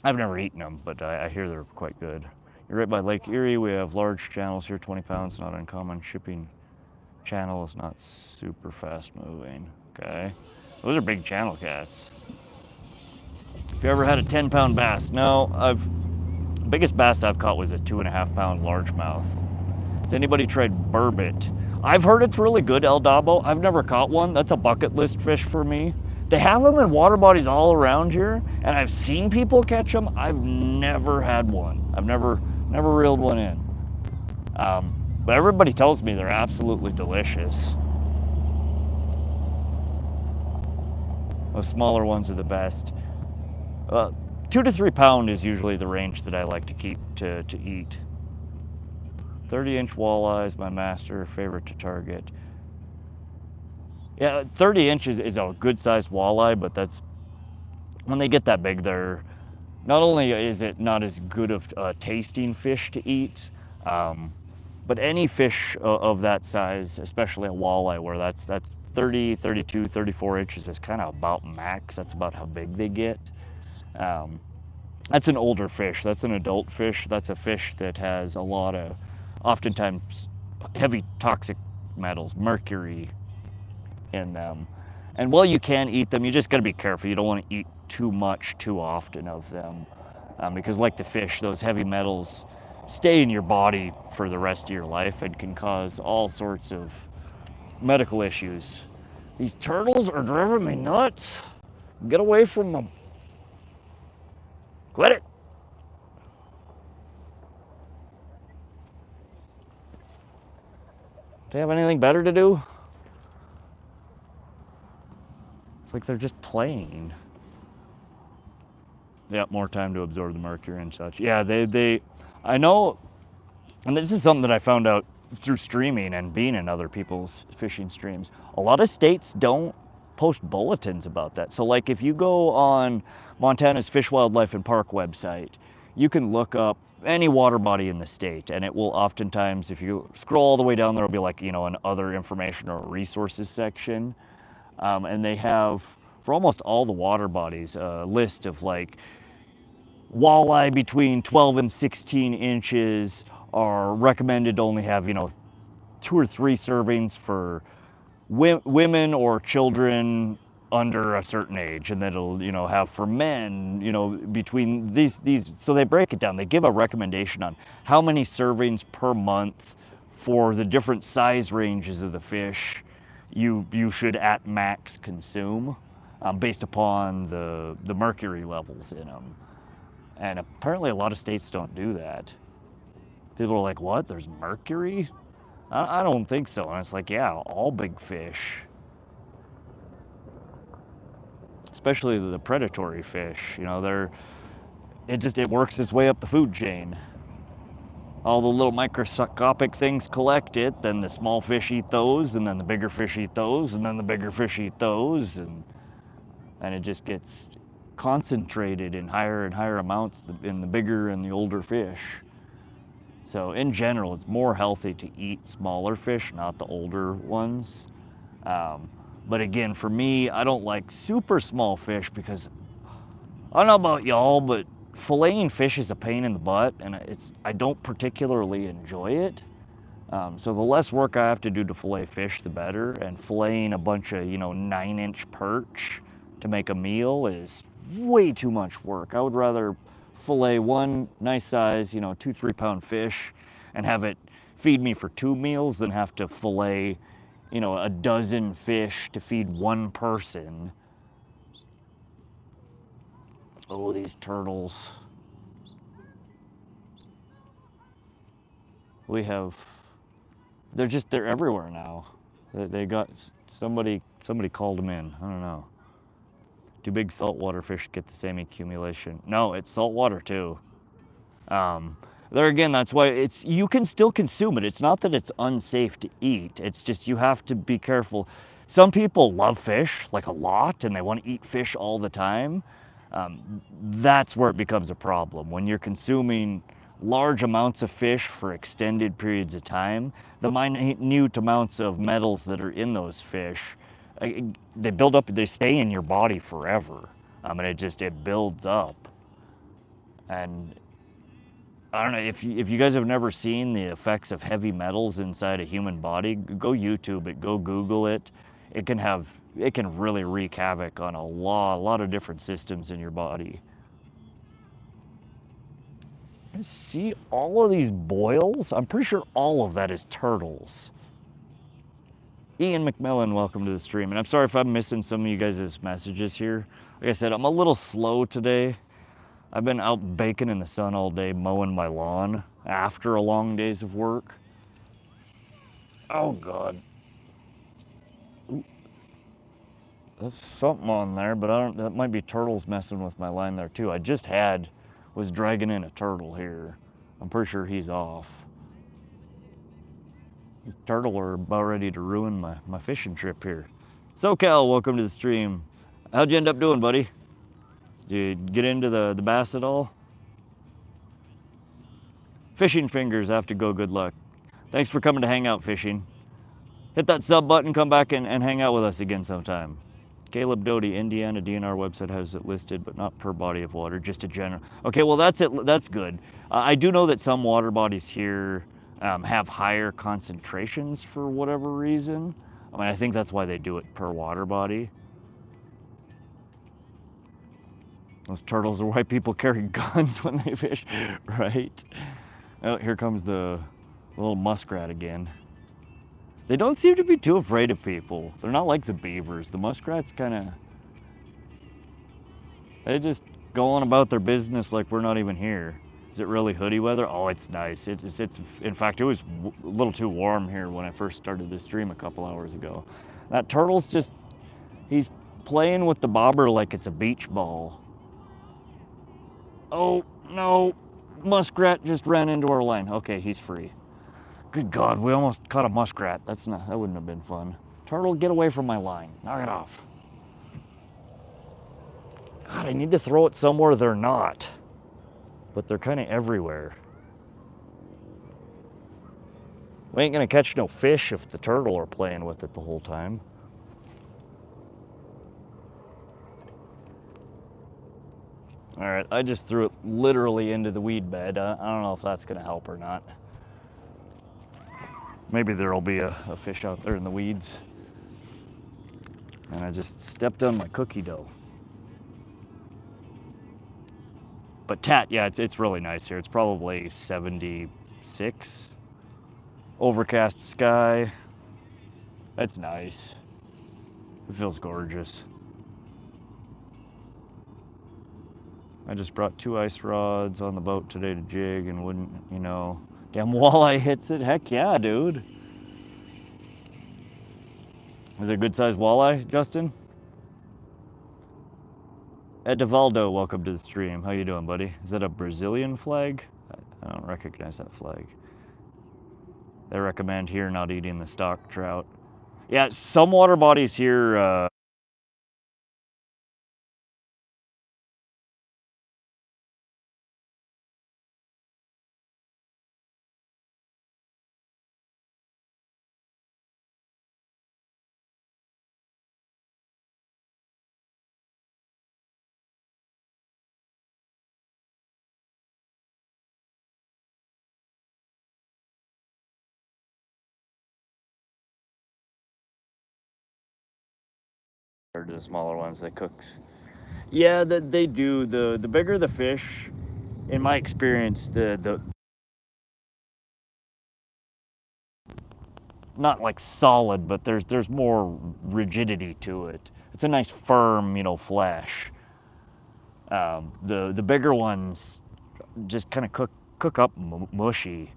I've never eaten them, but I hear they're quite good. You're right by Lake Erie. We have large channels here, 20 pounds, not uncommon. Shipping channel is not super fast moving. Okay. Those are big channel cats. Have you ever had a 10-pound bass? No, the biggest bass I've caught was a 2.5-pound largemouth. Has anybody tried burbot? I've heard it's really good, El Dabo. I've never caught one. That's a bucket list fish for me. They have them in water bodies all around here, and I've seen people catch them. I've never had one. I've never reeled one in. But everybody tells me they're absolutely delicious. Those smaller ones are the best. 2 to 3 pound is usually the range that I like to keep to eat. 30-inch walleye is my master favorite to target. Yeah, 30 inches is a good sized walleye, but that's when they get that big, they're not only is it not as good of a tasting fish to eat, but any fish of that size, especially a walleye, where that's 30, 32, 34 inches is kind of about max. That's about how big they get. That's an older fish. That's an adult fish. That's a fish that has a lot of, oftentimes, heavy toxic metals, mercury in them. And while you can eat them, you just got to be careful. You don't want to eat too much too often of them, because like the fish, those heavy metals stay in your body for the rest of your life and can cause all sorts of medical issues. These turtles are driving me nuts. Get away from them. Quit it. Do they have anything better to do? It's like they're just playing. Yeah, more time to absorb the mercury and such. Yeah, I know, and this is something that I found out through streaming and being in other people's fishing streams. A lot of states don't post bulletins about that. So like if you go on Montana's Fish, Wildlife and Park website, you can look up any water body in the state, and it will oftentimes, if you scroll all the way down, there will be like, an other information or resources section. And they have, for almost all the water bodies, a list of like walleye between 12 and 16 inches are recommended to only have, 2 or 3 servings for women or children under a certain age, and then it'll, have for men, between these, so they break it down. They give a recommendation on how many servings per month for the different size ranges of the fish you should at max consume, based upon the mercury levels in them. And apparently a lot of states don't do that. People are like, what? There's mercury? I don't think so. And it's like, yeah, all big fish, especially the predatory fish, it works its way up the food chain. All the little microscopic things collect it, then the small fish eat those, and then the bigger fish eat those, and then the bigger fish eat those, and it just gets concentrated in higher and higher amounts in the bigger and the older fish. So in general, it's more healthy to eat smaller fish, not the older ones. But again, for me, I don't like super small fish because I don't know about y'all, but filleting fish is a pain in the butt, and I don't particularly enjoy it. So the less work I have to do to fillet fish, the better. And filleting a bunch of 9-inch perch to make a meal is way too much work. I would rather fillet one nice size, 2-3 pound fish and have it feed me for 2 meals than have to fillet, a dozen fish to feed one person. Oh, these turtles. They're everywhere now. They got, somebody called them in. I don't know. Do big saltwater fish get the same accumulation? No, it's saltwater too. There again, that's why you can still consume it. It's not that it's unsafe to eat. It's just you have to be careful. Some people love fish like a lot and they want to eat fish all the time. That's where it becomes a problem. When you're consuming large amounts of fish for extended periods of time, the minute amounts of metals that are in those fish, they build up, they stay in your body forever. And it builds up. And I don't know if you guys have never seen the effects of heavy metals inside a human body, go YouTube it, go Google it. It can really wreak havoc on a lot of different systems in your body. See all of these boils? I'm pretty sure all of that is turtles. Ian McMillan, welcome to the stream. And I'm sorry if I'm missing some of you guys' messages here. Like I said, I'm a little slow today. I've been out baking in the sun all day, mowing my lawn after a long days of work. Oh God. Ooh. There's something on there, but that might be turtles messing with my line there too. Was dragging in a turtle here. I'm pretty sure he's off. These turtle are about ready to ruin my fishing trip here. SoCal, welcome to the stream. How'd you end up doing, buddy? Did you get into the bass at all? Fishing fingers have to go, good luck. Thanks for coming to hang out fishing. Hit that sub button, come back and hang out with us again sometime. Caleb Doty, Indiana DNR website has it listed, but not per body of water, just a general. Okay, well that's it. That's good. I do know that some water bodies here have higher concentrations for whatever reason. I mean, I think that's why they do it per water body. Those turtles are why people carry guns when they fish, right? Oh, here comes the little muskrat again. They don't seem to be too afraid of people. They're not like the beavers. The muskrats they just go on about their business like we're not even here. Is it really hoodie weather? Oh, it's nice. In fact, it was a little too warm here when I first started this stream a couple hours ago. That turtle's just, he's playing with the bobber like it's a beach ball. Oh, no. Muskrat just ran into our line. Okay, he's free. Good God, we almost caught a muskrat. That wouldn't have been fun. Turtle, get away from my line. Knock it off. God, I need to throw it somewhere they're not. But they're kind of everywhere. We ain't gonna catch no fish if the turtle are playing with it the whole time. Alright, I just threw it literally into the weed bed. I don't know if that's gonna help or not. Maybe there'll be a fish out there in the weeds. And I just stepped on my cookie dough. But yeah, it's really nice here. It's probably 76. Overcast sky. That's nice. It feels gorgeous. I just brought 2 ice rods on the boat today to jig and wouldn't, you know, damn walleye hits it. Heck yeah, dude. Is it a good sized walleye, Justin? Edivaldo, welcome to the stream. How you doing, buddy? Is that a Brazilian flag? I don't recognize that flag. They recommend here not eating the stock trout. Yeah, some water bodies here, compared to the smaller ones that cooks. Yeah, they do. The bigger the fish, in my experience, the not like solid, but there's more rigidity to it. It's a nice firm, you know, flesh. The bigger ones just kind of cook up mushy.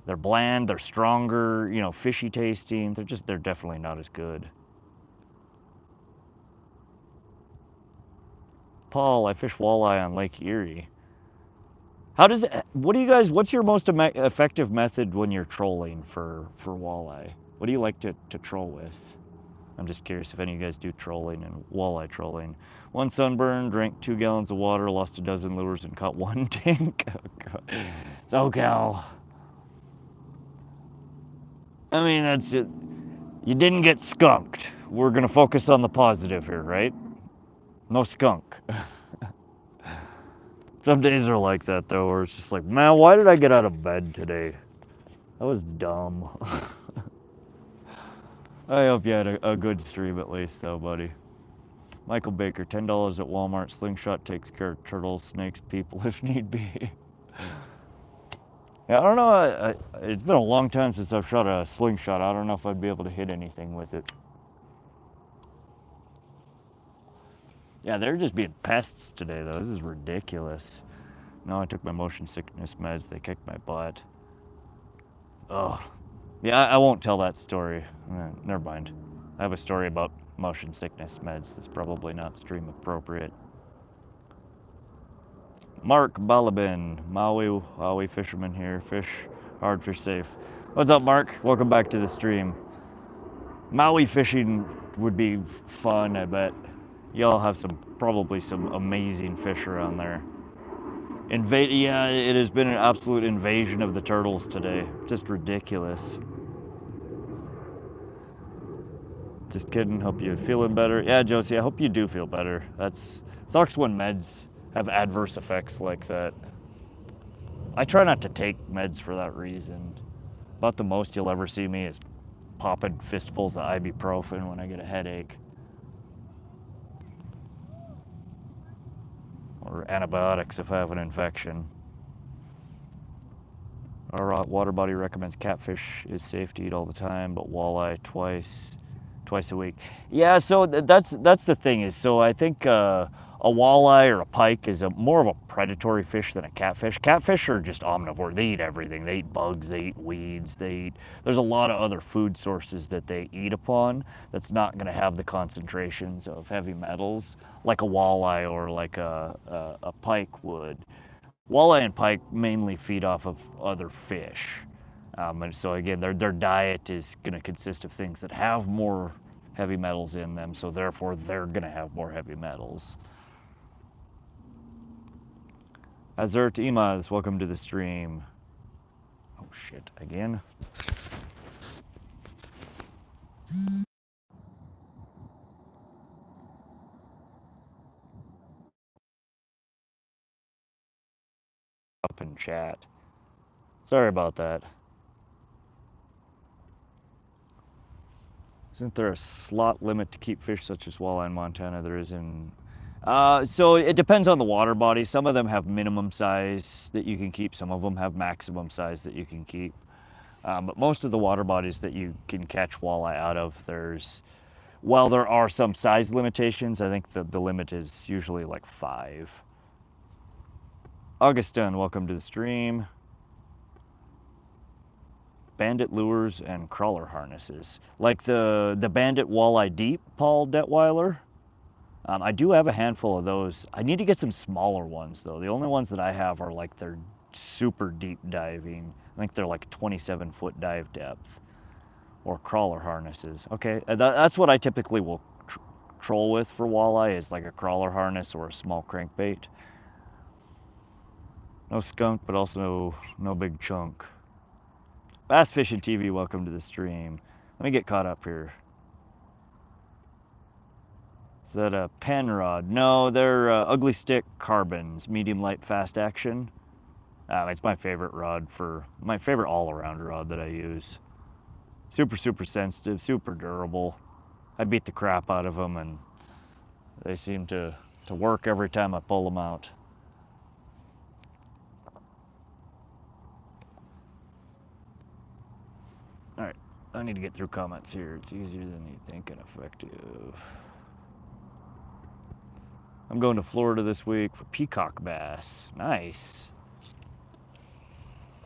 They're bland, they're stronger, you know, fishy tasting. They're definitely not as good. Paul, I fish walleye on Lake Erie. What's your most effective method when you're trolling for walleye? What do you like to troll with? I'm just curious if any of you guys do trolling and walleye trolling. 1 sunburn, drank 2 gallons of water, lost 12 lures, and caught 1 dink. It's SoCal. I mean, that's it. You didn't get skunked. We're gonna focus on the positive here, right? No skunk. Some days are like that though, where it's just like, man, why did I get out of bed today? That was dumb. I hope you had a good stream at least though, buddy. Michael Baker, $10 at Walmart. Slingshot takes care of turtles, snakes, people if need be. Yeah, I don't know. It's been a long time since I've shot a slingshot. I don't know if I'd be able to hit anything with it. Yeah, they're just being pests today, though. This is ridiculous. No, I took my motion sickness meds. They kicked my butt. Ugh. Yeah, I won't tell that story. Never mind. I have a story about motion sickness meds that's probably not stream appropriate. Mark Balabin, Maui fisherman here. Fish hard, fish safe. What's up, Mark? Welcome back to the stream. Maui fishing would be fun, I bet. Y'all have probably some amazing fish around there. Yeah, it has been an absolute invasion of the turtles today. Just ridiculous. Just kidding. Hope you're feeling better. Yeah, Josie, I hope you do feel better. Sucks when meds have adverse effects like that. I try not to take meds for that reason. About the most you'll ever see me is popping fistfuls of ibuprofen when I get a headache. Or antibiotics if I have an infection. Our water body recommends catfish is safe to eat all the time, but walleye twice a week. Yeah, so that's the thing is, so I think a A walleye or a pike is more of a predatory fish than a catfish. Catfish are just omnivore. They eat everything. They eat bugs, they eat weeds, there's a lot of other food sources that they eat upon that's not going to have the concentrations of heavy metals like a walleye or like a pike would. Walleye and pike mainly feed off of other fish. And so again, their diet is going to consist of things that have more heavy metals in them, so therefore they're going to have more heavy metals. Azert Imaz, welcome to the stream. Oh shit, again? Up in chat. Sorry about that. Isn't there a slot limit to keep fish such as walleye in Montana? There is in... so it depends on the water body. Some of them have minimum size that you can keep. Some of them have maximum size that you can keep. But most of the water bodies that you can catch walleye out of, while there are some size limitations, I think the limit is usually like 5. Augustin, welcome to the stream. Bandit lures and crawler harnesses. Like the Bandit Walleye Deep, Paul Detweiler. I do have a handful of those. I need to get some smaller ones though. The only ones that I have are like they're super deep diving. I think they're like 27-foot dive depth. Or crawler harnesses. Okay, that's what I typically will troll with for walleye, is like a crawler harness or a small crankbait. No skunk, but also no big chunk. Bass Fishing TV, welcome to the stream. Let me get caught up here. Is that a pen rod? No, they're ugly stick carbons, medium light fast action. It's my favorite rod my favorite all-around rod that I use. Super, super sensitive, super durable. I beat the crap out of them and they seem to work every time I pull them out. Alright, I need to get through comments here. It's easier than you think and effective. I'm going to Florida this week for peacock bass. Nice.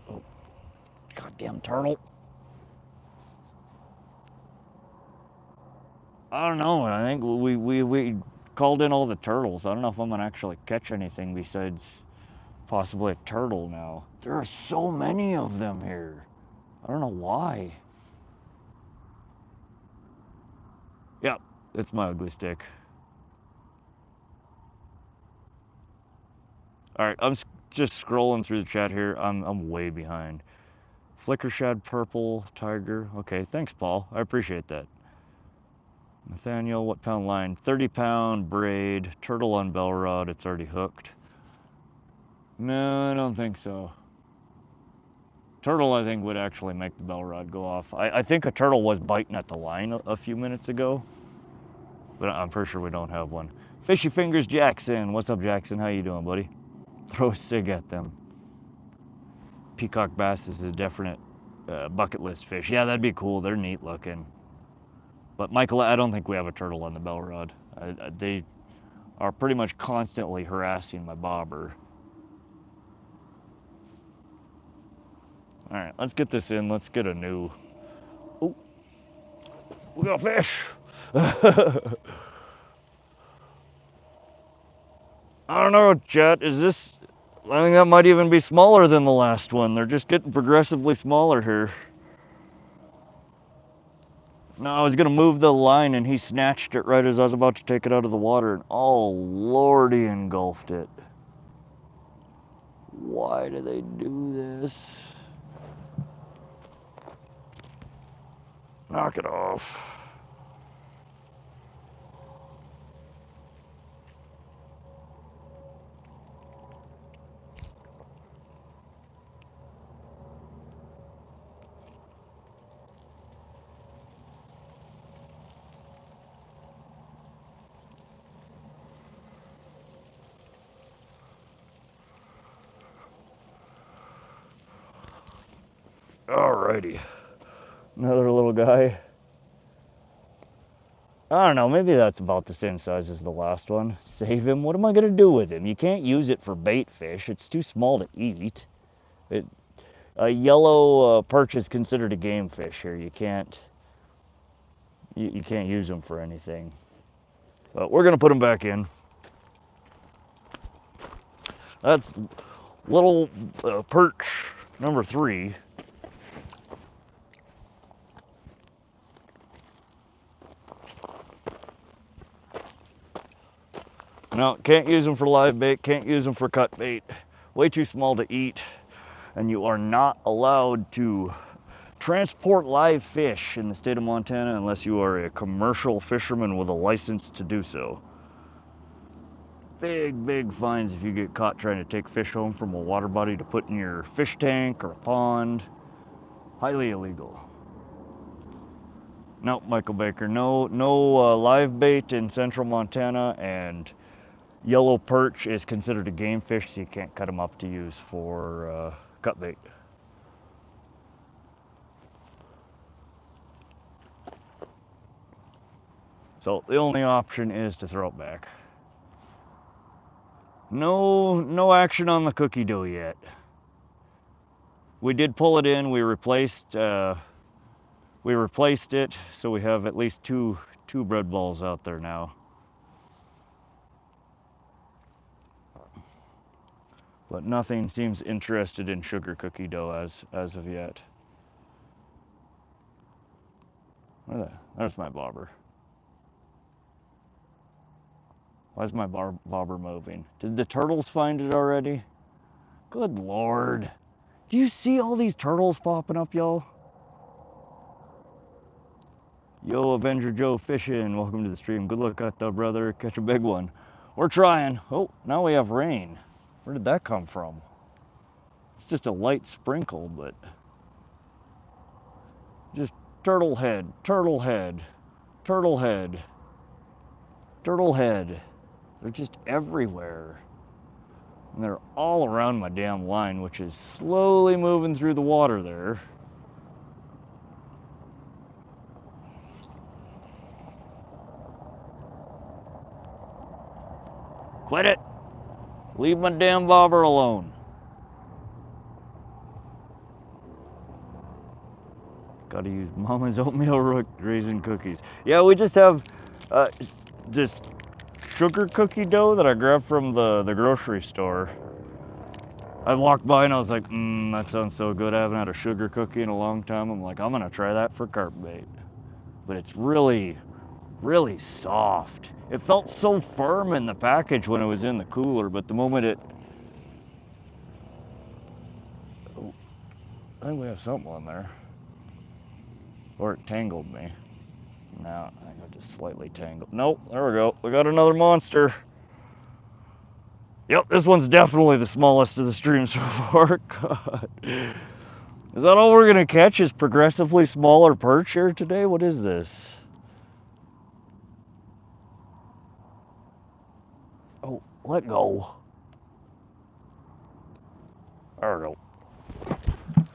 Oh, goddamn turtle. I don't know. I think we called in all the turtles. I don't know if I'm gonna actually catch anything besides possibly a turtle now. There are so many of them here. I don't know why. Yep, it's my ugly stick. All right, I'm just scrolling through the chat here. I'm way behind. Flicker shad purple tiger. Okay, thanks, Paul. I appreciate that. Nathaniel, what pound line? 30-pound braid, turtle on bell rod. It's already hooked. No, I don't think so. Turtle, I think, would actually make the bell rod go off. I think a turtle was biting at the line a few minutes ago, but I'm pretty sure we don't have one. Fishy Fingers Jackson. What's up, Jackson? How you doing, buddy? Throw a cig at them. Peacock bass is a definite bucket list fish. Yeah, that'd be cool. They're neat looking. But Michael, I don't think we have a turtle on the bell rod. They are pretty much constantly harassing my bobber. All right, let's get this in. Let's get a new... Oh, we got a fish. I don't know, chat. Is this... I think that might even be smaller than the last one. They're just getting progressively smaller here. No, I was gonna move the line and he snatched it right as I was about to take it out of the water, and oh Lord, he engulfed it. Why do they do this? Knock it off. Alrighty. Another little guy. I don't know, maybe that's about the same size as the last one. Save him. What am I gonna do with him? You can't use it for bait fish. It's too small to eat. A yellow perch is considered a game fish here. You can't use them for anything. But we're gonna put them back in. That's little perch number 3. No, can't use them for live bait, can't use them for cut bait. Way too small to eat, and you are not allowed to transport live fish in the state of Montana unless you are a commercial fisherman with a license to do so. Big fines if you get caught trying to take fish home from a water body to put in your fish tank or a pond. Highly illegal. No, Michael Baker, no live bait in central Montana, and yellow perch is considered a game fish, so you can't cut them up to use for cut bait. So the only option is to throw it back. No action on the cookie dough yet. We did pull it in. We replaced it, so we have at least two bread balls out there now. But nothing seems interested in sugar cookie dough as of yet. There's my bobber. Why is my bobber moving? Did the turtles find it already? Good Lord. Do you see all these turtles popping up, y'all? Yo, Avenger Joe fishing. Welcome to the stream. Good luck out there, brother. Catch a big one. We're trying. Oh, now we have rain. Where did that come from? It's just a light sprinkle, but just turtle head, turtle head, turtle head, turtle head. They're just everywhere. And they're all around my damn line, which is slowly moving through the water there. Quit it! Leave my damn bobber alone. Gotta use Mama's oatmeal raisin cookies. Yeah, we just have just sugar cookie dough that I grabbed from the grocery store. I walked by and I was like, that sounds so good. I haven't had a sugar cookie in a long time. I'm like, I'm gonna try that for carp bait. But it's really soft. It felt so firm in the package when it was in the cooler, but the moment it... Oh, I think we have something on there. Or it tangled me. No, I think I just slightly tangled. Nope, there we go. We got another monster. Yep, this one's definitely the smallest of the stream so far. God. Is that all we're gonna catch is progressively smaller perch here today? What is this? Oh, let go. There we go.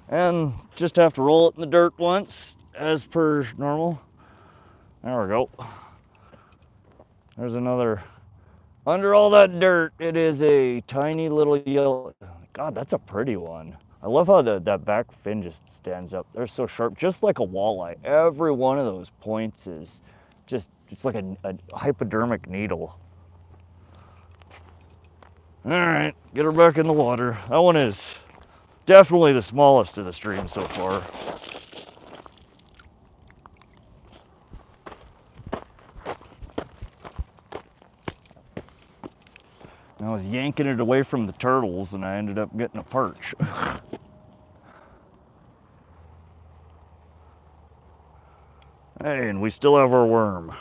And just have to roll it in the dirt once, as per normal. There we go. There's another. Under all that dirt, it is a tiny little yellow. God, that's a pretty one. I love how that back fin just stands up. They're so sharp, just like a walleye. Every one of those points is just, it's like a hypodermic needle. All right, get her back in the water. That one is definitely the smallest of the stream so far. I was yanking it away from the turtles and I ended up getting a perch. Hey, and we still have our worm.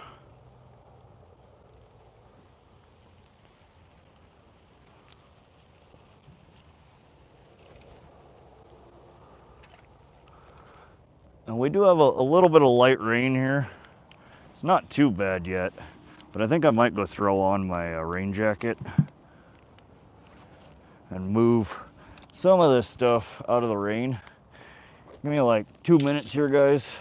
And we do have a little bit of light rain here. It's not too bad yet, but I think I might go throw on my rain jacket and move some of this stuff out of the rain. Give me like 2 minutes here, guys.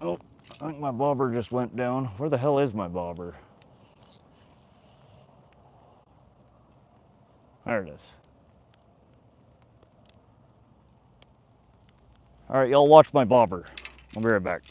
Oh, I think my bobber just went down. Where the hell is my bobber? There it is. All right, y'all watch my bobber. I'll be right back.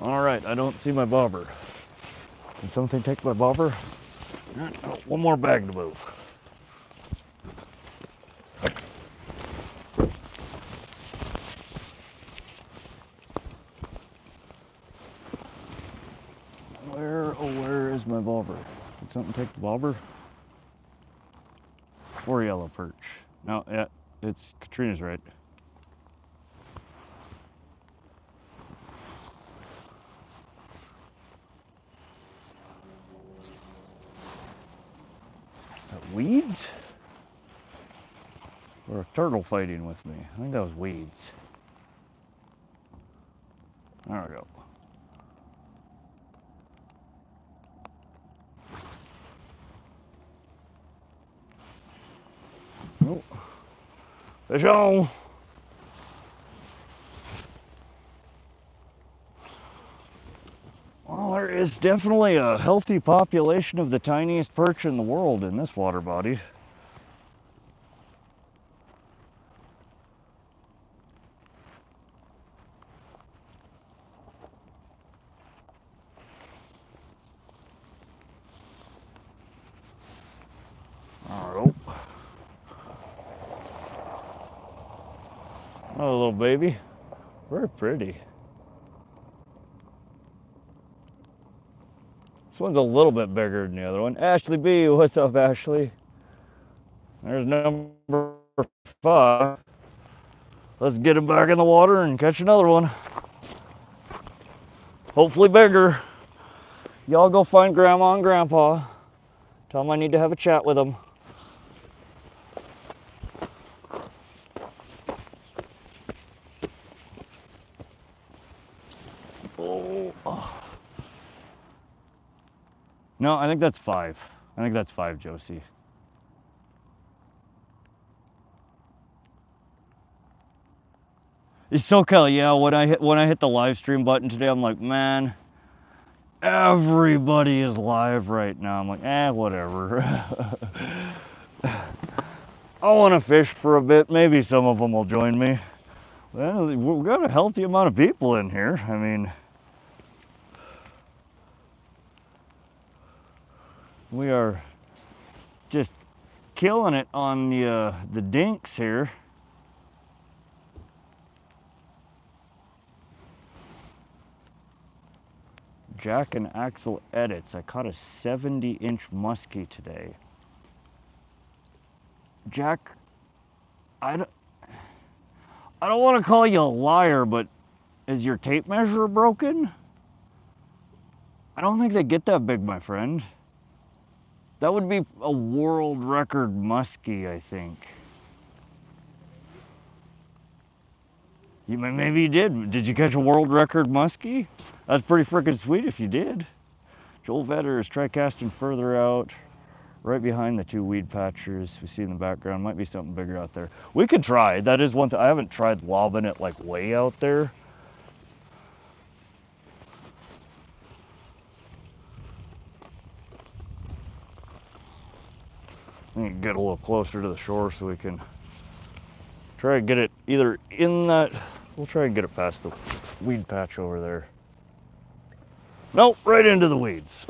All right, I don't see my bobber. Did something take my bobber? Oh, one more bag to move. Where is my bobber? Did something take the bobber? Or yellow perch? No, yeah, it's Katrina's right. Weeds? Or a turtle fighting with me? I think that was weeds. There we go. Oh, fish on! Well, there is definitely a healthy population of the tiniest perch in the world in this water body. Oh, oh, little baby. Very pretty. This one's a little bit bigger than the other one. Ashley B, what's up, Ashley? There's number 5. Let's get him back in the water and catch another one. Hopefully bigger. Y'all go find Grandma and Grandpa. Tell them I need to have a chat with them. Oh. No, I think that's 5. I think that's 5, Josie. It's so Kelly, yeah, when I hit the live stream button today, I'm like, man, everybody is live right now. I'm like, whatever. I want to fish for a bit. Maybe some of them will join me. Well, we've got a healthy amount of people in here. I mean, we are just killing it on the dinks here. Jack and Axel edits. I caught a 70-inch muskie today. Jack, I don't want to call you a liar, but is your tape measure broken? I don't think they get that big, my friend. That would be a world record muskie, I think. Maybe you did. Did you catch a world record muskie? That's pretty freaking sweet if you did. Joel Vetter is try casting further out, right behind the 2 weed patchers we see in the background. Might be something bigger out there. We could try. That is one thing. I haven't tried lobbing it like way out there. I need to get a little closer to the shore so we can try to get it either in that. We'll try and get it past the weed patch over there. Nope, right into the weeds.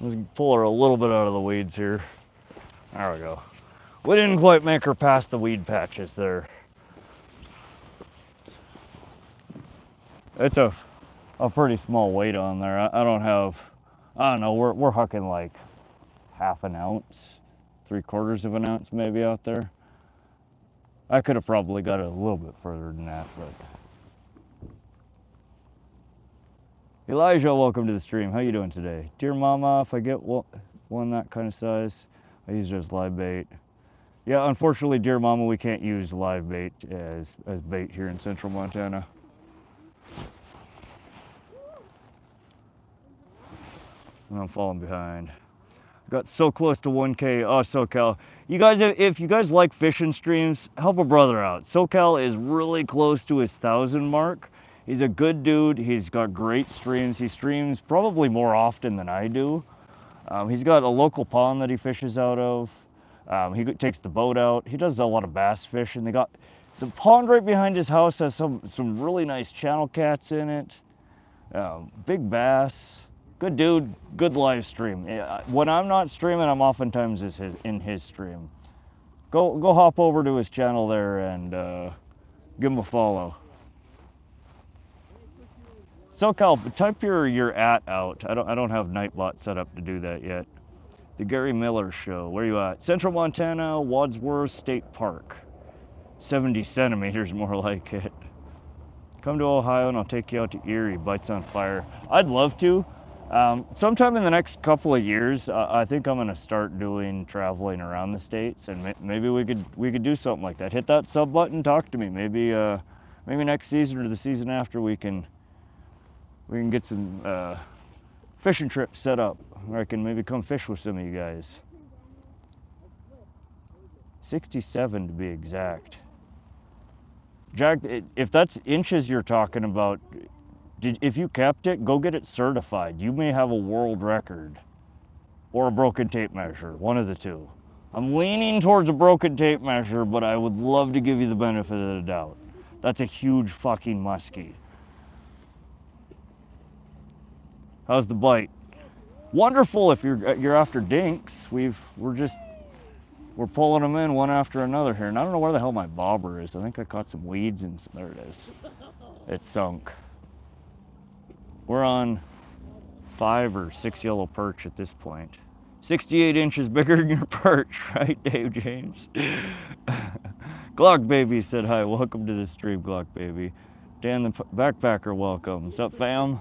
Let's pull her a little bit out of the weeds here. There we go. We didn't quite make her past the weed patches there. It's a pretty small weight on there. I don't know, we're hucking like half an ounce, 3/4 of an ounce maybe out there. I could have probably got it a little bit further than that, but. Elijah, welcome to the stream. How you doing today? Dear Mama, if I get one that kind of size, I use just live bait. Yeah, unfortunately, dear mama, we can't use live bait as bait here in central Montana. And I'm falling behind. Got so close to 1K. Oh, SoCal. You guys, if you guys like fishing streams, help a brother out. SoCal is really close to his 1,000 mark. He's a good dude. He's got great streams. He streams probably more often than I do. He's got a local pond that he fishes out of. He takes the boat out. He does a lot of bass fishing. They got the pond right behind his house has some really nice channel cats in it. Big bass. Good dude. Good live stream. When I'm not streaming, I'm oftentimes in his stream. Go hop over to his channel there and give him a follow. SoCal, type your @ out. I don't have Nightbot set up to do that yet. The Gary Miller Show. Where you at? Central Montana, Wadsworth State Park. 70 centimeters more like it. Come to Ohio and I'll take you out to Erie. Bites on fire. I'd love to. Sometime in the next couple of years, I think I'm gonna start doing traveling around the states, and maybe we could do something like that. Hit that sub button, talk to me. Maybe next season or the season after we can get some fishing trips set up where I can maybe come fish with some of you guys. 67 to be exact. Jack, if that's inches you're talking about, if you kept it, go get it certified. You may have a world record or a broken tape measure, one of the two. I'm leaning towards a broken tape measure, but I would love to give you the benefit of the doubt. That's a huge fucking muskie. How's the bite? Wonderful if you're after dinks. We're pulling them in one after another here, and I don't know where the hell my bobber is. I think I caught some weeds and there it is. It's sunk. We're on 5 or 6 yellow perch at this point. 68 inches bigger than your perch, right, Dave James? Glock Baby said hi. Welcome to the stream, Glock Baby. Dan the Backpacker, welcome. What's up, fam?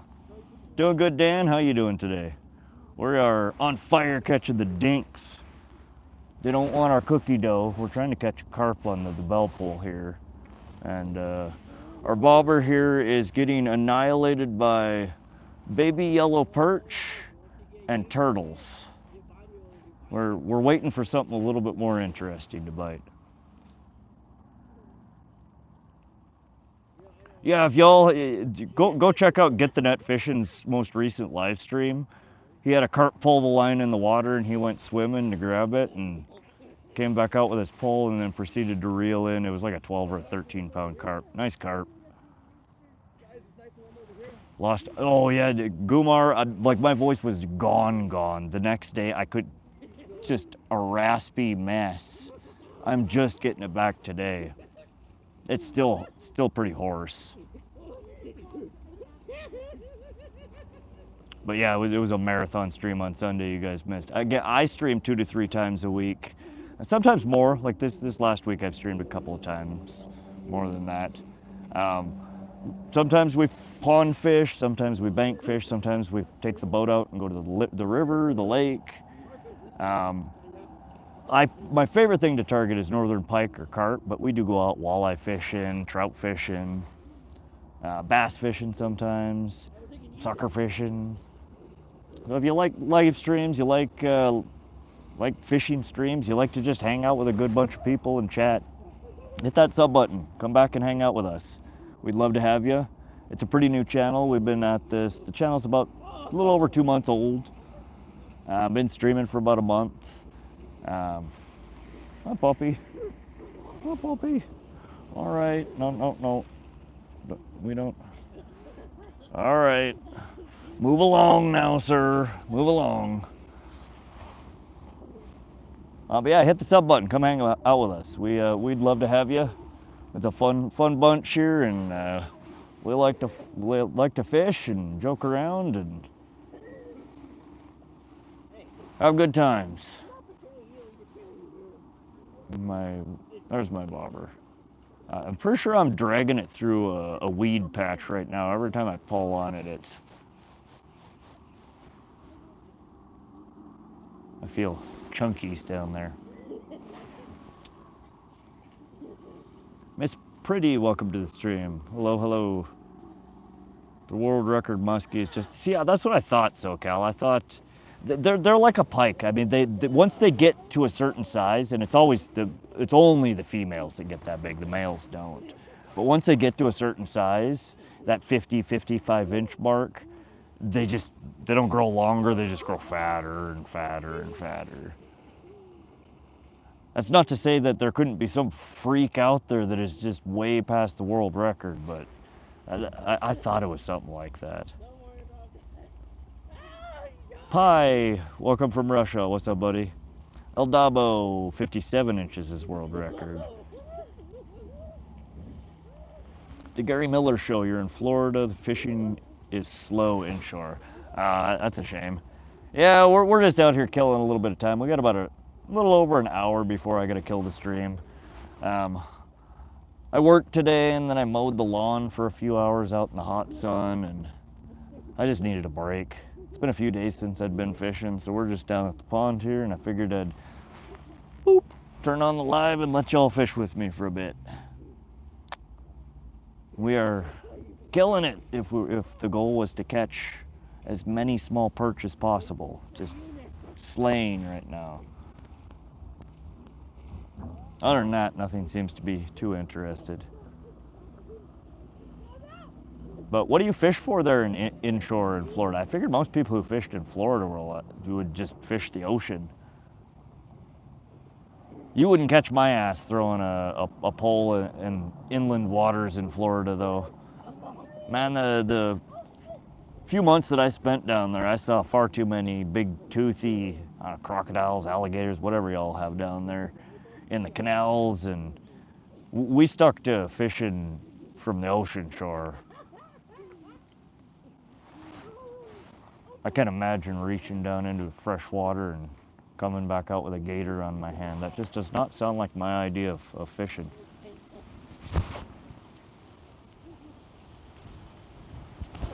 Doing good, Dan? How you doing today? We are on fire catching the dinks. They don't want our cookie dough. We're trying to catch a carp on the bell pull here. And our bobber here is getting annihilated by baby yellow perch and turtles. We're waiting for something a little bit more interesting to bite. Yeah, if y'all go check out Get the Net Fishing's most recent live stream. He had a carp pull the line in the water and he went swimming to grab it and came back out with his pole and then proceeded to reel in. It was like a 12 or a 13 pound carp. Nice carp. Lost. Oh yeah, Gumar. Like my voice was gone. The next day I could just a raspy mess. I'm just getting it back today. It's still pretty hoarse. But yeah, it was a marathon stream on Sunday. You guys missed. I stream 2 to 3 times a week, sometimes more. Like this last week, I've streamed a couple of times more than that. Sometimes we pond fish, sometimes we bank fish, sometimes we take the boat out and go to the river, the lake. My favorite thing to target is northern pike or carp, but we do go out walleye fishing, trout fishing, bass fishing sometimes, sucker fishing. So if you like live streams, you like fishing streams, you like to just hang out with a good bunch of people and chat, hit that sub button. Come back and hang out with us. We'd love to have you. It's a pretty new channel. We've been at this. The channel's about a little over 2 months old. I've been streaming for about a month. Hi, puppy. Hi, puppy. All right. No. We don't. All right. Move along now, sir. Move along. But yeah, hit the sub button. Come hang out with us. We'd love to have you. It's a fun bunch here, and we like to fish and joke around and have good times. There's my bobber. I'm pretty sure I'm dragging it through a weed patch right now. Every time I pull on it, I feel chunkies down there. Miss Pretty, welcome to the stream. Hello, hello. The world record muskie is just, see, that's what I thought, SoCal. I thought they're like a pike. I mean, they once they get to a certain size, and it's only the females that get that big. The males don't. But once they get to a certain size, that 55 inch mark, they don't grow longer. They just grow fatter and fatter and fatter. That's not to say that there couldn't be some freak out there that is just way past the world record, but I thought it was something like that. Pi, welcome from Russia. What's up, buddy? El Dabo, 57 inches is world record. The Gary Miller Show, you're in Florida. The fishing is slow inshore. That's a shame. Yeah, we're just out here killing a little bit of time. We got about a little over an hour before I got to kill the stream. I worked today and then I mowed the lawn for a few hours out in the hot sun, and I just needed a break. It's been a few days since I'd been fishing, so we're just down at the pond here, and I figured I'd turn on the live and let y'all fish with me for a bit. We are killing it if the goal was to catch as many small perch as possible. Just slaying right now. Other than that, nothing seems to be too interested. But what do you fish for there inshore in Florida? I figured most people who fished in Florida would just fish the ocean. You wouldn't catch my ass throwing a pole in inland waters in Florida, though. Man, the few months that I spent down there, I saw far too many big toothy crocodiles, alligators, whatever y'all have down there in the canals, and we stuck to fishing from the ocean shore. I can't imagine reaching down into fresh water and coming back out with a gator on my hand. That just does not sound like my idea of fishing.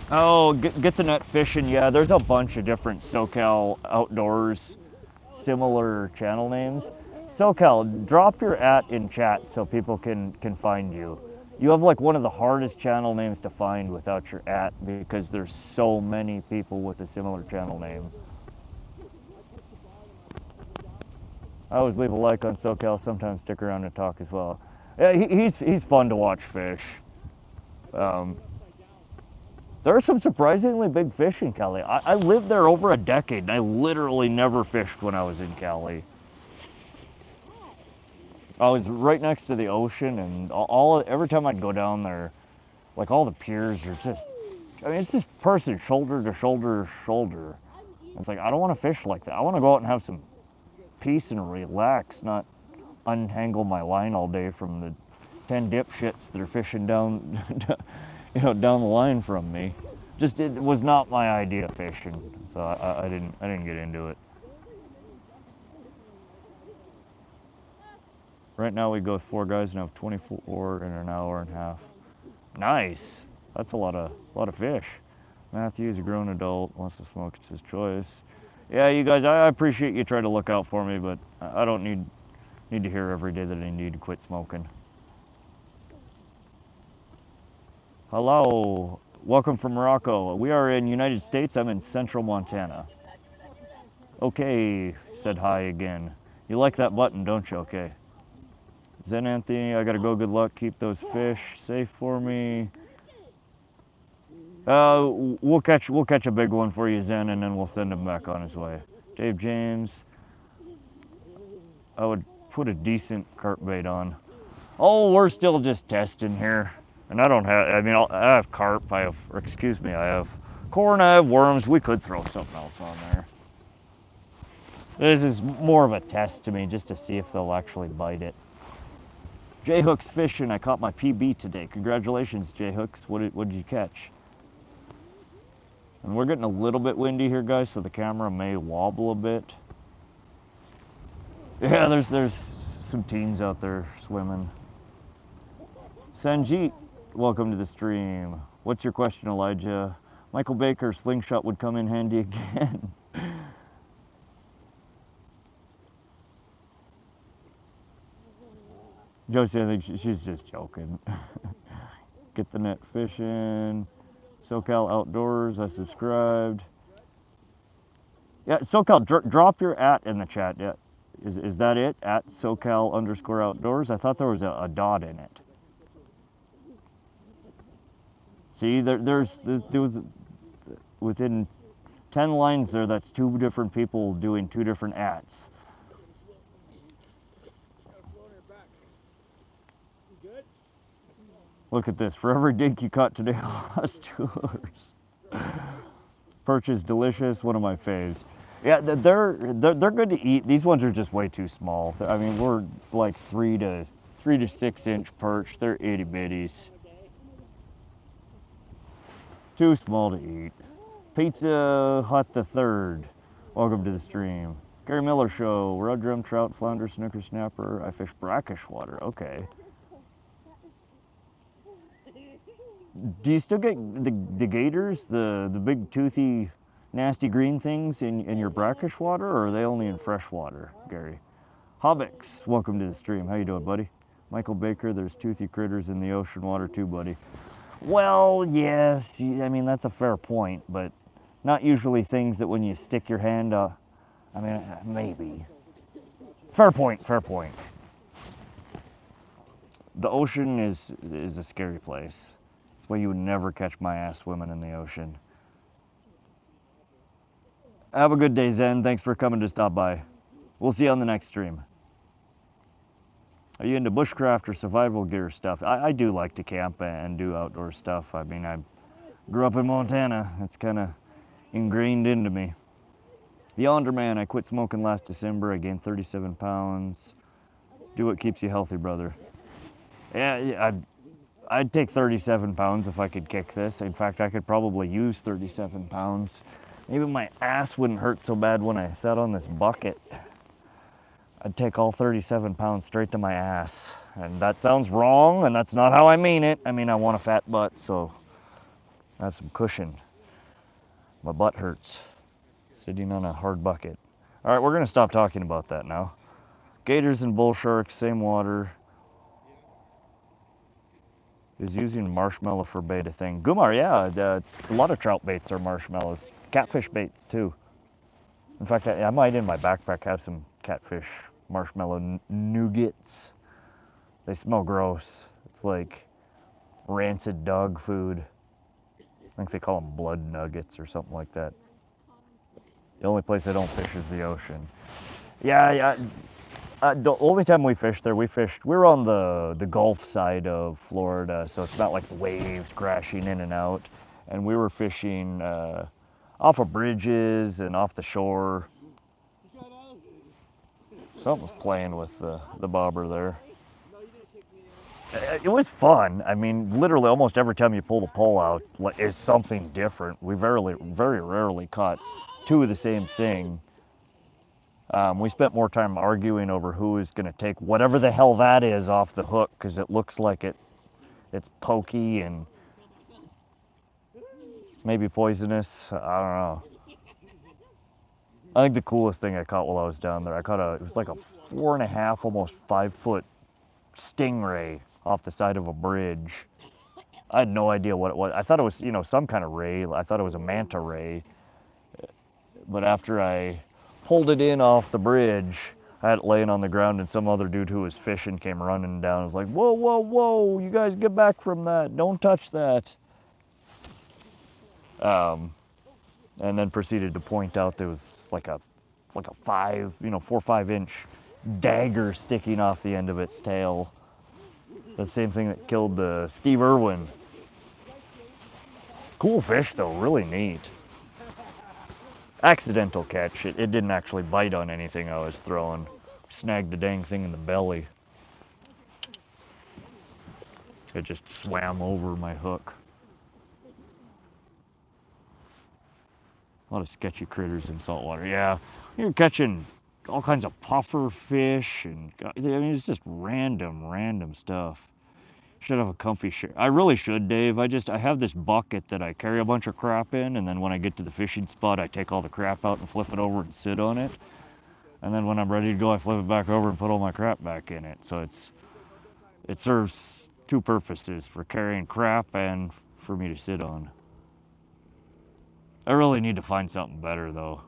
Oh, get the net fishing. Yeah, there's a bunch of different SoCal Outdoors similar channel names. SoCal, drop your @ in chat so people can find you. You have like one of the hardest channel names to find without your @ because there's so many people with a similar channel name. I always leave a like on SoCal, sometimes stick around and talk as well. Yeah, he's fun to watch fish. There are some surprisingly big fish in Cali. I lived there over a decade and I literally never fished when I was in Cali. I was right next to the ocean, and every time I'd go down there, like all the piers are just, I mean, it's just person shoulder to shoulder to shoulder. It's like, I don't want to fish like that. I want to go out and have some peace and relax, not untangle my line all day from the 10 dipshits that are fishing down, down the line from me. Just, it was not my idea of fishing, so I didn't get into it. Right now we go with 4 guys and have 24 in an hour and a half. Nice. That's a lot of fish. Matthew's a grown adult, wants to smoke, it's his choice. Yeah, you guys, I appreciate you trying to look out for me, but I don't need to hear every day that I need to quit smoking. Hello, welcome from Morocco. We are in United States. I'm in central Montana. Okay, said hi again. You like that button, don't you? Okay. Zen Anthony, I gotta go. Good luck. Keep those fish safe for me. We'll catch a big one for you, Zen, and then we'll send him back on his way. Dave James, I would put a decent carp bait on. Oh, we're still just testing here, and I don't have. I mean, I have carp. I have corn. I have worms. We could throw something else on there. This is more of a test to me, just to see if they'll actually bite it. J Hooks fishing. I caught my PB today. Congratulations, J Hooks. What did you catch? And we're getting a little bit windy here, guys, so the camera may wobble a bit. Yeah, there's some teens out there swimming. Sanjeet, welcome to the stream. What's your question, Elijah? Michael Baker, slingshot would come in handy again. Josie, I think she's just joking. Get the net fishing. SoCal Outdoors, I subscribed. Yeah, SoCal, drop your @ in the chat. Yeah, is that it? @ SoCal_outdoors. I thought there was a dot in it. See, there was within 10 lines there. That's 2 different people doing 2 different @s. Look at this. For every dink you caught today, lost 2 lures. Perch is delicious. One of my faves. Yeah, they're good to eat. These ones are just way too small. I mean, we're like 3 to 6 inch perch. They're itty bitties. Too small to eat. Pizza Hut the Third. Welcome to the stream. Gary Miller Show. Red drum, trout, flounder, snooker, snapper. I fish brackish water. Okay. Do you still get the gators, the big toothy, nasty green things in your brackish water, or are they only in fresh water, Gary? Hobbix, welcome to the stream. How you doing, buddy? Michael Baker, there's toothy critters in the ocean water too, buddy. Well, yes, I mean, that's a fair point, but not usually things that when you stick your hand up, I mean, maybe. Fair point, fair point. The ocean is a scary place. That's why you would never catch my ass swimming in the ocean. Have a good day, Zen. Thanks for coming to stop by. We'll see you on the next stream. Are you into bushcraft or survival gear stuff? I do like to camp and do outdoor stuff. I mean, I grew up in Montana. It's kind of ingrained into me. Yonder Man, I quit smoking last December. I gained 37 pounds. Do what keeps you healthy, brother. Yeah, I'd take 37 pounds if I could kick this. In fact, I could probably use 37 pounds. Maybe my ass wouldn't hurt so bad when I sat on this bucket. I'd take all 37 pounds straight to my ass. And that sounds wrong, and that's not how I mean it. I mean, I want a fat butt, so I have some cushion. My butt hurts sitting on a hard bucket. All right, we're gonna stop talking about that now. Gators and bull sharks, same water. Is using marshmallow for bait a thing? Gumar, yeah, a lot of trout baits are marshmallows. Catfish baits too. In fact, I might in my backpack have some catfish marshmallow nougats. They smell gross. It's like rancid dog food. I think they call them blood nuggets or something like that. The only place I don't fish is the ocean. Yeah. The only time we fished there, we were on the Gulf side of Florida, so it's not like the waves crashing in and out. And we were fishing off of bridges and off the shore. Something's playing with the bobber there. It was fun. I mean, literally almost every time you pull the pole out, it's something different. We very rarely caught 2 of the same thing. We spent more time arguing over who is going to take whatever the hell that is off the hook, because it looks like it's pokey and maybe poisonous. I don't know. I think the coolest thing I caught while I was down there, it was like a 4.5, almost 5 foot stingray off the side of a bridge. I had no idea what it was. I thought it was, some kind of ray. I thought it was a manta ray. But after I pulled it in off the bridge, I had it laying on the ground, and some other dude who was fishing came running down and was like, whoa, whoa, whoa, you guys get back from that. Don't touch that. And then proceeded to point out there was like a 4 or 5 inch dagger sticking off the end of its tail. The same thing that killed the Steve Irwin. Cool fish though, really neat. Accidental catch. It didn't actually bite on anything I was throwing. Snagged the dang thing in the belly. It just swam over my hook. A lot of sketchy critters in saltwater. Yeah, you're catching all kinds of puffer fish, and I mean, it's just random stuff. Should have a comfy shirt. I really should, Dave. I have this bucket that I carry a bunch of crap in, and then when I get to the fishing spot, I take all the crap out and flip it over and sit on it. And then when I'm ready to go, I flip it back over and put all my crap back in it. So it's it serves two purposes, for carrying crap and for me to sit on. I really need to find something better though.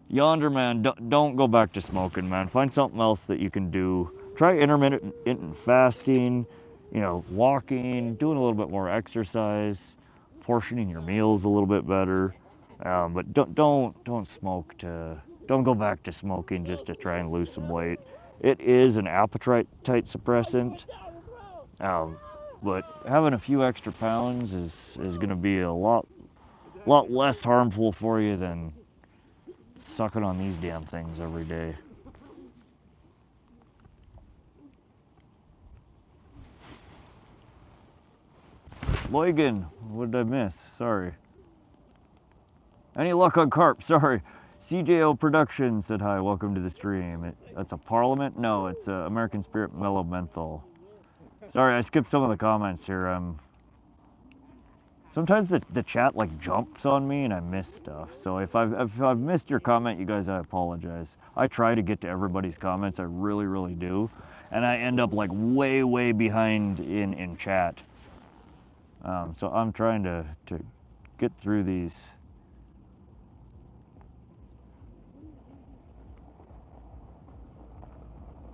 Yonder, man, don't go back to smoking, man. Find something else that you can do. Try intermittent fasting, you know, walking, doing a little bit more exercise, portioning your meals a little bit better. But don't smoke to, don't go back to smoking just to try and lose some weight. It is an appetite suppressant, but having a few extra pounds is going to be a lot less harmful for you than sucking on these damn things every day. Logan, what did I miss? Sorry. Any luck on carp? Sorry. CJO Productions said hi, welcome to the stream. That's a Parliament? No, it's American Spirit Mellow Menthol. Sorry, I skipped some of the comments here. Sometimes the chat like jumps on me and I miss stuff. So if I've missed your comment, you guys, I apologize. I try to get to everybody's comments, I really do. And I end up like way behind in chat. So I'm trying to get through these.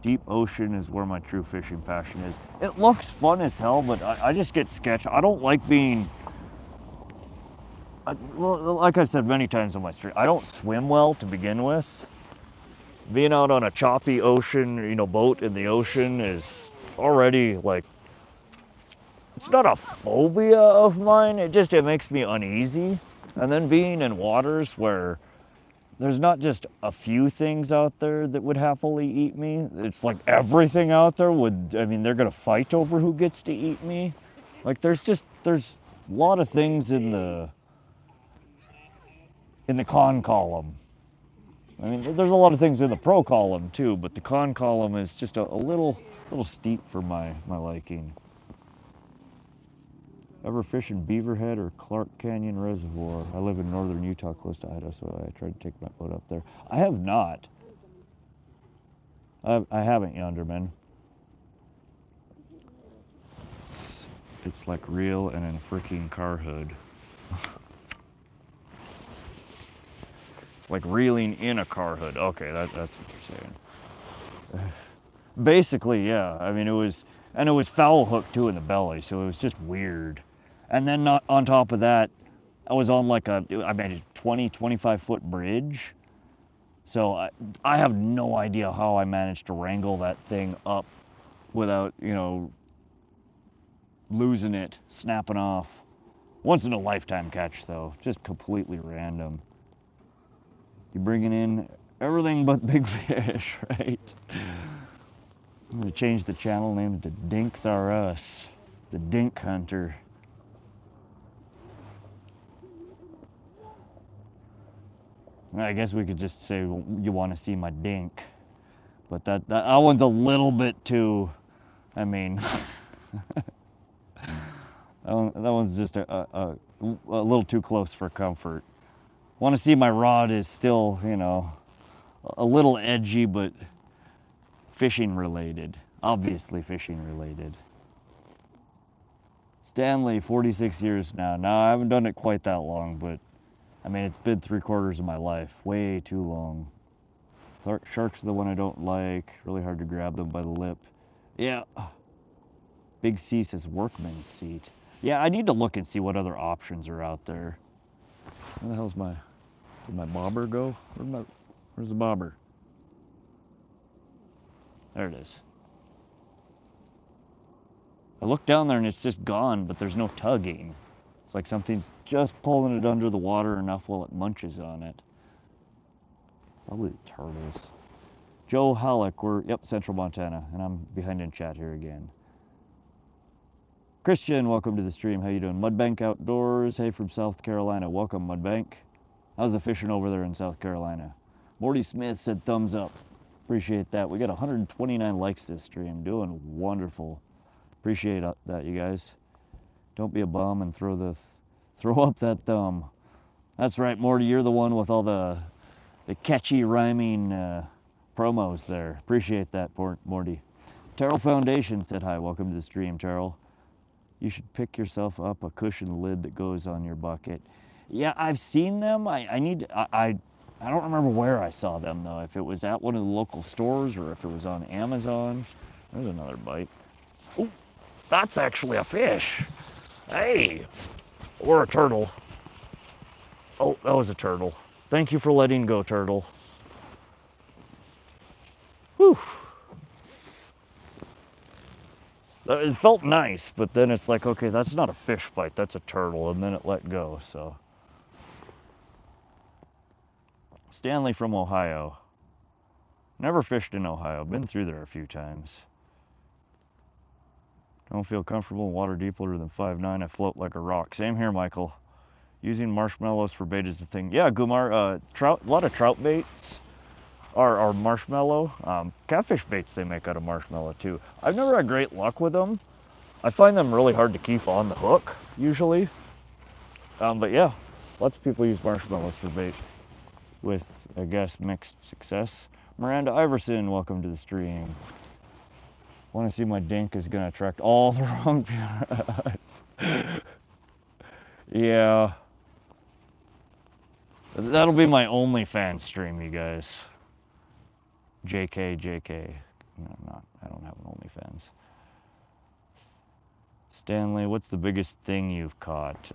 Deep ocean is where my true fishing passion is. It looks fun as hell, but I just get sketched. I don't like being, well, like I said many times on my stream, I don't swim well to begin with. Being out on a choppy ocean, you know, boat in the ocean is already like, it's not a phobia of mine, it makes me uneasy. And then being in waters where there's not just a few things out there that would happily eat me. It's like everything out there would, I mean, they're gonna fight over who gets to eat me. Like there's a lot of things in the con column. I mean, there's a lot of things in the pro column too, but the con column is just a little steep for my liking. Ever fish in Beaverhead or Clark Canyon Reservoir? I live in northern Utah, close to Idaho, so I tried to take my boat up there. I have not. I haven't, Yonderman. It's like real and in a freaking car hood. Like reeling in a car hood. Okay, that's what you're saying. Basically, yeah. I mean, it was foul hooked too in the belly, so it was just weird. And then not on top of that, I was on like a 20-25 foot bridge. So I have no idea how I managed to wrangle that thing up without, you know, losing it, snapping off. Once in a lifetime catch though, just completely random. You're bringing in everything but big fish, right? I'm gonna change the channel name to Dinks R Us, the Dink Hunter. I guess we could just say you want to see my dink, but that one's a little bit too. I mean, that one's just a little too close for comfort. Want to see my rod is still, you know, a little edgy, but fishing related. Obviously fishing related. Stanley, 46 years now. No, I haven't done it quite that long, but I mean, it's been 3/4 of my life. Way too long. Sharks are the one I don't like. Really hard to grab them by the lip. Yeah. Big C says workman's seat. Yeah, I need to look and see what other options are out there. Where the hell's did my bobber go? Where's the bobber? There it is. I look down there and it's just gone, but there's no tugging. It's like something's just pulling it under the water enough while it munches on it. Probably turtles. Joe Halleck, yep, Central Montana, and I'm behind in chat here again. Christian, welcome to the stream. How you doing? Mudbank Outdoors, hey, from South Carolina. Welcome, Mudbank. How's the fishing over there in South Carolina? Morty Smith said thumbs up. Appreciate that. We got 129 likes this stream. Doing wonderful. Appreciate that, you guys. Don't be a bum and throw up that thumb. That's right, Morty. You're the one with all the catchy rhyming promos there. Appreciate that, Morty. Terrell Foundation said hi. Welcome to the stream, Terrell. You should pick yourself up a cushion lid that goes on your bucket. Yeah, I've seen them. I don't remember where I saw them though. If it was at one of the local stores or if it was on Amazon. There's another bite. Oh, that's actually a fish. Hey, or a turtle. Oh, that was a turtle. Thank you for letting go, turtle. Whew. It felt nice, but then it's like, okay, that's not a fish bite, that's a turtle, and then it let go, so. Stanley from Ohio. Never fished in Ohio, been through there a few times. Don't feel comfortable in water deeper than 5'9", I float like a rock. Same here, Michael. Using marshmallows for bait is the thing. Yeah, Gumar, trout, a lot of trout baits are marshmallow. Catfish baits they make out of marshmallow too. I've never had great luck with them. I find them really hard to keep on the hook, usually. But yeah, lots of people use marshmallows for bait with, I guess, mixed success. Miranda Iverson, welcome to the stream. Want to see my dink is going to attract all the wrong people. Yeah. That'll be my OnlyFans stream, you guys. JK. No, I don't have an OnlyFans. Stanley, what's the biggest thing you've caught?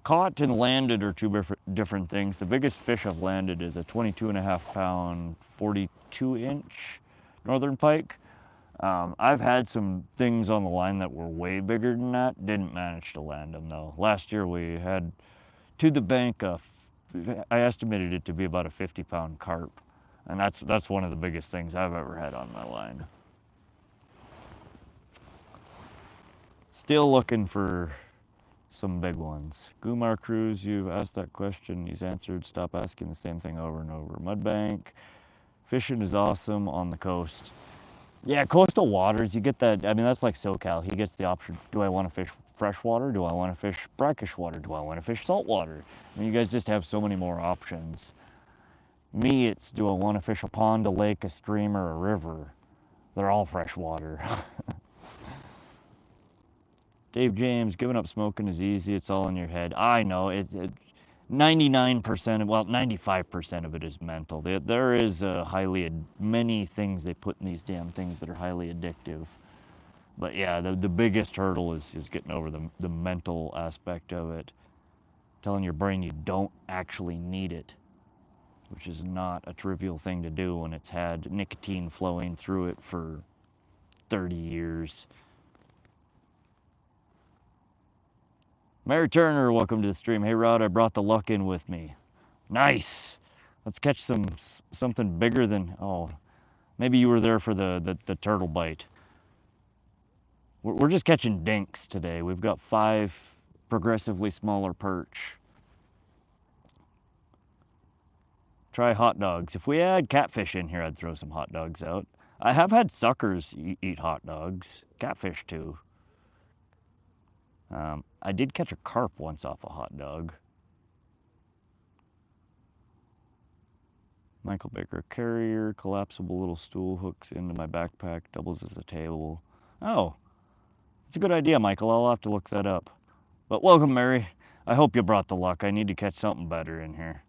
Caught and landed are two different things. The biggest fish I've landed is a 22.5 pound, 42-inch northern pike. I've had some things on the line that were way bigger than that. Didn't manage to land them though. Last year we had to the bank, I estimated it to be about a 50-pound carp. And that's one of the biggest things I've ever had on my line. Still looking for some big ones. Gumar Cruz, you've asked that question. He's answered. Stop asking the same thing over and over. Mudbank. Fishing is awesome on the coast. Yeah, coastal waters, you get that. I mean, that's like SoCal. He gets the option. Do I want to fish freshwater? Do I want to fish brackish water? Do I want to fish saltwater? I mean, you guys just have so many more options. Me, it's do I want to fish a pond, a lake, a stream, or a river? They're all freshwater. Dave James, giving up smoking is easy. It's all in your head. I know. 99%, well, 95% of it is mental. There is many things they put in these damn things that are highly addictive. But yeah, the biggest hurdle is getting over the mental aspect of it. Telling your brain you don't actually need it, which is not a trivial thing to do when it's had nicotine flowing through it for 30 years. Mary Turner, welcome to the stream. Hey Rod, I brought the luck in with me. Nice. Let's catch something bigger than, oh, maybe you were there for the turtle bite. We're just catching dinks today. We've got 5 progressively smaller perch. Try hot dogs. If we had catfish in here, I'd throw some hot dogs out. I have had suckers eat hot dogs. Catfish too. I did catch a carp once off a hot dog. Michael Baker, carrier, collapsible little stool, hooks into my backpack, doubles as a table. Oh, it's a good idea, Michael. I'll have to look that up. But welcome, Mary. I hope you brought the luck. I need to catch something better in here.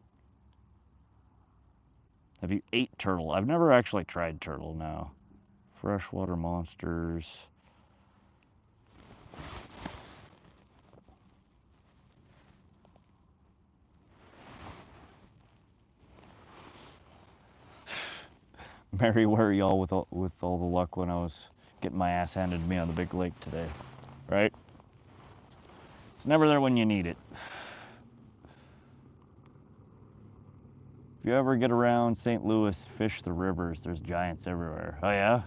Have you ate turtle? I've never actually tried turtle now. Freshwater monsters. Mary, where are y'all with all the luck when I was getting my ass handed to me on the big lake today, right? It's never there when you need it. If you ever get around St. Louis, fish the rivers. There's giants everywhere. Oh yeah?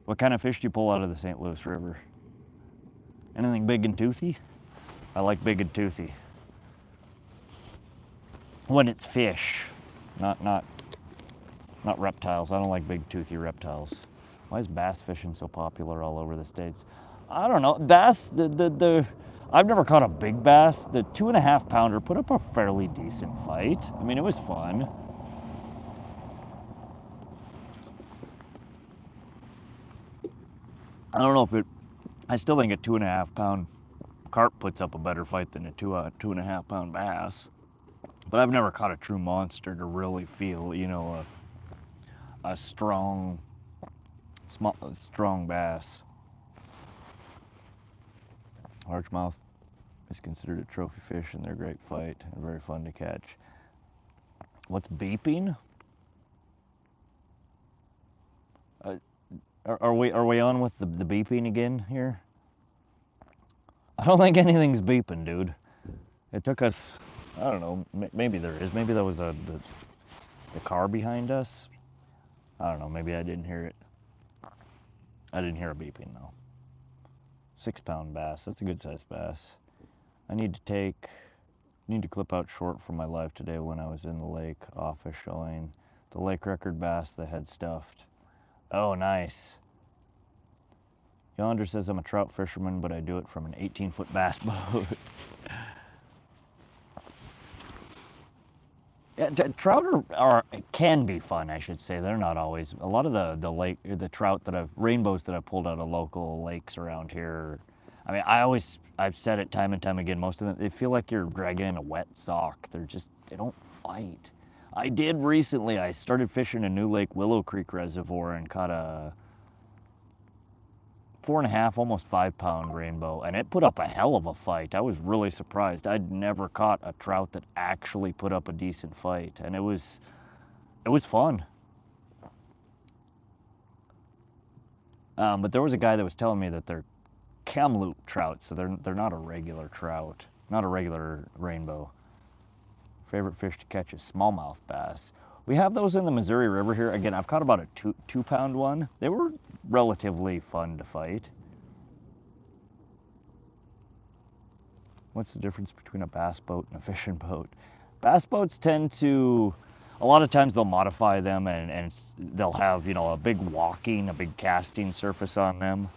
What kind of fish do you pull out of the St. Louis River? Anything big and toothy? I like big and toothy. When it's fish, not reptiles. I don't like big toothy reptiles. Why is bass fishing so popular all over the States? I don't know. Bass, I've never caught a big bass. The 2.5 pounder put up a fairly decent fight. I mean, it was fun. I don't know if it, I still think a 2.5 pound carp puts up a better fight than a 2.5 pound bass. But I've never caught a true monster to really feel, you know, a strong bass. Largemouth is considered a trophy fish and they're a great fight and very fun to catch. What's beeping? Are we on with the beeping again here? I don't think anything's beeping, dude. It took us, I don't know, maybe there is. Maybe that was the car behind us. I don't know, maybe I didn't hear it. I didn't hear a beeping though. 6 pound bass, that's a good sized bass. I need to clip out short for my life today when I was in the lake office showing the lake record bass that had stuffed. Oh, nice. Yonder says I'm a trout fisherman, but I do it from an 18-foot bass boat. Yeah, trout can be fun, I should say. They're not always. A lot of the trout rainbows that I've pulled out of local lakes around here. I mean, I've said it time and time again. Most of them, they feel like you're dragging in a wet sock. They don't fight. I did recently. I started fishing a new lake, Willow Creek Reservoir, and caught a 4.5, almost 5 pound rainbow, and it put up a hell of a fight. I was really surprised. I'd never caught a trout that actually put up a decent fight, and it was fun. But there was a guy that was telling me that they're Kamloops trout, so they're not a regular trout, not a regular rainbow. Favorite fish to catch is smallmouth bass. We have those in the Missouri River here. Again, I've caught about a 2 pound one. They were relatively fun to fight. What's the difference between a bass boat and a fishing boat? Bass boats tend to, a lot of times they'll modify them and they'll have, you know, a big casting surface on them.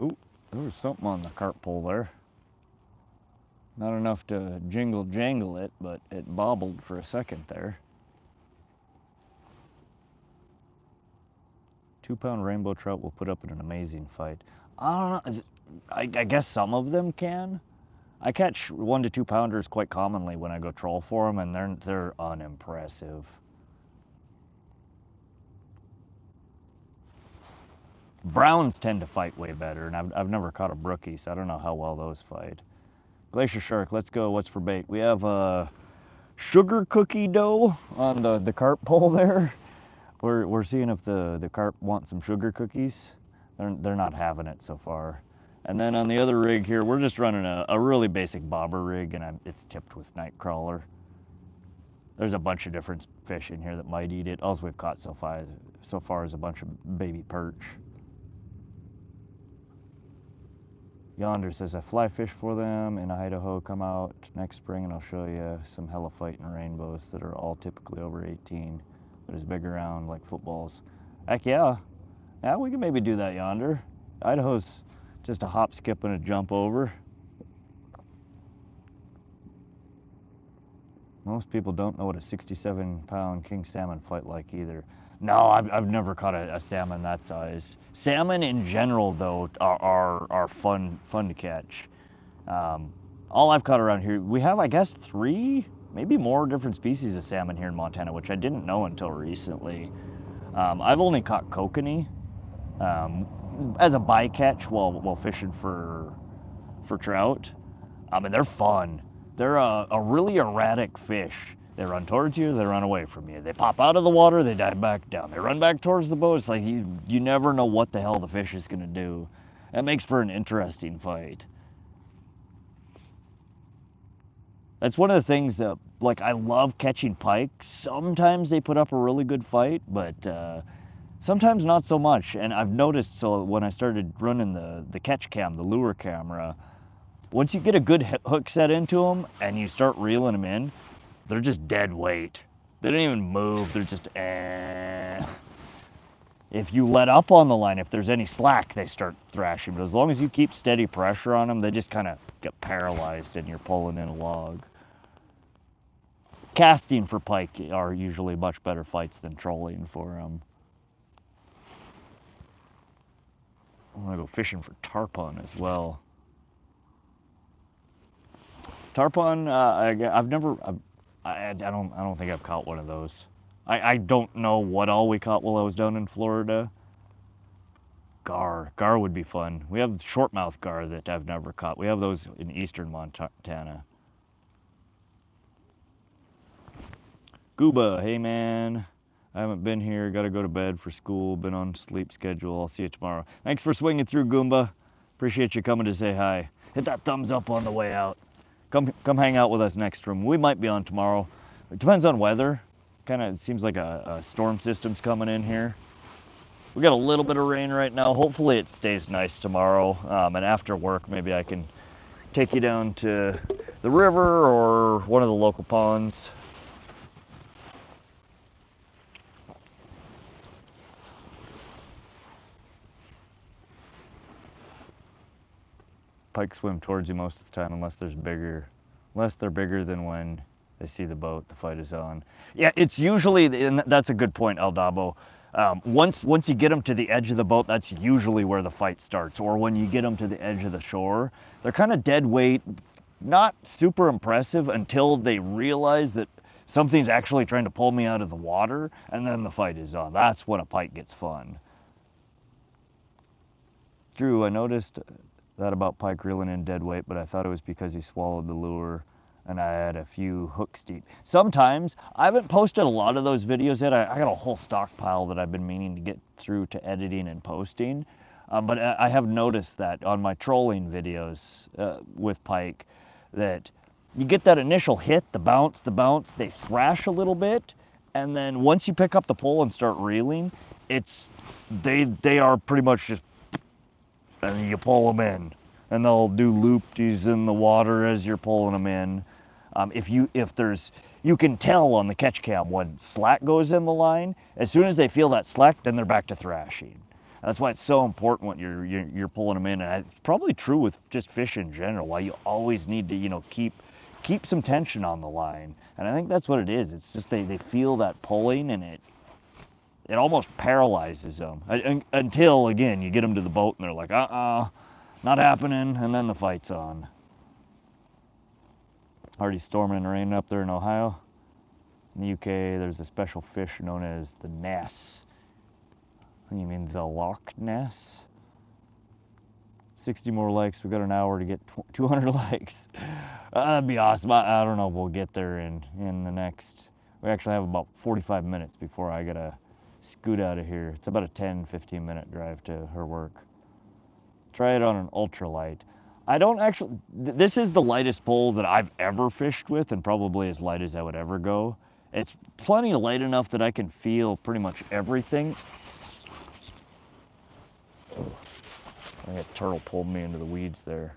Ooh, there was something on the carp pole there. Not enough to jangle it, but it bobbled for a second there. 2 pound rainbow trout will put up an amazing fight. I don't know, I guess some of them can. I catch 1 to 2 pounders quite commonly when I go troll for them, and they're unimpressive. Browns tend to fight way better, and I've never caught a brookie, so I don't know how well those fight. Glacier Shark, let's go. What's for bait? We have a sugar cookie dough on the carp pole there. We're seeing if the carp want some sugar cookies. They're not having it so far. And then on the other rig here, we're just running a really basic bobber rig, and it's tipped with nightcrawler. There's a bunch of different fish in here that might eat it. All we've caught so far is a bunch of baby perch. Yonder says, I fly fish for them in Idaho. Come out next spring and I'll show you some hella fighting rainbows that are all typically over 18, but as big around like footballs. Heck yeah. Yeah, we can maybe do that, Yonder. Idaho's just a hop, skip, and a jump over. Most people don't know what a 67-pound king salmon fight like either. No, I've never caught a salmon that size. Salmon in general, though, are fun to catch. All I've caught around here, we have, I guess, 3, maybe more different species of salmon here in Montana, which I didn't know until recently. I've only caught kokanee as a bycatch while fishing for trout. And they're fun. They're a really erratic fish. They run towards you, they run away from you. They pop out of the water, they dive back down. They run back towards the boat. It's like you never know what the hell the fish is gonna do. That makes for an interesting fight. That's one of the things that, like, I love catching pike. Sometimes they put up a really good fight, but sometimes not so much. And I've noticed, so when I started running the catch cam, the lure camera, once you get a good hook set into them and you start reeling them in, they're just dead weight. They don't even move. They're just If you let up on the line, if there's any slack, they start thrashing. But as long as you keep steady pressure on them, they just kind of get paralyzed and you're pulling in a log. casting for pike are usually much better fights than trolling for them. I want to go fishing for tarpon as well. Tarpon, I've never, I don't think I've caught one of those. I don't know what all we caught while I was down in Florida. Gar would be fun. We have shortmouth gar that I've never caught. We have those in eastern Montana. Gooba, hey man, I haven't been here. Got to go to bed for school. Been on sleep schedule. I'll see you tomorrow. Thanks for swinging through, Goomba. Appreciate you coming to say hi. Hit that thumbs up on the way out. Come hang out with us next room. We might be on tomorrow. It depends on weather. Kind of seems like a storm system's coming in here. We got a little bit of rain right now. Hopefully it stays nice tomorrow. And after work, maybe I can take you down to the river or one of the local ponds. Pike swim towards you most of the time unless they're bigger than when they see the boat, the fight is on. Yeah, it's usually, and that's a good point, Aldabo. Once you get them to the edge of the boat, that's usually where the fight starts. Or when you get them to the edge of the shore, they're kind of dead weight, not super impressive until they realize that something's actually trying to pull me out of the water, and then the fight is on. That's when a pike gets fun. Drew, I noticed that about pike reeling in dead weight, but I thought it was because he swallowed the lure and I had a few hooks deep. Sometimes, I haven't posted a lot of those videos yet. I got a whole stockpile that I've been meaning to get through to editing and posting. But I have noticed that on my trolling videos with pike, that you get that initial hit, the bounce, they thrash a little bit, and then once you pick up the pole and start reeling, they are pretty much just, and you pull them in, and they'll do loopties in the water as you're pulling them in. You can tell on the catch cam when slack goes in the line. As soon as they feel that slack, then they're back to thrashing. That's why it's so important when you're pulling them in, and it's probably true with just fish in general. Why you always need to keep some tension on the line, and I think that's what it is. It's just they feel that pulling, and it almost paralyzes them until, again, you get them to the boat and they're like, not happening, and then the fight's on. Already storming and raining up there in Ohio. In the UK, there's a special fish known as the ness. You mean the Loch Ness? 60 more likes. We got an hour to get 200 likes. That'd be awesome. I don't know if we'll get there in the next. We actually have about 45 minutes before I gotta scoot out of here. It's about a 10-15 minute drive to her work. Try it on an ultralight. I don't actually, this is the lightest pole that I've ever fished with, and probably as light as I would ever go. It's plenty light enough that I can feel pretty much everything. Oh, I think a turtle pulled me into the weeds there.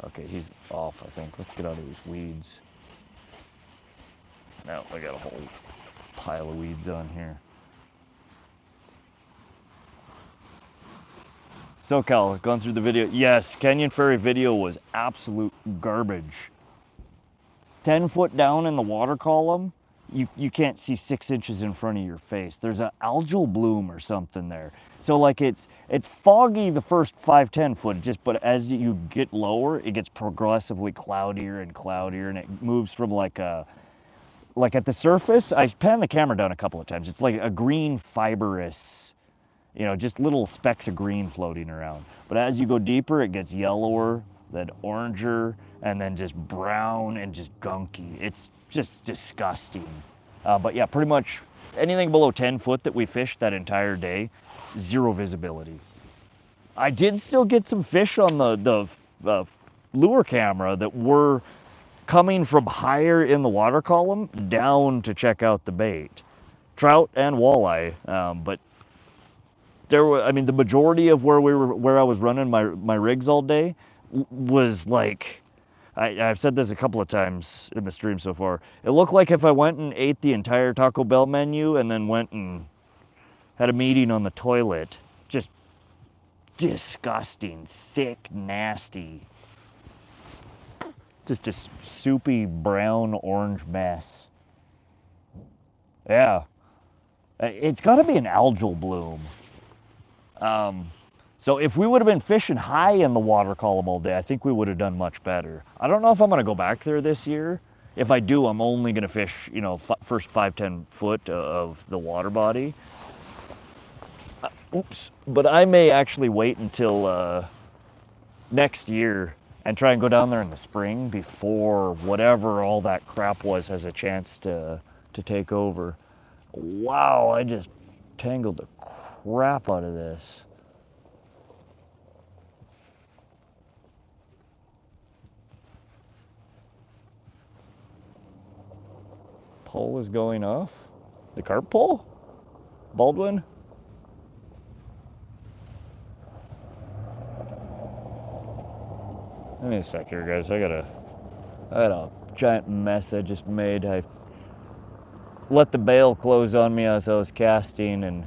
Okay, he's off, I think. Let's get out of these weeds. Now I got a whole pile of weeds on here. SoCal, gone through the video. Yes, Canyon Ferry video was absolute garbage. 10 foot down in the water column, you can't see 6 inches in front of your face. There's an algal bloom or something there. So like it's foggy the first 5-10 foot, but as you get lower, it gets progressively cloudier and cloudier, and it moves from like at the surface, I panned the camera down a couple of times. It's like a green fibrous, just little specks of green floating around. But as you go deeper, it gets yellower, then oranger, and then just brown and just gunky. It's just disgusting. But yeah, pretty much anything below 10 foot that we fished that entire day, zero visibility. I did still get some fish on the lure camera that were coming from higher in the water column down to check out the bait. Trout and walleye, but the majority of where I was running my rigs all day was like, I've said this a couple of times in the stream so far. It looked like if I went and ate the entire Taco Bell menu and then went and had a meeting on the toilet. Just disgusting, thick, nasty. Just a soupy brown orange mess. Yeah. It's got to be an algal bloom. So if we would have been fishing high in the water column all day, I think we would have done much better. I don't know if I'm going to go back there this year. If I do, I'm only going to fish, you know, first 5-10 foot of the water body. Oops. But I may actually wait until next year and try and go down there in the spring before whatever all that crap was has a chance to take over. Wow, I just tangled the crap out of this. Pole is going off. The carp pole? Baldwin? Give me a sec here, guys. I had a giant mess I just made. I let the bail close on me as I was casting and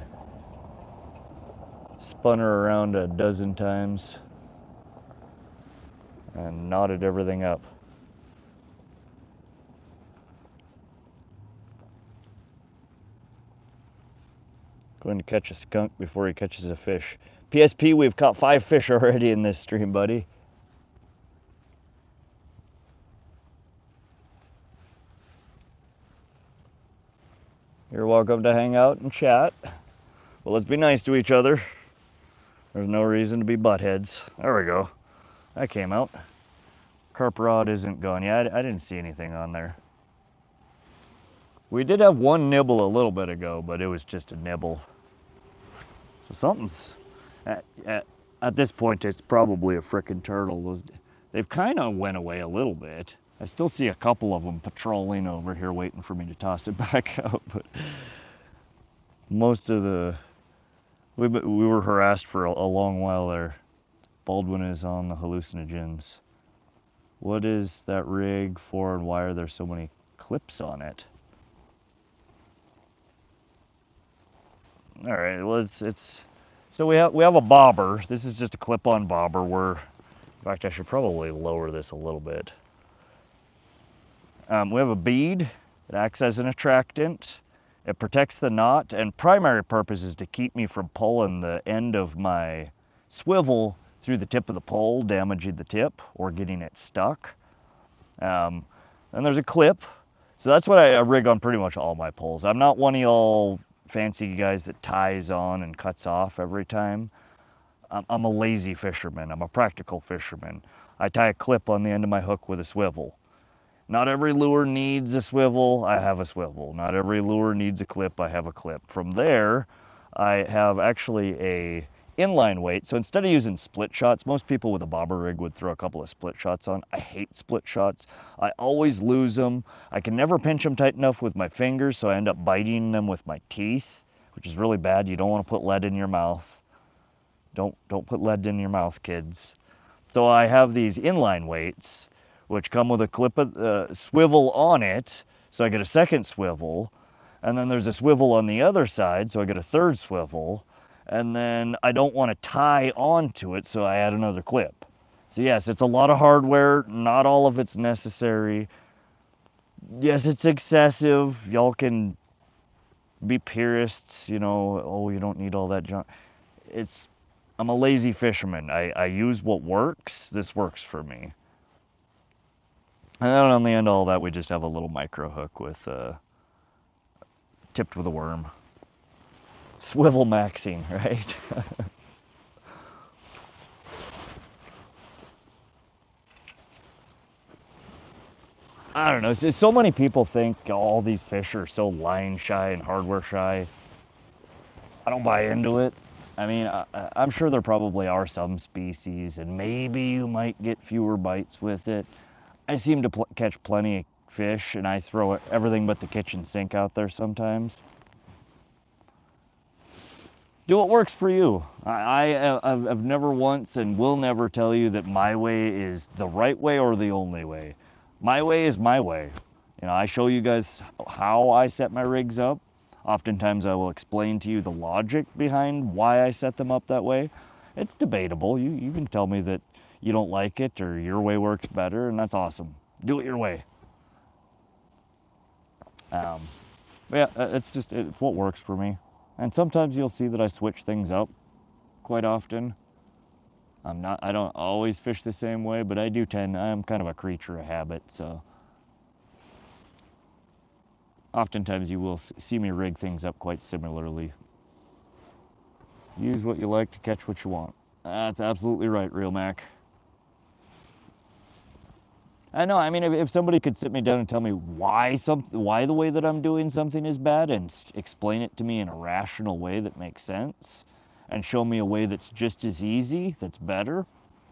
spun her around a dozen times and knotted everything up. Going to catch a skunk before he catches a fish. PSP, we've caught 5 fish already in this stream, buddy. You're welcome to hang out and chat. Well, let's be nice to each other. There's no reason to be buttheads. There we go. That came out. Carp rod isn't gone. Yeah, I didn't see anything on there. We did have one nibble a little bit ago, but it was just a nibble. So something's, at this point, it's probably a frickin' turtle. They've kind of went away a little bit. I still see a couple of them patrolling over here waiting for me to toss it back out, but most of we were harassed for a long while there. Baldwin is on the hallucinogens. What is that rig for and why are there so many clips on it? All right, well so we have a bobber. This is just a clip-on bobber. In fact, I should probably lower this a little bit. We have a bead. It acts as an attractant. It protects the knot, and primary purpose is to keep me from pulling the end of my swivel through the tip of the pole, damaging the tip or getting it stuck. And there's a clip. So that's what I rig on pretty much all my poles. I'm not one of y'all fancy guys that ties on and cuts off every time. I'm a lazy fisherman. I'm a practical fisherman. I tie a clip on the end of my hook with a swivel. Not every lure needs a swivel, I have a swivel. Not every lure needs a clip, I have a clip. From there, I have actually a inline weight. So instead of using split shots, most people with a bobber rig would throw a couple of split shots on. I hate split shots. I always lose them. I can never pinch them tight enough with my fingers, so I end up biting them with my teeth, which is really bad. You don't want to put lead in your mouth. Don't put lead in your mouth, kids. So I have these inline weights, which come with a clip of swivel on it, so I get a second swivel, and then there's a swivel on the other side, so I get a third swivel, and then I don't want to tie onto it, so I add another clip. So yes, it's a lot of hardware, not all of it's necessary. Yes, it's excessive. Y'all can be purists, you know, oh, you don't need all that junk. I'm a lazy fisherman. I use what works. This works for me. And then on the end of all that, we just have a little micro hook with tipped with a worm. Swivel maxing, right? I don't know. So many people think all these fish are so line shy and hardware shy. I don't buy into it. I mean, I'm sure there probably are some species, and maybe you might get fewer bites with it. I seem to catch plenty of fish, and I throw everything but the kitchen sink out there sometimes. Do what works for you. I've never once and will never tell you that my way is the right way or the only way. My way is my way. You know, I show you guys how I set my rigs up. Oftentimes I will explain to you the logic behind why I set them up that way. It's debatable. You can tell me that you don't like it or your way works better, and that's awesome. Do it your way. But yeah, it's what works for me. And sometimes you'll see that I switch things up quite often. I don't always fish the same way, but I'm kind of a creature of habit, so oftentimes you will see me rig things up quite similarly. Use what you like to catch what you want. That's absolutely right, Real Mac. I know, I mean, if somebody could sit me down and tell me why the way that I'm doing something is bad and explain it to me in a rational way that makes sense and show me a way that's just as easy, that's better,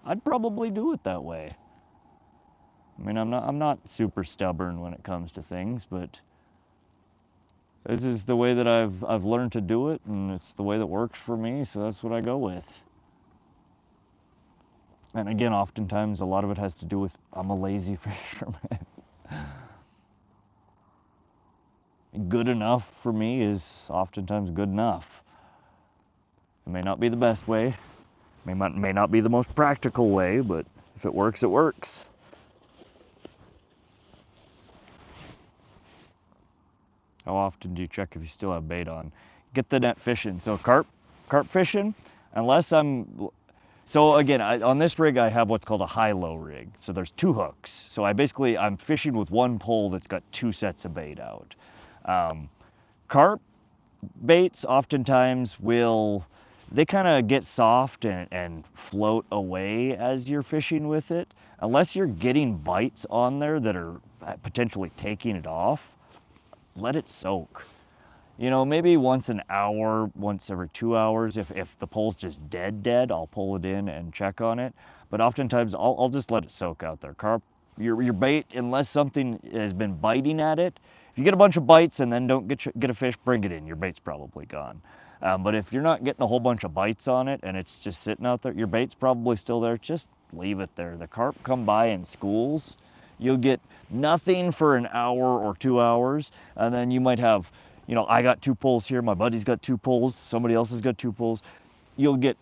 I'd probably do it that way. I mean, I'm not super stubborn when it comes to things, but this is the way that I've learned to do it, and it's the way that works for me, so that's what I go with. And again, oftentimes a lot of it has to do with I'm a lazy fisherman. Good enough for me is oftentimes good enough. It may not be the best way, may not be the most practical way, but if it works, it works. How often do you check if you still have bait on? Get the net fishing. So carp fishing, so again, on this rig I have what's called a high-low rig. So there's 2 hooks. So I'm fishing with 1 pole that's got 2 sets of bait out. Carp baits oftentimes they kind of get soft and float away as you're fishing with it. Unless you're getting bites on there that are potentially taking it off, let it soak. You know, maybe once an hour, once every 2 hours, if the pole's just dead, I'll pull it in and check on it. But oftentimes I'll just let it soak out there. Carp, your bait, unless something has been biting at it, if you get a bunch of bites and then don't get a fish, bring it in. Your bait's probably gone. But if you're not getting a whole bunch of bites on it and it's just sitting out there, your bait's probably still there, just leave it there. The carp come by in schools. You'll get nothing for an hour or 2 hours, and then you might have, you know, I got 2 poles here, my buddy's got 2 poles, somebody else has got 2 poles. You'll get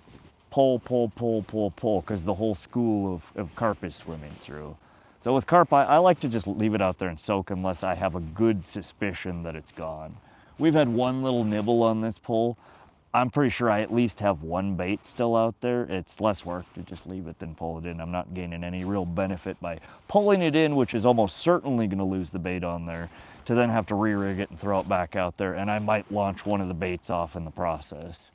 pull, because the whole school of carp is swimming through. So with carp, I like to just leave it out there and soak unless I have a good suspicion that it's gone. We've had 1 little nibble on this pole. I'm pretty sure I at least have 1 bait still out there. It's less work to just leave it than pull it in. I'm not gaining any real benefit by pulling it in, which is almost certainly going to lose the bait on there, to then have to re-rig it and throw it back out there, and I might launch one of the baits off in the process.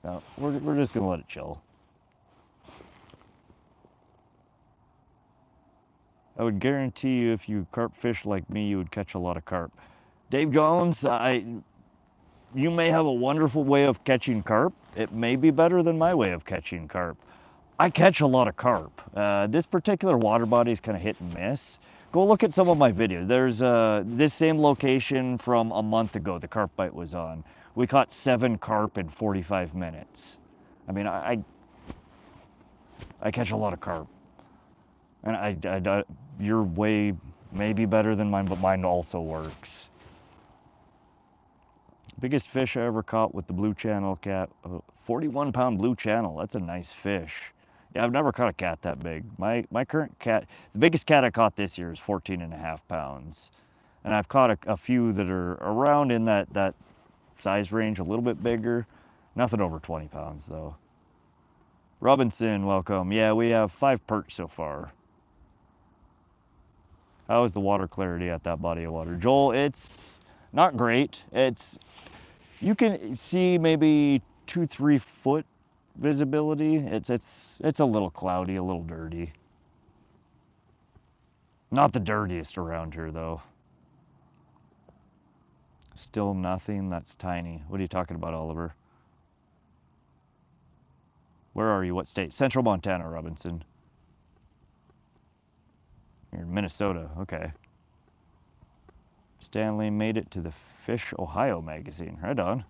So we're just going to let it chill. I would guarantee you if you carp fish like me, you would catch a lot of carp. Dave Jones, you may have a wonderful way of catching carp. It may be better than my way of catching carp. I catch a lot of carp. This particular water body is kind of hit and miss. Go look at some of my videos. There's this same location from a month ago the carp bite was on. We caught 7 carp in 45 minutes. I mean, I catch a lot of carp. And your way may be better than mine, but mine also works. Biggest fish I ever caught with the blue channel cat, 41-pound blue channel. That's a nice fish. Yeah, I've never caught a cat that big. My current cat, the biggest cat I caught this year is 14.5 pounds. And I've caught a few that are around in that size range, a little bit bigger. Nothing over 20 pounds though. Robinson, welcome. Yeah, we have 5 perch so far. How is the water clarity at that body of water? Joel, it's not great. You can see maybe 2-3 foot visibility. It's a little cloudy, a little dirty. Not the dirtiest around here though. Still nothing. That's tiny. What are you talking about, Oliver? Where are you? What state? Central Montana, Robinson. You're in Minnesota. Okay. Stanley made it to the Fish Ohio magazine. Right on.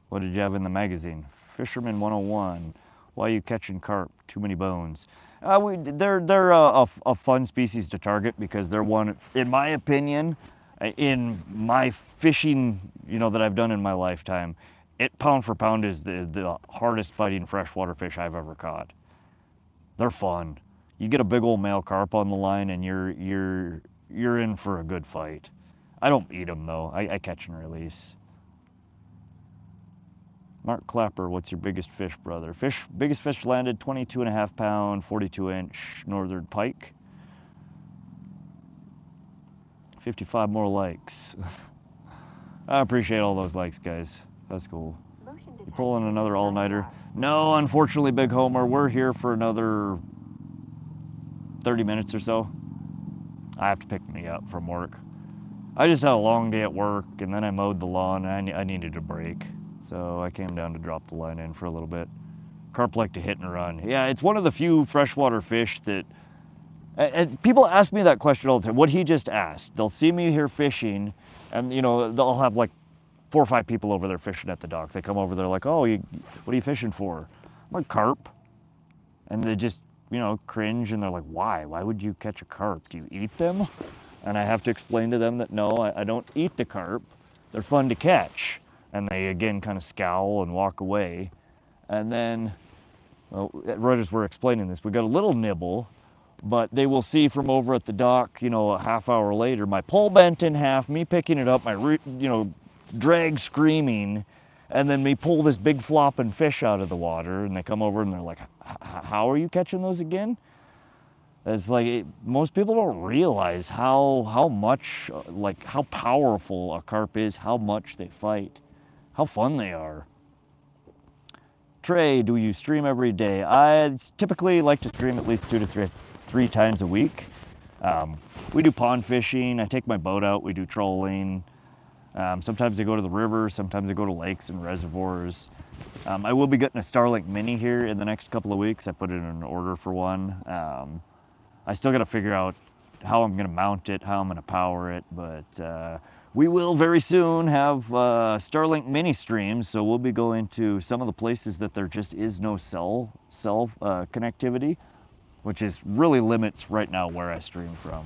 What did you have in the magazine? Fisherman 101. Why are you catching carp? Too many bones. They're a fun species to target because they're one, in my opinion, in my fishing, that I've done in my lifetime, pound for pound is the hardest fighting freshwater fish I've ever caught. They're fun. you get a big old male carp on the line and you're in for a good fight. I don't eat them though. I catch and release. Mark Clapper, what's your biggest fish, brother? Biggest fish landed 22.5 pound, 42-inch northern pike. 55 more likes. I appreciate all those likes, guys. That's cool. You pulling another all-nighter? No, unfortunately, Big Homer, we're here for another 30 minutes or so. I have to pick me up from work. I just had a long day at work, and then I mowed the lawn, and I needed a break. So I came down to drop the line in for a little bit. Carp like to hit and run. Yeah, it's one of the few freshwater fish that, and people ask me that question all the time, what he just asked. They'll see me here fishing, and you know, they'll have like 4 or 5 people over there fishing at the dock. They come over, they're like, oh, what are you fishing for? I'm like, carp. And they just, you know, cringe, and they're like, why? Why would you catch a carp? Do you eat them? And I have to explain to them that no, I don't eat the carp. They're fun to catch. And they again kind of scowl and walk away. And then, well, right as we're explaining this, we got a little nibble, but they will see from over at the dock, you know, a half hour later, my pole bent in half, me picking it up, my, you know, drag screaming, and then me pull this big flopping fish out of the water, and they come over and they're like, how are you catching those again? It's like, most people don't realize how much, like how powerful a carp is, how much they fight, how fun they are. Trey, do you stream every day? I typically like to stream at least 2 to 3 times a week. We do pond fishing, I take my boat out, we do trolling. Sometimes I go to the river, sometimes I go to lakes and reservoirs. I will be getting a Starlink Mini here in the next couple of weeks. I put in an order for one. I still got to figure out how I'm going to mount it, how I'm going to power it, but we will very soon have Starlink Mini streams, so we'll be going to some of the places that there just is no cell connectivity, which is really limits right now where I stream from.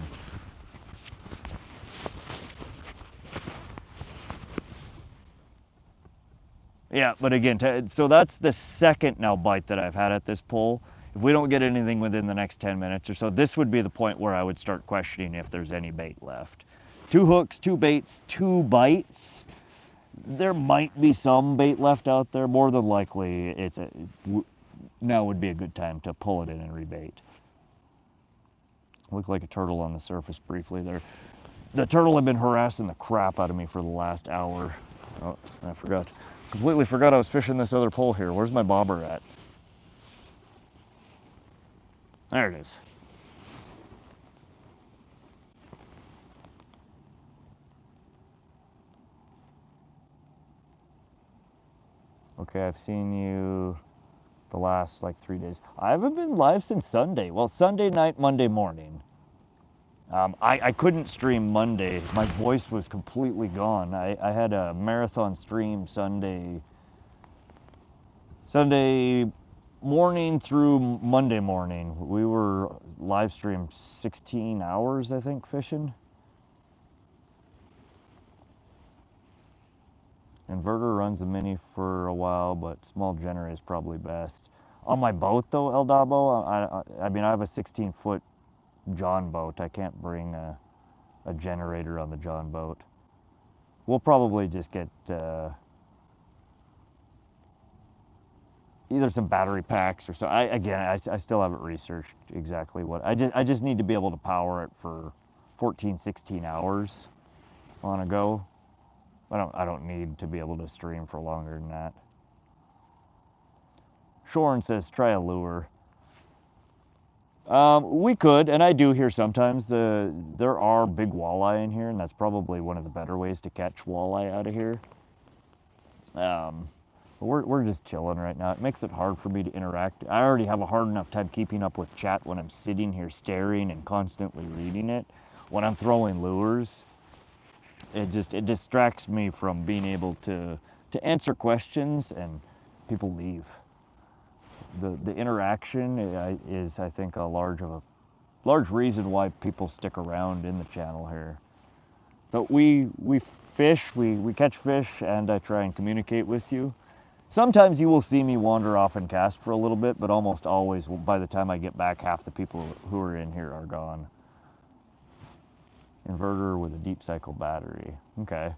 Yeah, but again, so that's the second now bite that I've had at this pole. If we don't get anything within the next 10 minutes or so, this would be the point where I would start questioning if there's any bait left. 2 hooks, 2 baits, 2 bites. There might be some bait left out there. More than likely, now would be a good time to pull it in and rebait. Looked like a turtle on the surface briefly there. The turtle had been harassing the crap out of me for the last hour. Oh, I forgot. Completely forgot I was fishing this other pole here. Where's my bobber at? There it is. Okay, I've seen you the last like 3 days. I haven't been live since Sunday. Well, Sunday night, Monday morning. I couldn't stream Monday. My voice was completely gone. I had a marathon stream Sunday morning through Monday morning. We were live streamed 16 hours, I think, fishing. Inverter runs the Mini for a while, but small generator is probably best. On my boat though, El Dabo, I mean, I have a 16-foot John boat. I can't bring a generator on the John boat. We'll probably just get either some battery packs or so. I still haven't researched exactly what. I just need to be able to power it for 14, 16 hours on a go. I don't need to be able to stream for longer than that. Shorn says try a lure. We could, and I do here sometimes. There are big walleye in here, and that's probably one of the better ways to catch walleye out of here. We're just chilling right now. It makes it hard for me to interact. I already have a hard enough time keeping up with chat when I'm sitting here staring and constantly reading it. When I'm throwing lures, it distracts me from being able to answer questions, and people leave. The interaction is, I think, a large reason why people stick around in the channel here. So we fish, we catch fish, and I try and communicate with you. Sometimes you will see me wander off and cast for a little bit, but almost always, by the time I get back, half the people who are in here are gone. Inverter with a deep cycle battery. Okay.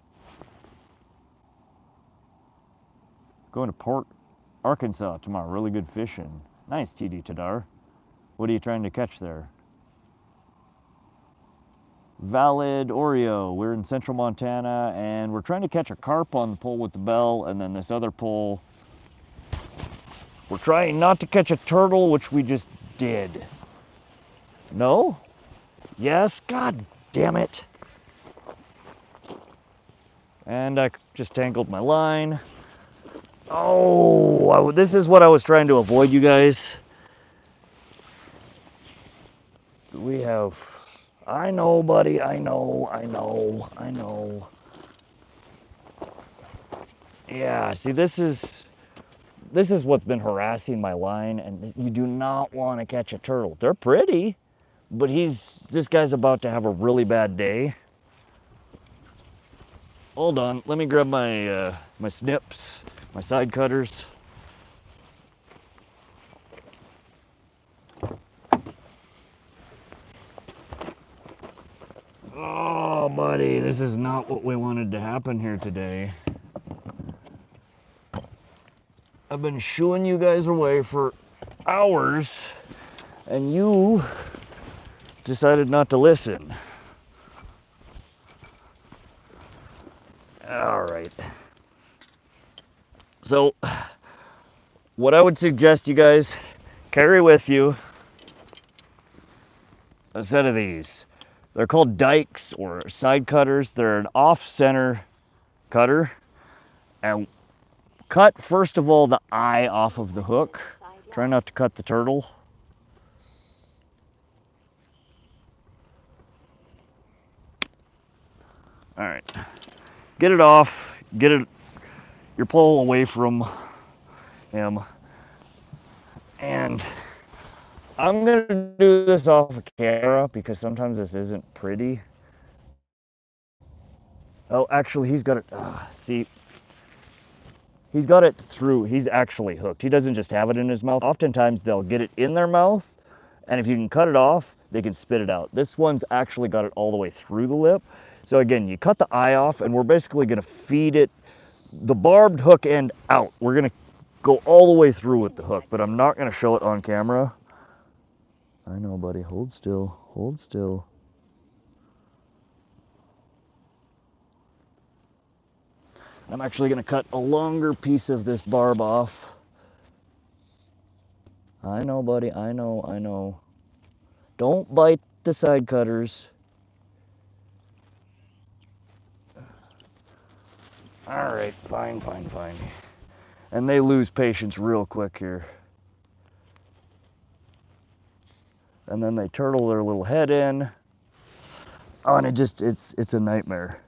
Going to Port Arkansas tomorrow. Really good fishing. Nice, TD Tadar. What are you trying to catch there? Valid Oreo. We're in central Montana, and we're trying to catch a carp on the pole with the bell, and then this other pole, we're trying not to catch a turtle, which we just did. No? Yes? God damn it. And I just tangled my line. Oh, this is what I was trying to avoid, you guys. We have... I know, buddy. I know. Yeah, see, this is what's been harassing my line, and you do not want to catch a turtle. They're pretty, but this guy's about to have a really bad day. Hold on, let me grab my my snips, my side cutters. Oh, buddy, this is not what we wanted to happen here today. I've been shooing you guys away for hours, and you decided not to listen. All right. So, what I would suggest you guys carry with you a set of these. They're called dikes or side cutters. They're an off-center cutter. And cut, first of all, the eye off of the hook. Try not to cut the turtle. All right. Get it off. Get your pole away from him. And I'm going to do this off of camera because sometimes this isn't pretty. Oh, actually, he's got it. See, he's got it through. He's actually hooked. He doesn't just have it in his mouth. Oftentimes, they'll get it in their mouth, and if you can cut it off, they can spit it out. This one's actually got it all the way through the lip. So again, you cut the eye off, and we're basically going to feed it the barbed hook end out. We're going to go all the way through with the hook, but I'm not going to show it on camera. I know, buddy. Hold still. Hold still. I'm actually going to cut a longer piece of this barb off. I know, buddy. I know. Don't bite the side cutters. All right, fine. And they lose patience real quick here. And then they turtle their little head in. Oh, and it's a nightmare.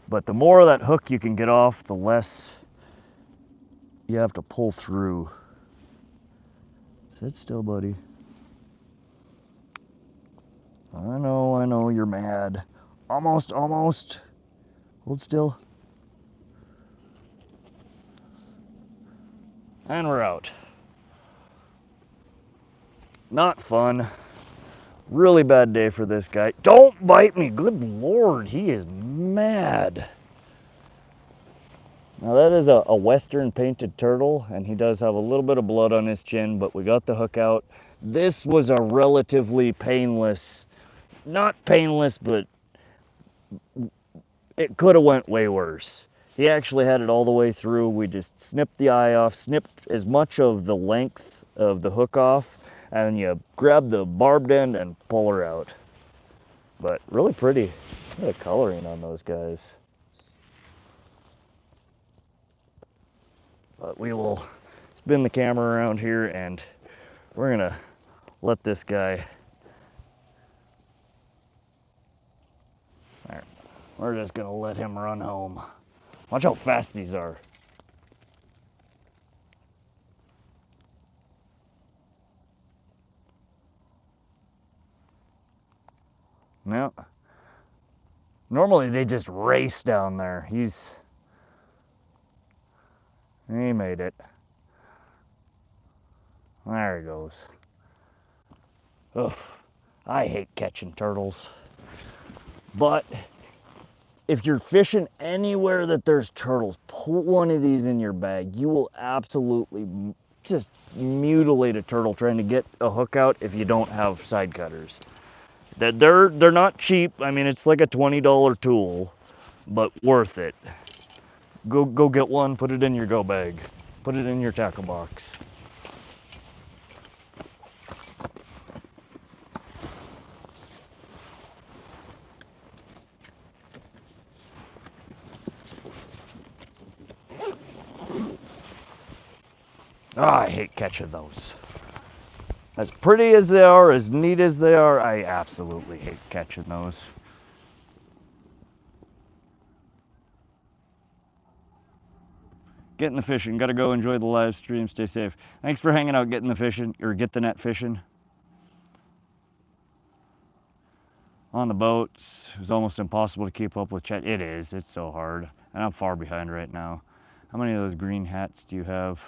But the more of that hook you can get off, the less you have to pull through. Sit still, buddy. I know, you're mad. Almost. Hold still. And we're out. Not fun. Really bad day for this guy. Don't bite me. Good Lord, he is mad. Now that is a western painted turtle, and he does have a little bit of blood on his chin, but we got the hook out. This was a relatively painless, not painless, but it could have went way worse. He actually had it all the way through. We just snipped the eye off, snipped as much of the length of the hook off, and you grab the barbed end and pull her out. But really pretty. Look at the coloring on those guys. But we will spin the camera around here, and we're gonna let this guy. All right, we're just gonna let him run home. Watch how fast these are. No. Normally they just race down there. He made it. There he goes. Ugh, I hate catching turtles. But if you're fishing anywhere that there's turtles, put one of these in your bag. You will absolutely just mutilate a turtle trying to get a hook out if you don't have side cutters. They're not cheap. I mean, it's like a $20 tool, but worth it. Go get one, put it in your go bag. Put it in your tackle box. Ah, I hate catching those. As pretty as they are, as neat as they are, I absolutely hate catching those. Getting the fishing. Gotta go enjoy the live stream. Stay safe. Thanks for hanging out, getting the fishing, or get the net fishing. On the boats, it was almost impossible to keep up with chat. It is. It's so hard. And I'm far behind right now. How many of those green hats do you have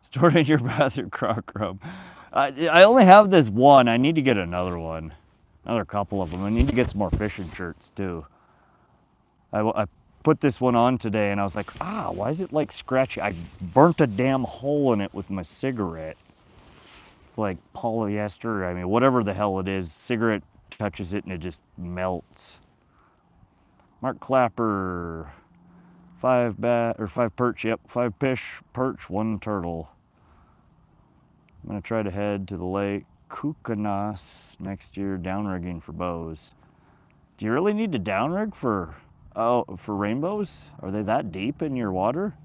stored in your bathroom, crock rub? I only have this one. I need to get another one. Another couple of them. I need to get some more fishing shirts too. I put this one on today and I was like, why is it like scratchy? I burnt a damn hole in it with my cigarette. It's like polyester, I mean, whatever the hell it is, cigarette touches it and it just melts. Mark Clapper, 5 perch, yep, 5 fish, perch, 1 turtle. I'm gonna try to head to the lake Kookanas next year, downrigging for bows. Do you really need to downrig for rainbows? Are they that deep in your water?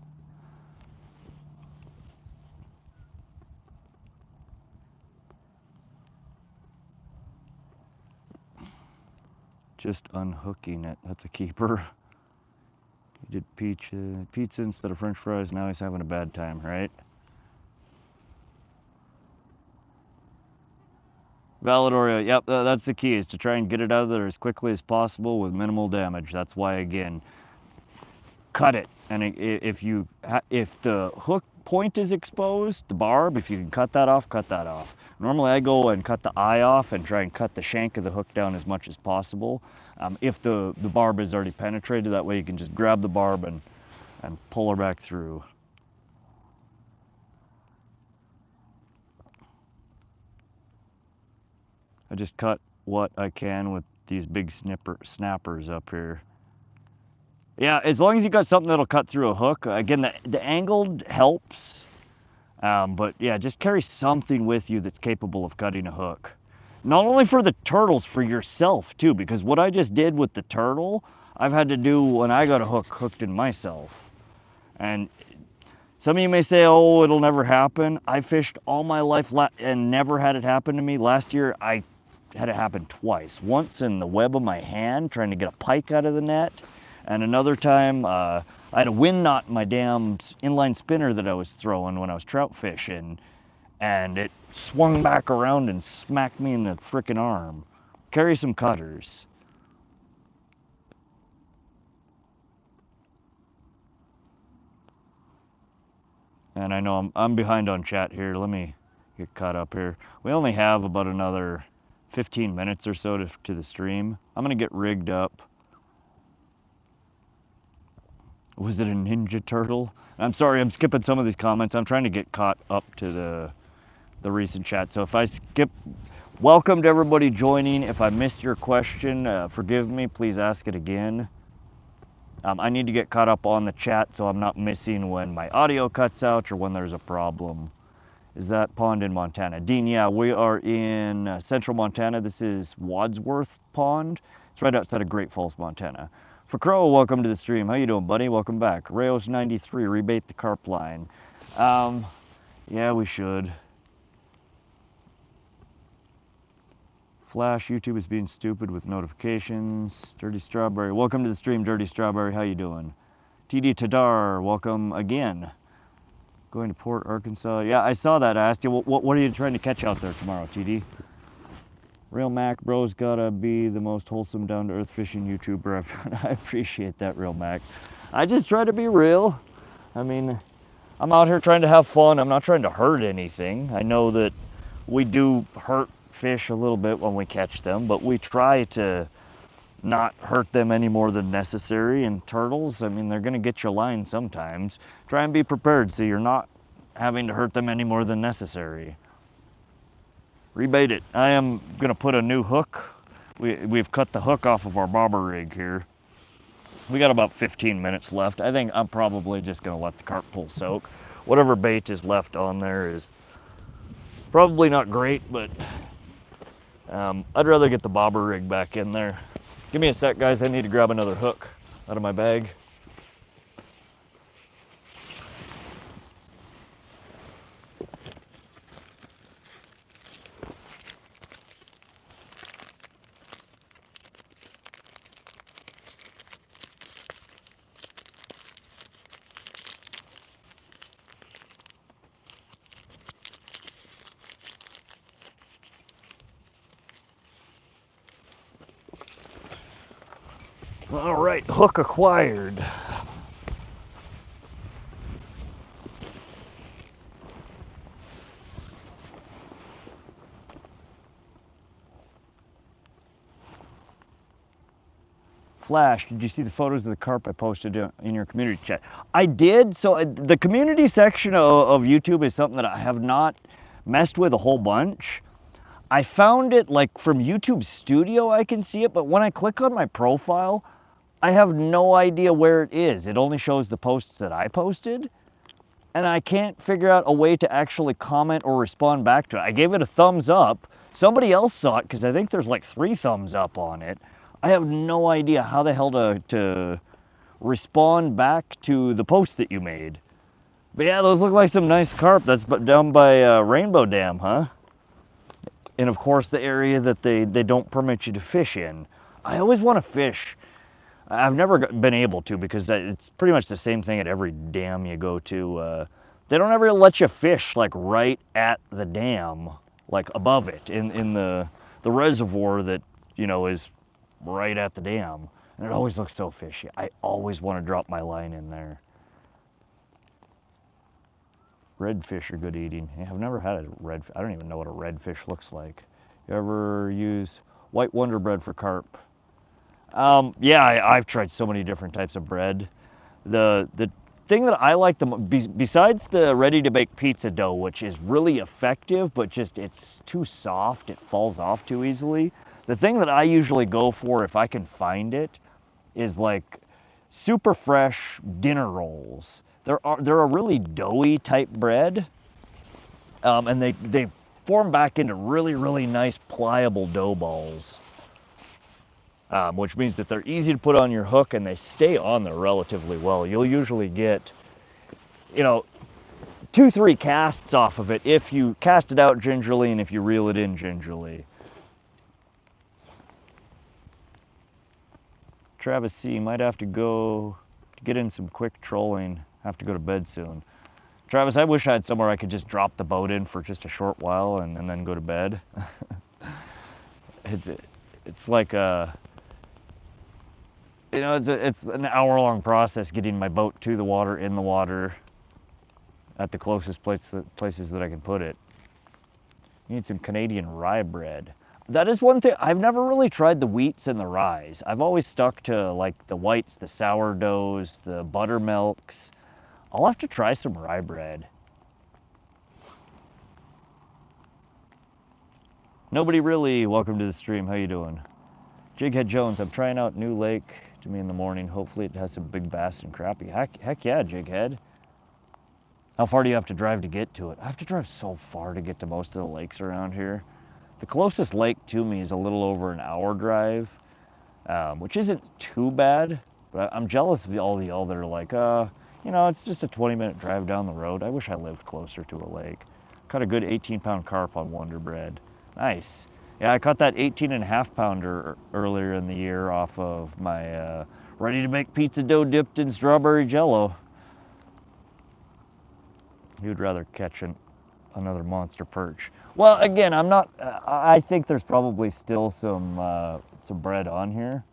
Just unhooking it. That's a keeper. He did pizza instead of French fries. Now he's having a bad time, right? Valadoria, yep, that's the key, is to try and get it out of there as quickly as possible with minimal damage. That's why, again, cut it. And if the hook point is exposed, the barb, if you can cut that off, cut that off. Normally I go and cut the eye off and try and cut the shank of the hook down as much as possible. If the barb is already penetrated, that way you can just grab the barb and pull her back through. I just cut what I can with these big snappers up here. Yeah, as long as you got something that'll cut through a hook. Again, the angled helps, but yeah, just carry something with you that's capable of cutting a hook. Not only for the turtles, for yourself too, because what I just did with the turtle, I've had to do when I got a hook hooked in myself. And some of you may say, oh, it'll never happen. I fished all my life and never had it happen to me. Last year, I had it happen twice. Once in the web of my hand, trying to get a pike out of the net. And another time, I had a wind knot in my damn inline spinner that I was throwing when I was trout fishing. And it swung back around and smacked me in the frickin' arm. Carry some cutters. And I know I'm behind on chat here. Let me get caught up here. We only have about another 15 minutes or so to the stream. I'm gonna get rigged up. Was it a Ninja Turtle? I'm sorry, I'm skipping some of these comments. I'm trying to get caught up to the recent chat. So if I skip, welcome to everybody joining. If I missed your question, forgive me, please ask it again. I need to get caught up on the chat so I'm not missing when my audio cuts out or when there's a problem. Is that pond in Montana? Dean, yeah, we are in central Montana. This is Wadsworth Pond. It's right outside of Great Falls, Montana. For Crow, welcome to the stream. How you doing, buddy? Welcome back. Rayos 93, rebait the carp line. Yeah, we should. Flash, YouTube is being stupid with notifications. Dirty Strawberry, welcome to the stream, Dirty Strawberry. How you doing? TD Tadar, welcome again. Going to Port Arkansas. Yeah, I saw that. I asked you, what are you trying to catch out there tomorrow, TD? Real Mac bro's gotta be the most wholesome, down-to-earth fishing YouTuber I've found. I appreciate that, Real Mac. I just try to be real. I mean, I'm out here trying to have fun. I'm not trying to hurt anything. I know that we do hurt fish a little bit when we catch them, but we try to not hurt them any more than necessary. And turtles, I mean, they're gonna get your line sometimes. Try and be prepared so you're not having to hurt them any more than necessary. Rebait it. I am gonna put a new hook. We've cut the hook off of our bobber rig here. We got about 15 minutes left. I think I'm probably just gonna let the carp pull soak. Whatever bait is left on there is probably not great, but I'd rather get the bobber rig back in there. Give me a sec, guys. I need to grab another hook out of my bag. All right, hook acquired. Flash, did you see the photos of the carp I posted in your community chat? I did. So the community section of YouTube is something that I have not messed with a whole bunch. I found it like from YouTube Studio, I can see it, but when I click on my profile, I have no idea where it is. It only shows the posts that I posted, and I can't figure out a way to actually comment or respond back to it. I gave it a thumbs up. Somebody else saw it because I think there's like 3 thumbs up on it. I have no idea how the hell to respond back to the post that you made. But yeah, those look like some nice carp. That's down by Rainbow Dam, huh? And of course the area that they don't permit you to fish in. I always want to fish. I've never been able to because it's pretty much the same thing at every dam you go to. They don't ever let you fish like right at the dam, like above it in the reservoir that, you know, is right at the dam. And it always looks so fishy. I always want to drop my line in there. Redfish are good eating. Yeah, I've never had a redfish. I don't even know what a redfish looks like. You ever use white Wonder Bread for carp? Yeah, I've tried so many different types of bread. The thing that I like besides the ready-to-bake pizza dough, which is really effective, but just it's too soft, it falls off too easily. The thing that I usually go for, if I can find it, is like super fresh dinner rolls. They're a really doughy type bread, and they form back into really nice pliable dough balls. Which means that they're easy to put on your hook and they stay on there relatively well. You'll usually get, you know, 2-3 casts off of it if you cast it out gingerly and if you reel it in gingerly. Travis C. might have to go to get in some quick trolling. Have to go to bed soon. Travis, I wish I had somewhere I could just drop the boat in for just a short while and then go to bed. It's like a, you know, it's an hour-long process getting my boat to the water, in the water, at the closest places that I can put it. You need some Canadian rye bread. That is one thing, I've never really tried the wheats and the ryes. I've always stuck to like the whites, the sourdoughs, the buttermilks. I'll have to try some rye bread. Nobody really, welcome to the stream, how you doing? Jighead Jones, I'm trying out new lake to me in the morning. Hopefully it has some big bass and crappie. Heck yeah, Jighead. How far do you have to drive to get to it? I have to drive so far to get to most of the lakes around here. The closest lake to me is a little over an hour drive, which isn't too bad, but I'm jealous of all the y'all that are like, you know, it's just a 20-minute drive down the road. I wish I lived closer to a lake. Caught a good 18-pound carp on Wonder Bread. Nice. Yeah, I caught that 18.5-pounder earlier in the year off of my ready-to-make pizza dough dipped in strawberry jello. You'd rather catch an another monster perch. Well, again, I'm not. I think there's probably still some bread on here,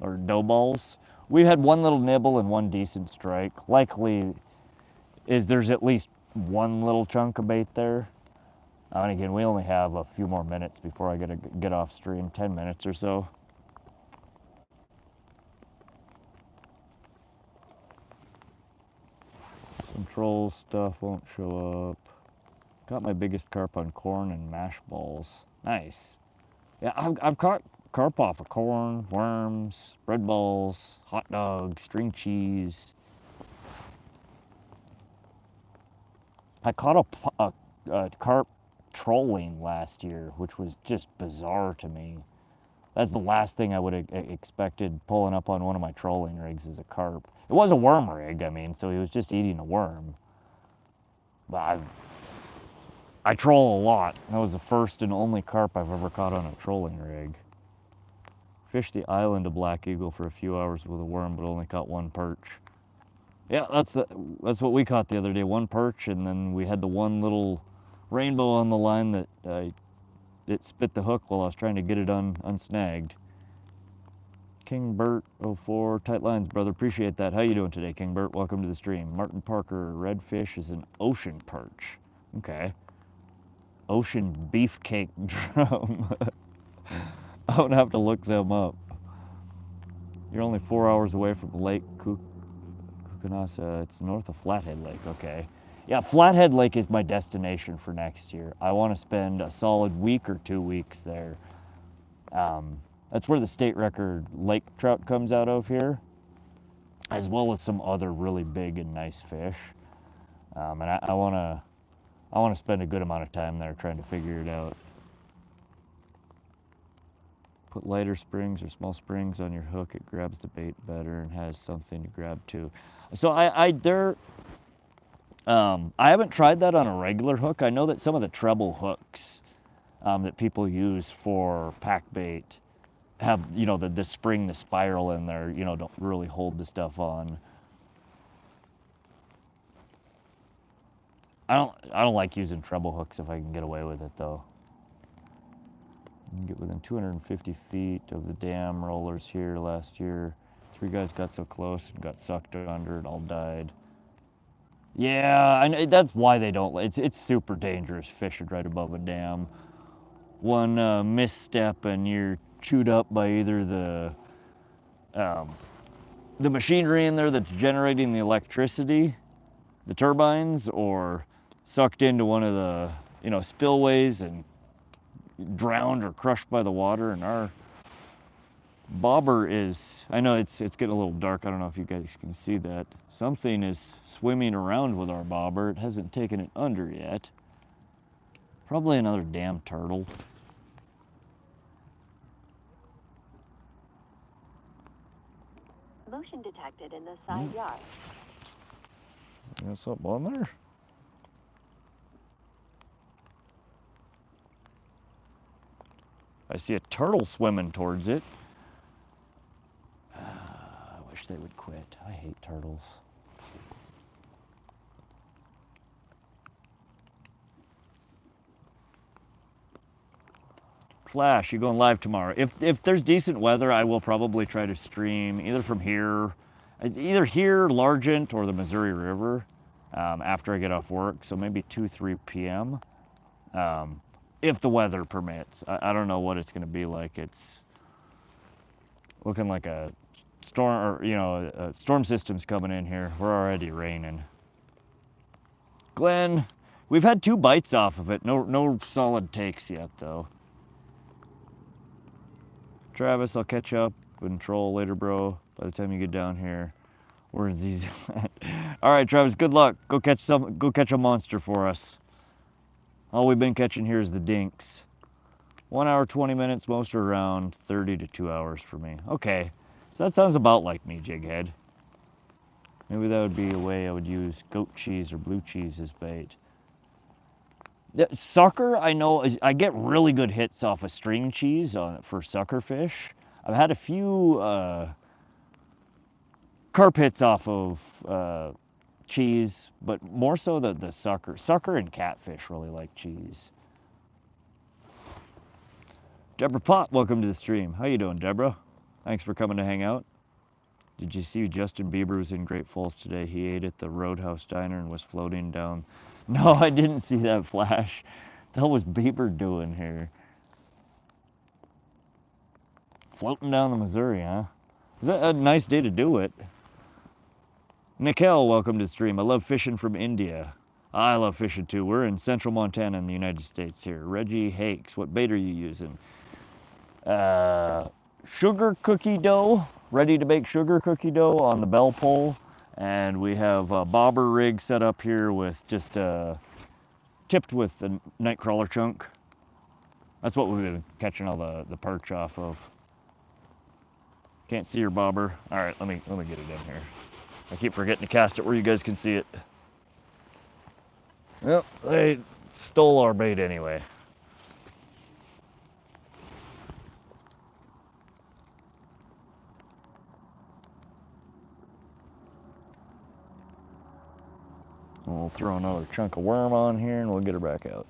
or dough balls. We had one little nibble and one decent strike. Likely is there's at least one little chunk of bait there. And again, we only have a few more minutes before I gotta get off stream, 10 minutes or so. Control stuff won't show up. Got my biggest carp on corn and mash balls. Nice. Yeah, I've caught carp off of corn, worms, bread balls, hot dogs, string cheese. I caught a carp trolling last year, which was just bizarre to me. That's the last thing I would have expected pulling up on one of my trolling rigs as a carp. It was a worm rig, I mean, so he was just eating a worm. But I troll a lot. That was the first and only carp I've ever caught on a trolling rig. Fished the island of Black Eagle for a few hours with a worm, but only caught one perch. Yeah, that's what we caught the other day, one perch, and then we had the one little rainbow on the line that it spit the hook while I was trying to get it unsnagged. King Bert 04, tight lines, brother. Appreciate that. How you doing today, King Bert? Welcome to the stream. Martin Parker, redfish is an ocean perch. Okay. Ocean beefcake drum. I would have to look them up. You're only 4 hours away from Lake Kukanasa. It's north of Flathead Lake. Okay. Yeah, Flathead Lake is my destination for next year. I want to spend a solid week or 2 weeks there. That's where the state record lake trout comes out of here, as well as some other really big and nice fish. And I want to spend a good amount of time there trying to figure it out. Put lighter springs or small springs on your hook. It grabs the bait better and has something to grab too. So I haven't tried that on a regular hook. I know that some of the treble hooks that people use for pack bait have, you know, the spring, the spiral in there, you know, don't really hold the stuff on. I don't like using treble hooks if I can get away with it though. You can get within 250 feet of the dam rollers here last year. 3 guys got so close and got sucked under and all died. Yeah, and that's why they don't. It's super dangerous fishing right above a dam. One misstep and you're chewed up by either the machinery in there that's generating the electricity, the turbines, or sucked into one of the, you know, spillways and drowned or crushed by the water. And our bobber is, I know it's getting a little dark. I don't know if you guys can see that. Something is swimming around with our bobber. It hasn't taken it under yet. Probably another damn turtle. Motion detected in the side yard. Got something on there? I see a turtle swimming towards it. I wish they would quit. I hate turtles. Flash, you going live tomorrow? If there's decent weather, I will probably try to stream either from here, Largent, or the Missouri River after I get off work. So maybe 2-3 p.m. If the weather permits. I don't know what it's going to be like. It's looking like a storm, or you know, storm system's coming in here. We're already raining. Glenn, we've had 2 bites off of it. No solid takes yet though. Travis, I'll catch up and troll later, bro. By the time you get down here, we're in ZZ. All right, Travis. Good luck. Go catch a monster for us. All we've been catching here is the dinks. 1 hour, 20 minutes. Most are around 30 to 2 hours for me. Okay, so that sounds about like me, Jighead. Maybe that would be a way I would use goat cheese or blue cheese as bait. Sucker, I know, I get really good hits off of string cheese for sucker fish. I've had a few carp hits off of cheese, but more so the sucker. Sucker and catfish really like cheese. Deborah Pott, welcome to the stream. How you doing, Deborah? Thanks for coming to hang out. Did you see Justin Bieber was in Great Falls today? He ate at the Roadhouse Diner and was floating down. No, I didn't see that flash. The hell was Bieber doing here? Floating down the Missouri, huh? Is that a nice day to do it? Nikhil, welcome to the stream. I love fishing from India. I love fishing too. We're in central Montana in the United States here. Reggie Hakes, what bait are you using? Sugar cookie dough, ready to bake sugar cookie dough on the bell pole. And we have a bobber rig set up here with just tipped with a nightcrawler chunk. That's what we've been catching all the perch off of. Can't see your bobber. All right, let me get it in here. I keep forgetting to cast it where you guys can see it. Well, they stole our bait anyway. We'll throw another chunk of worm on here and we'll get her back out.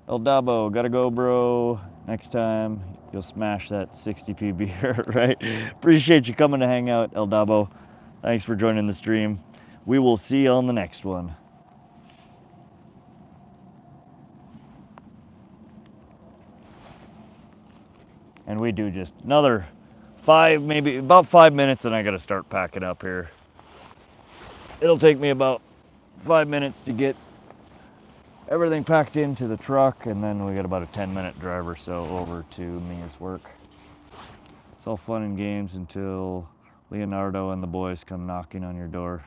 El Dabo, gotta go, bro. Next time you'll smash that 60p beer, right? Appreciate you coming to hang out, El Dabo. Thanks for joining the stream. We will see you on the next one. And we do just another maybe about 5 minutes, and I gotta start packing up here. It'll take me about 5 minutes to get everything packed into the truck, and then we got about a 10-minute drive or so over to Mia's work. It's all fun and games until Leonardo and the boys come knocking on your door.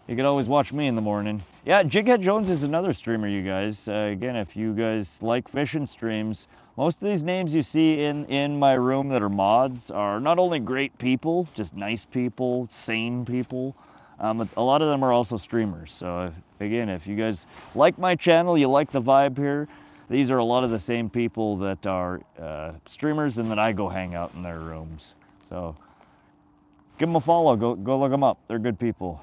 You can always watch me in the morning. Yeah, Jighead Jones is another streamer, you guys. Again, if you guys like fishing streams, most of these names you see in my room that are mods are not only great people, just nice people, sane people, but a lot of them are also streamers. So again, if you guys like my channel, you like the vibe here, these are a lot of the same people that are streamers and that I go hang out in their rooms. So give them a follow, go look them up. They're good people.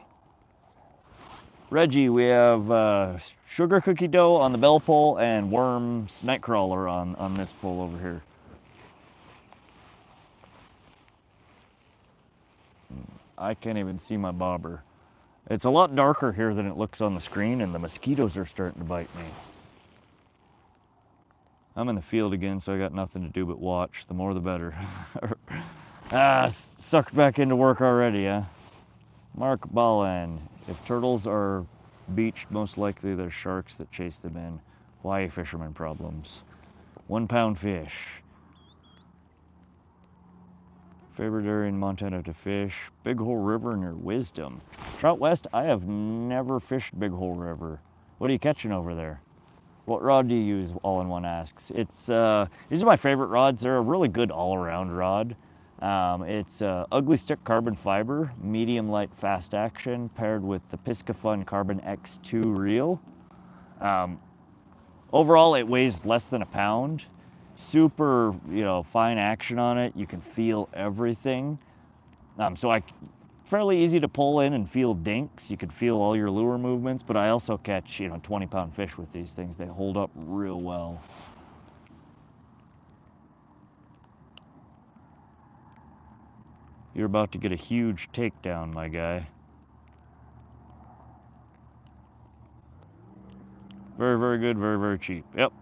Reggie, we have sugar cookie dough on the bell pole and worms nightcrawler on this pole over here. I can't even see my bobber. It's a lot darker here than it looks on the screen, and the mosquitoes are starting to bite me. I'm in the field again, so I got nothing to do but watch. The more the better. Sucked back into work already, huh? Mark Ballan, if turtles are beached, most likely they're sharks that chase them in. Hawaii fisherman problems. 1 pound fish. Favorite area in Montana to fish? Big Hole River near Wisdom. Trout West, I have never fished Big Hole River. What are you catching over there? What rod do you use? All-in-One asks. These are my favorite rods. They're a really good all-around rod. It's ugly stick carbon fiber, medium light fast action, paired with the Piscafun Carbon X2 reel. Overall, it weighs less than a pound. Super, fine action on it. You can feel everything. Fairly easy to pull in and feel dinks. You can feel all your lure movements, but I also catch, 20-pound fish with these things. They hold up real well. You're about to get a huge takedown, my guy. Very, very good, very, very cheap. Yep,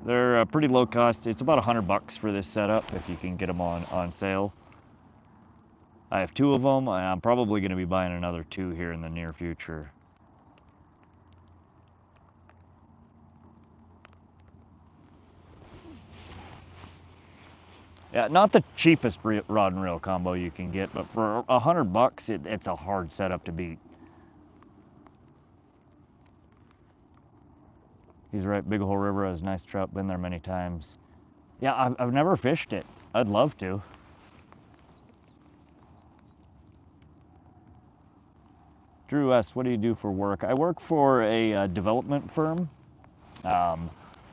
they're pretty low cost. It's about $100 for this setup if you can get them on sale. I have 2 of them. I'm probably going to be buying another 2 here in the near future. Yeah, not the cheapest rod and reel combo you can get, but for $100, it's a hard setup to beat. He's right, Big Hole River has nice trout, been there many times. Yeah, I've never fished it. I'd love to. Drew S., what do you do for work? I work for a development firm.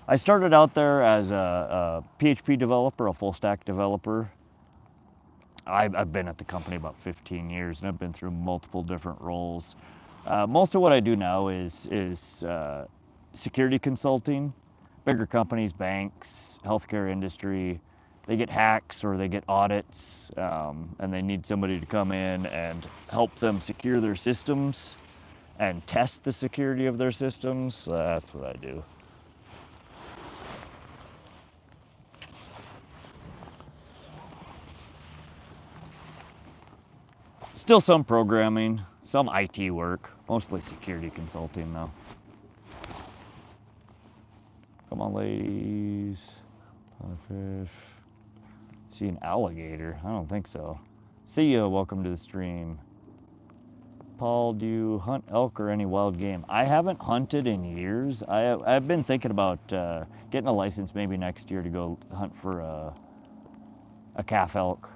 I started out there as a PHP developer, a full stack developer. I've been at the company about 15 years, and I've been through multiple different roles. Most of what I do now is security consulting. Bigger companies, banks, healthcare industry, they get hacks or they get audits, and they need somebody to come in and help them secure their systems and test the security of their systems. So that's what I do. Still some programming, some IT work, mostly security consulting though. Come on, ladies. Pond fish. See an alligator? I don't think so. See ya. Welcome to the stream. Paul, do you hunt elk or any wild game? I haven't hunted in years. I've been thinking about getting a license maybe next year to go hunt for a calf elk.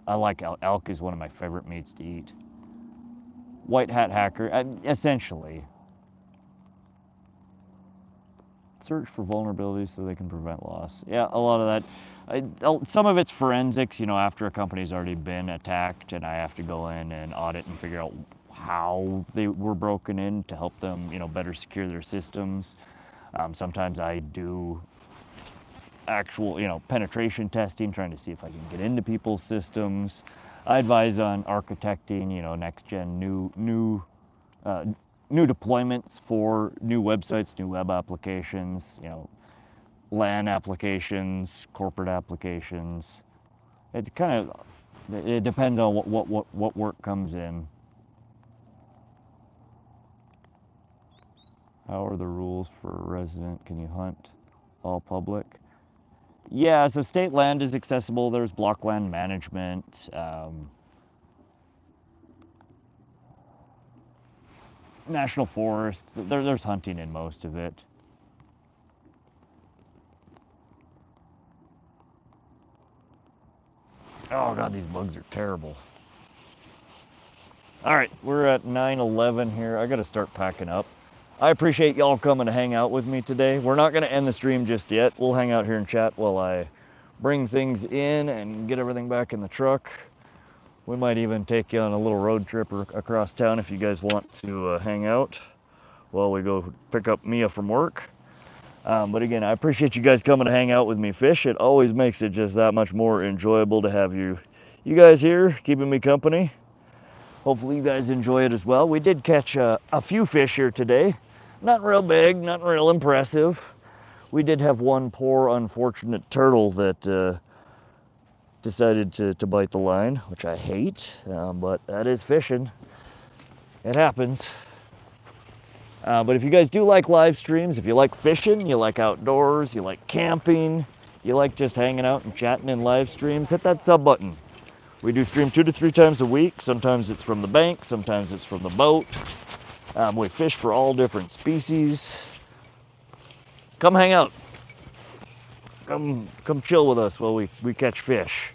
I like elk. Elk is one of my favorite meats to eat. White hat hacker, essentially. Search for vulnerabilities so they can prevent loss. Yeah, a lot of that. Some of it's forensics, you know, after a company's already been attacked and I have to go in and audit and figure out how they were broken in to help them, you know, better secure their systems. Sometimes I do actual, you know, penetration testing, trying to see if I can get into people's systems. I advise on architecting, you know, next gen new deployments for new websites, new web applications, you know, LAN applications, corporate applications. It kind of, it depends on what work comes in. How are the rules for a resident? Can you hunt all public? Yeah, so state land is accessible. There's block land management. National forests. There's hunting in most of it. Oh god, these bugs are terrible. All right, we're at 9:11 here. I got to start packing up. I appreciate y'all coming to hang out with me today. We're not going to end the stream just yet. We'll hang out here and chat while I bring things in and get everything back in the truck. We might even take you on a little road trip across town if you guys want to hang out while we go pick up Mia from work. But again, I appreciate you guys coming to hang out with me fish. It always makes it just that much more enjoyable to have you guys here keeping me company. Hopefully you guys enjoy it as well. We did catch a few fish here today. Not real big, not real impressive. We did have one poor unfortunate turtle that decided to bite the line, which I hate, but that is fishing. It happens. But if you guys do like live streams, if you like fishing, you like outdoors, you like camping, you like just hanging out and chatting in live streams, hit that sub button. We do stream 2 to 3 times a week. Sometimes it's from the bank, sometimes it's from the boat. We fish for all different species. Come hang out. Come chill with us while we catch fish.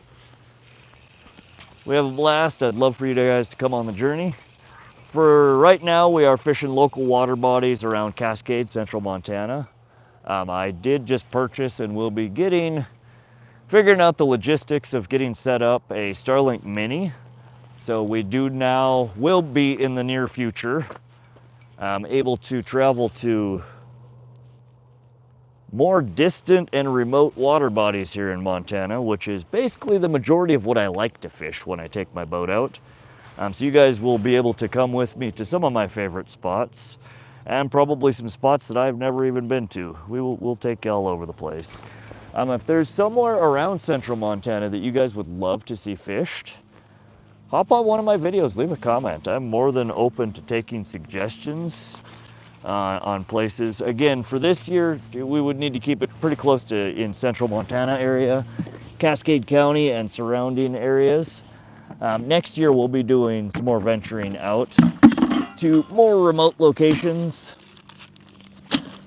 We have a blast. I'd love for you guys to come on the journey. For right now, we are fishing local water bodies around Cascade, central Montana. I did just purchase and will be figuring out the logistics of getting set up a Starlink Mini. So we will be in the near future able to travel to more distant and remote water bodies here in Montana, which is basically the majority of what I like to fish when I take my boat out. So you guys will be able to come with me to some of my favorite spots and probably some spots that I've never even been to. We'll take you all over the place. If there's somewhere around central Montana that you guys would love to see fished, hop on one of my videos, leave a comment. I'm more than open to taking suggestions on places. Again, for this year, we would need to keep it pretty close to in central Montana area, Cascade County and surrounding areas. Next year, we'll be doing some more venturing out to more remote locations,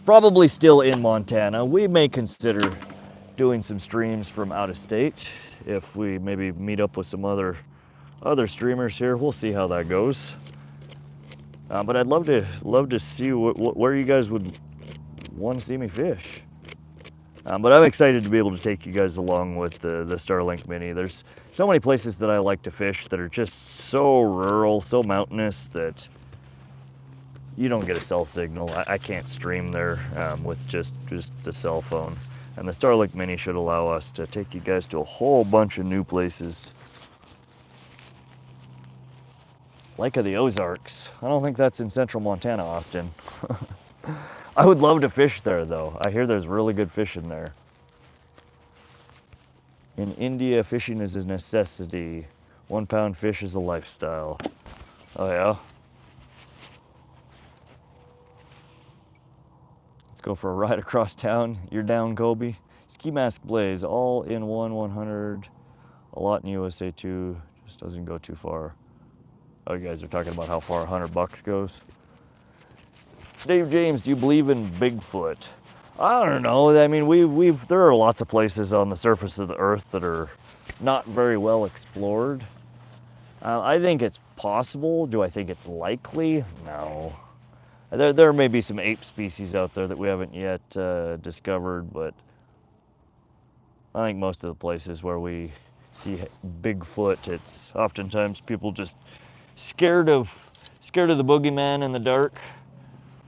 probably still in Montana. We may consider doing some streams from out of state if we maybe meet up with some other streamers here. We'll see how that goes. But I'd love to see where you guys would want to see me fish. But I'm excited to be able to take you guys along with the Starlink Mini. There's so many places that I like to fish that are just so rural, so mountainous that you don't get a cell signal. I can't stream there with just the cell phone. And the Starlink Mini should allow us to take you guys to a whole bunch of new places. Lake of the Ozarks. I don't think that's in central Montana, Austin. I would love to fish there though. I hear there's really good fishing there. In India, fishing is a necessity. 1 pound fish is a lifestyle. Oh yeah? Let's go for a ride across town. You're down, Kobe. Ski mask blaze, all in 100. A lot in USA too. Just doesn't go too far. Oh, you guys are talking about how far $100 goes. Dave James, do you believe in Bigfoot? I don't know. I mean, there are lots of places on the surface of the earth that are not very well explored. I think it's possible. Do I think it's likely? No. There may be some ape species out there that we haven't yet discovered, but I think most of the places where we see Bigfoot, it's oftentimes people just scared of the boogeyman in the dark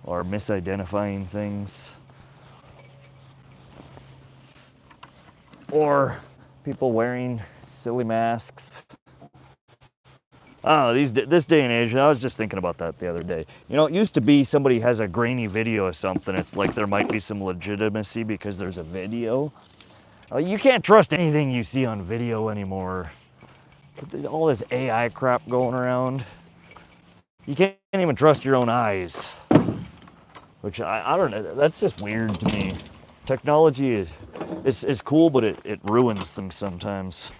or misidentifying things. Or people wearing silly masks. Oh, this day and age, I was just thinking about that the other day. You know, it used to be somebody has a grainy video of something, it's like there might be some legitimacy because there's a video. You can't trust anything you see on video anymore. There's all this AI crap going around. You can't even trust your own eyes. Which, I don't know, that's just weird to me. Technology is cool, but it ruins things sometimes.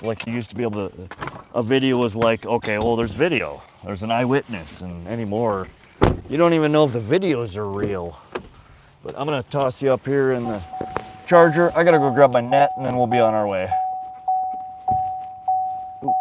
Like you used to be able to, a video was like, okay, well there's video, there's an eyewitness, and anymore, you don't even know if the videos are real. But I'm gonna toss you up here in the charger. I gotta go grab my net and then we'll be on our way. Ooh.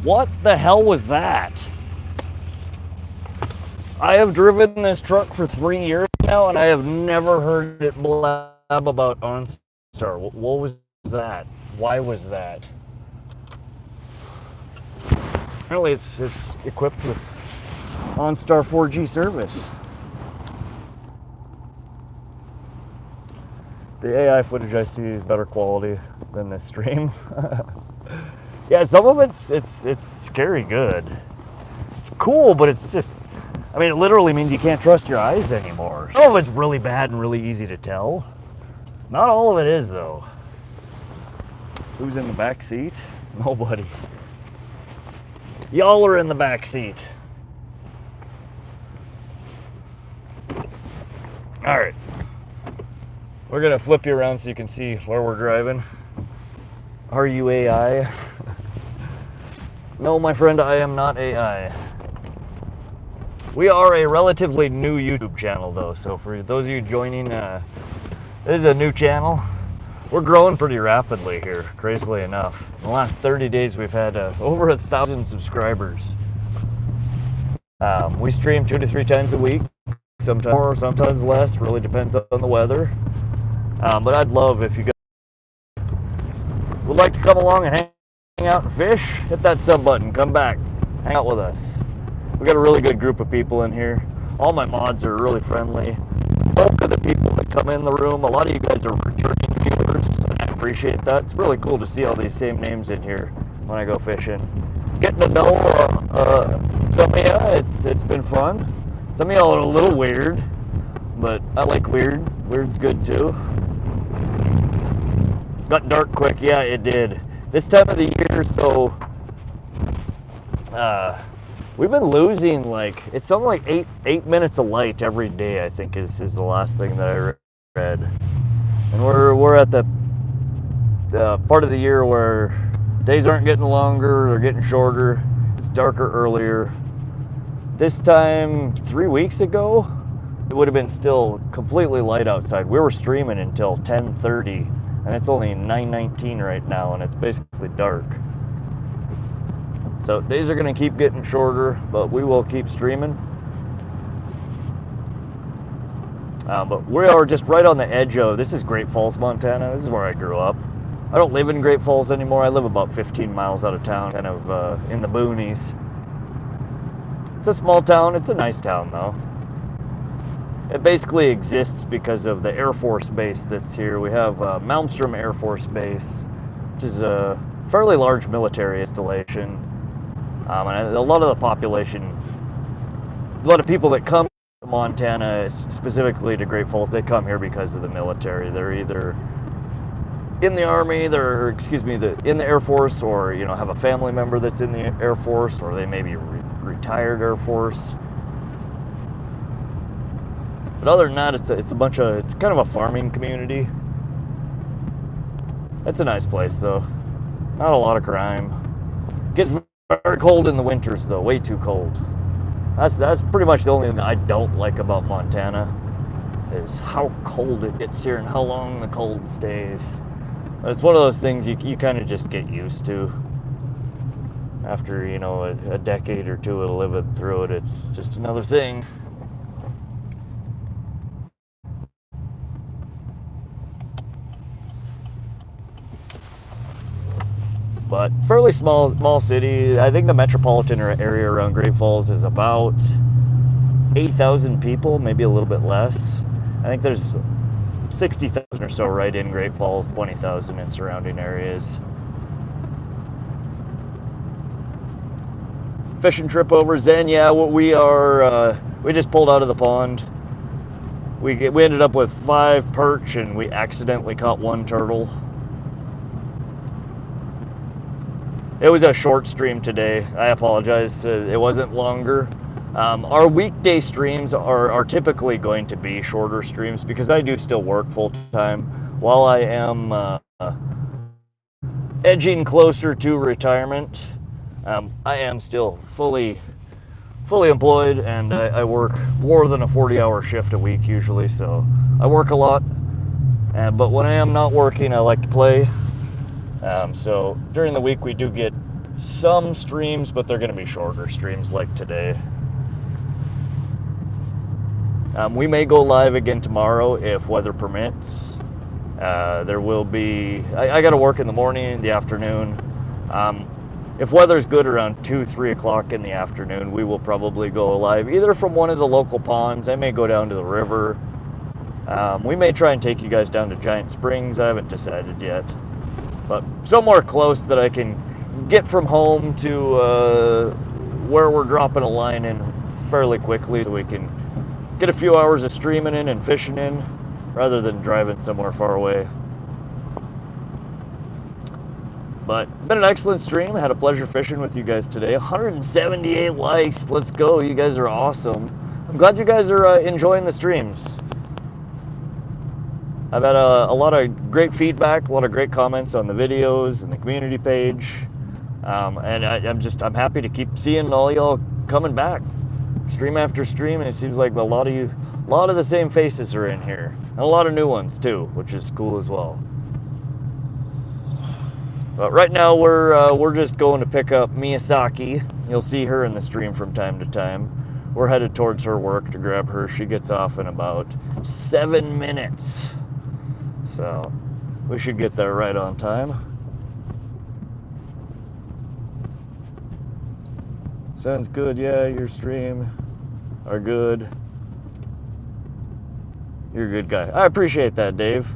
What the hell was that? I have driven this truck for 3 years now and I have never heard it blab about OnStar. What was that? Why was that? Apparently it's equipped with OnStar 4G service. The AI footage I see is better quality than this stream. Yeah, some of it's scary good. It's cool, but it's just, I mean, it literally means you can't trust your eyes anymore. Some of it's really bad and really easy to tell. Not all of it is, though. Who's in the back seat? Nobody. Y'all are in the back seat. All right. We're gonna flip you around so you can see where we're driving. Are you AI? No, my friend, I am not AI. We are a relatively new YouTube channel, though, so for those of you joining, this is a new channel. We're growing pretty rapidly here, crazily enough. In the last 30 days, we've had over 1,000 subscribers. We stream 2 to 3 times a week, sometimes more, sometimes less, really depends on the weather. But I'd love if you guys would like to come along and hang out and fish, hit that sub button, come back, hang out with us. We got a really good group of people in here. All my mods are really friendly. Bulk of the people that come in the room, a lot of you guys are returning viewers, and I appreciate that. It's really cool to see all these same names in here when I go fishing. Getting to know some of you, it's been fun. Some of y'all are a little weird, but I like weird. Weird's good too. Got dark quick, yeah, it did. This time of the year, so we've been losing like, it's something like eight minutes of light every day, I think is the last thing that I read. And we're at the part of the year where days aren't getting longer, they're getting shorter. It's darker earlier. This time 3 weeks ago, it would have been still completely light outside. We were streaming until 10:30, and it's only 9:19 right now, and it's basically dark. So days are going to keep getting shorter, but we will keep streaming. But we are just right on the edge of, this is Great Falls, Montana. This is where I grew up. I don't live in Great Falls anymore. I live about 15 miles out of town, kind of in the boonies. It's a small town. It's a nice town, though. It basically exists because of the Air Force base that's here. We have Malmstrom Air Force Base, which is a fairly large military installation. And a lot of the population, a lot of people that come to Montana, specifically to Great Falls, they come here because of the military. They're either in the Army, in the Air Force, or have a family member that's in the Air Force, or they may be retired Air Force. But other than that, it's kind of a farming community. It's a nice place though. Not a lot of crime. Gets very cold in the winters though, way too cold. That's pretty much the only thing I don't like about Montana, is how cold it gets here and how long the cold stays. But it's one of those things you kind of just get used to. After a decade or two of living through it, it's just another thing. But fairly small city. I think the metropolitan area around Great Falls is about 80,000 people, maybe a little bit less. I think there's 60,000 or so right in Great Falls, 20,000 in surrounding areas. Fishing trip over Zen. Yeah, we just pulled out of the pond. We ended up with 5 perch, and we accidentally caught 1 turtle. It was a short stream today. I apologize. It wasn't longer. Our weekday streams are typically going to be shorter streams because I do still work full time. While I am edging closer to retirement, I am still fully employed, and I work more than a 40-hour shift a week usually, so I work a lot. But when I am not working, I like to play. So during the week we do get some streams, but they're going to be shorter streams like today. We may go live again tomorrow if weather permits. There will be, I got to work in the morning, the afternoon. If weather's good around 2-3 o'clock in the afternoon, we will probably go live either from one of the local ponds. I may go down to the river. We may try and take you guys down to Giant Springs. I haven't decided yet. But somewhere close that I can get from home to where we're dropping a line in fairly quickly, so we can get a few hours of streaming in and fishing in rather than driving somewhere far away. But been an excellent stream. I had a pleasure fishing with you guys today. 178 likes. Let's go. You guys are awesome. I'm glad you guys are enjoying the streams. I've had a lot of great feedback, a lot of great comments on the videos and the community page, and I'm happy to keep seeing all y'all coming back, stream after stream, and it seems like a lot of the same faces are in here, and a lot of new ones too, which is cool as well. But right now we're just going to pick up Miyazaki. You'll see her in the stream from time to time. We're headed towards her work to grab her. She gets off in about 7 minutes. So we should get there right on time. Sounds good. Yeah, your stream are good. You're a good guy. I appreciate that, Dave.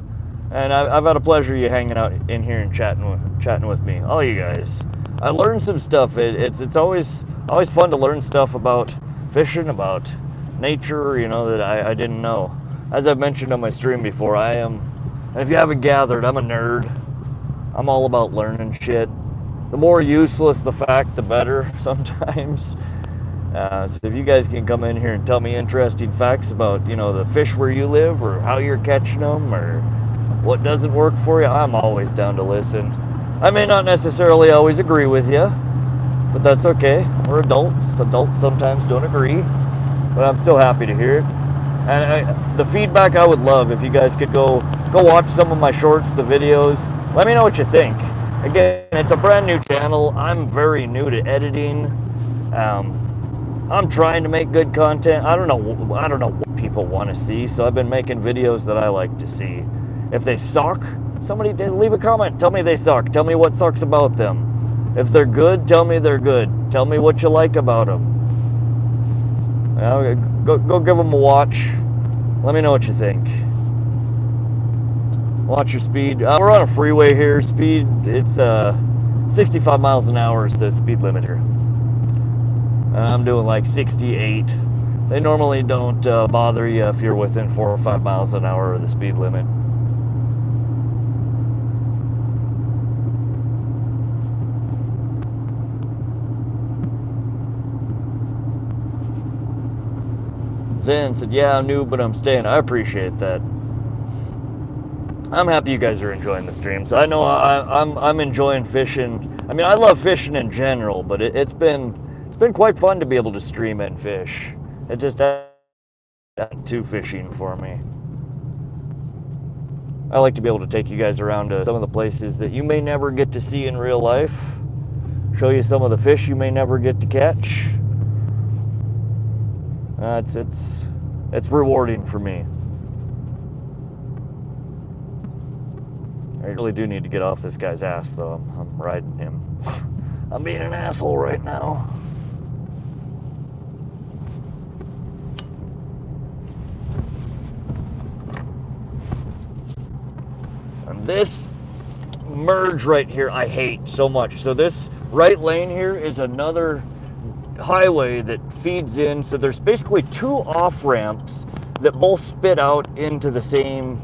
And I've had a pleasure you hanging out in here and chatting with me, all you guys. I learned some stuff. It's always fun to learn stuff about fishing, about nature, that I didn't know. As I've mentioned on my stream before, and if you haven't gathered, I'm a nerd. I'm all about learning shit. The more useless the fact, the better sometimes. So if you guys can come in here and tell me interesting facts about, the fish where you live, or how you're catching them, or what doesn't work for you, I'm always down to listen. I may not necessarily always agree with you, but that's okay. We're adults. Adults sometimes don't agree, but I'm still happy to hear it. And the feedback I would love if you guys could go watch some of my shorts, the videos. Let me know what you think. Again, it's a brand new channel. I'm very new to editing. I'm trying to make good content. I don't know what people want to see, so I've been making videos that I like to see. If they suck, somebody leave a comment. Tell me they suck. Tell me what sucks about them. If they're good, tell me they're good. Tell me what you like about them. Go give them a watch. Let me know what you think. Watch your speed. We're on a freeway here. Speed, it's 65 miles an hour is the speed limit here. I'm doing like 68. They normally don't bother you if you're within 4 or 5 miles an hour of the speed limit. Zen said, yeah, I'm new, but I'm staying. I appreciate that. I'm happy you guys are enjoying the stream. So I know I'm enjoying fishing. I mean, I love fishing in general, but it's been quite fun to be able to stream and fish. It just added to fishing for me. I like to be able to take you guys around to some of the places that you may never get to see in real life. Show you some of the fish you may never get to catch. It's rewarding for me. I really do need to get off this guy's ass, though. I'm riding him. I'm being an asshole right now. And this merge right here, I hate so much. So this right lane here is another highway that feeds in. So there's basically two off ramps that both spit out into the same.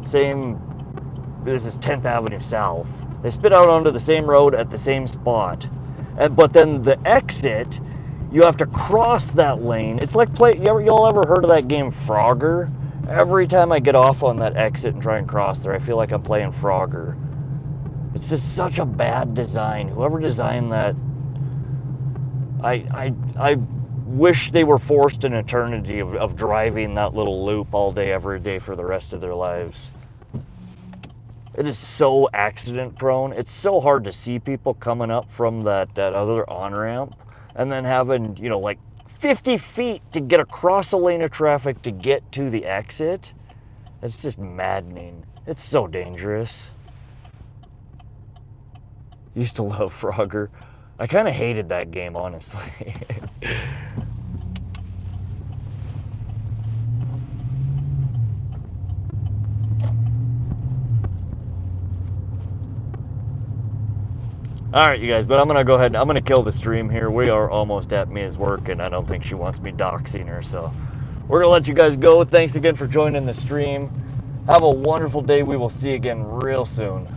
This is 10th Avenue South. They spit out onto the same road at the same spot, but then the exit, you have to cross that lane. It's like y'all ever heard of that game Frogger? Every time I get off on that exit and try and cross there, I feel like I'm playing Frogger. It's just such a bad design. Whoever designed that, I wish they were forced an eternity of driving that little loop all day, every day for the rest of their lives. It is so accident prone. It's so hard to see people coming up from that other on-ramp and then having, like 50 feet to get across a lane of traffic to get to the exit. It's just maddening. It's so dangerous. Used to love Frogger. I kind of hated that game, honestly. Alright, you guys, but I'm going to go ahead and I'm going to kill the stream here. We are almost at Mia's work, and I don't think she wants me doxing her, so we're going to let you guys go. Thanks again for joining the stream. Have a wonderful day. We will see you again real soon.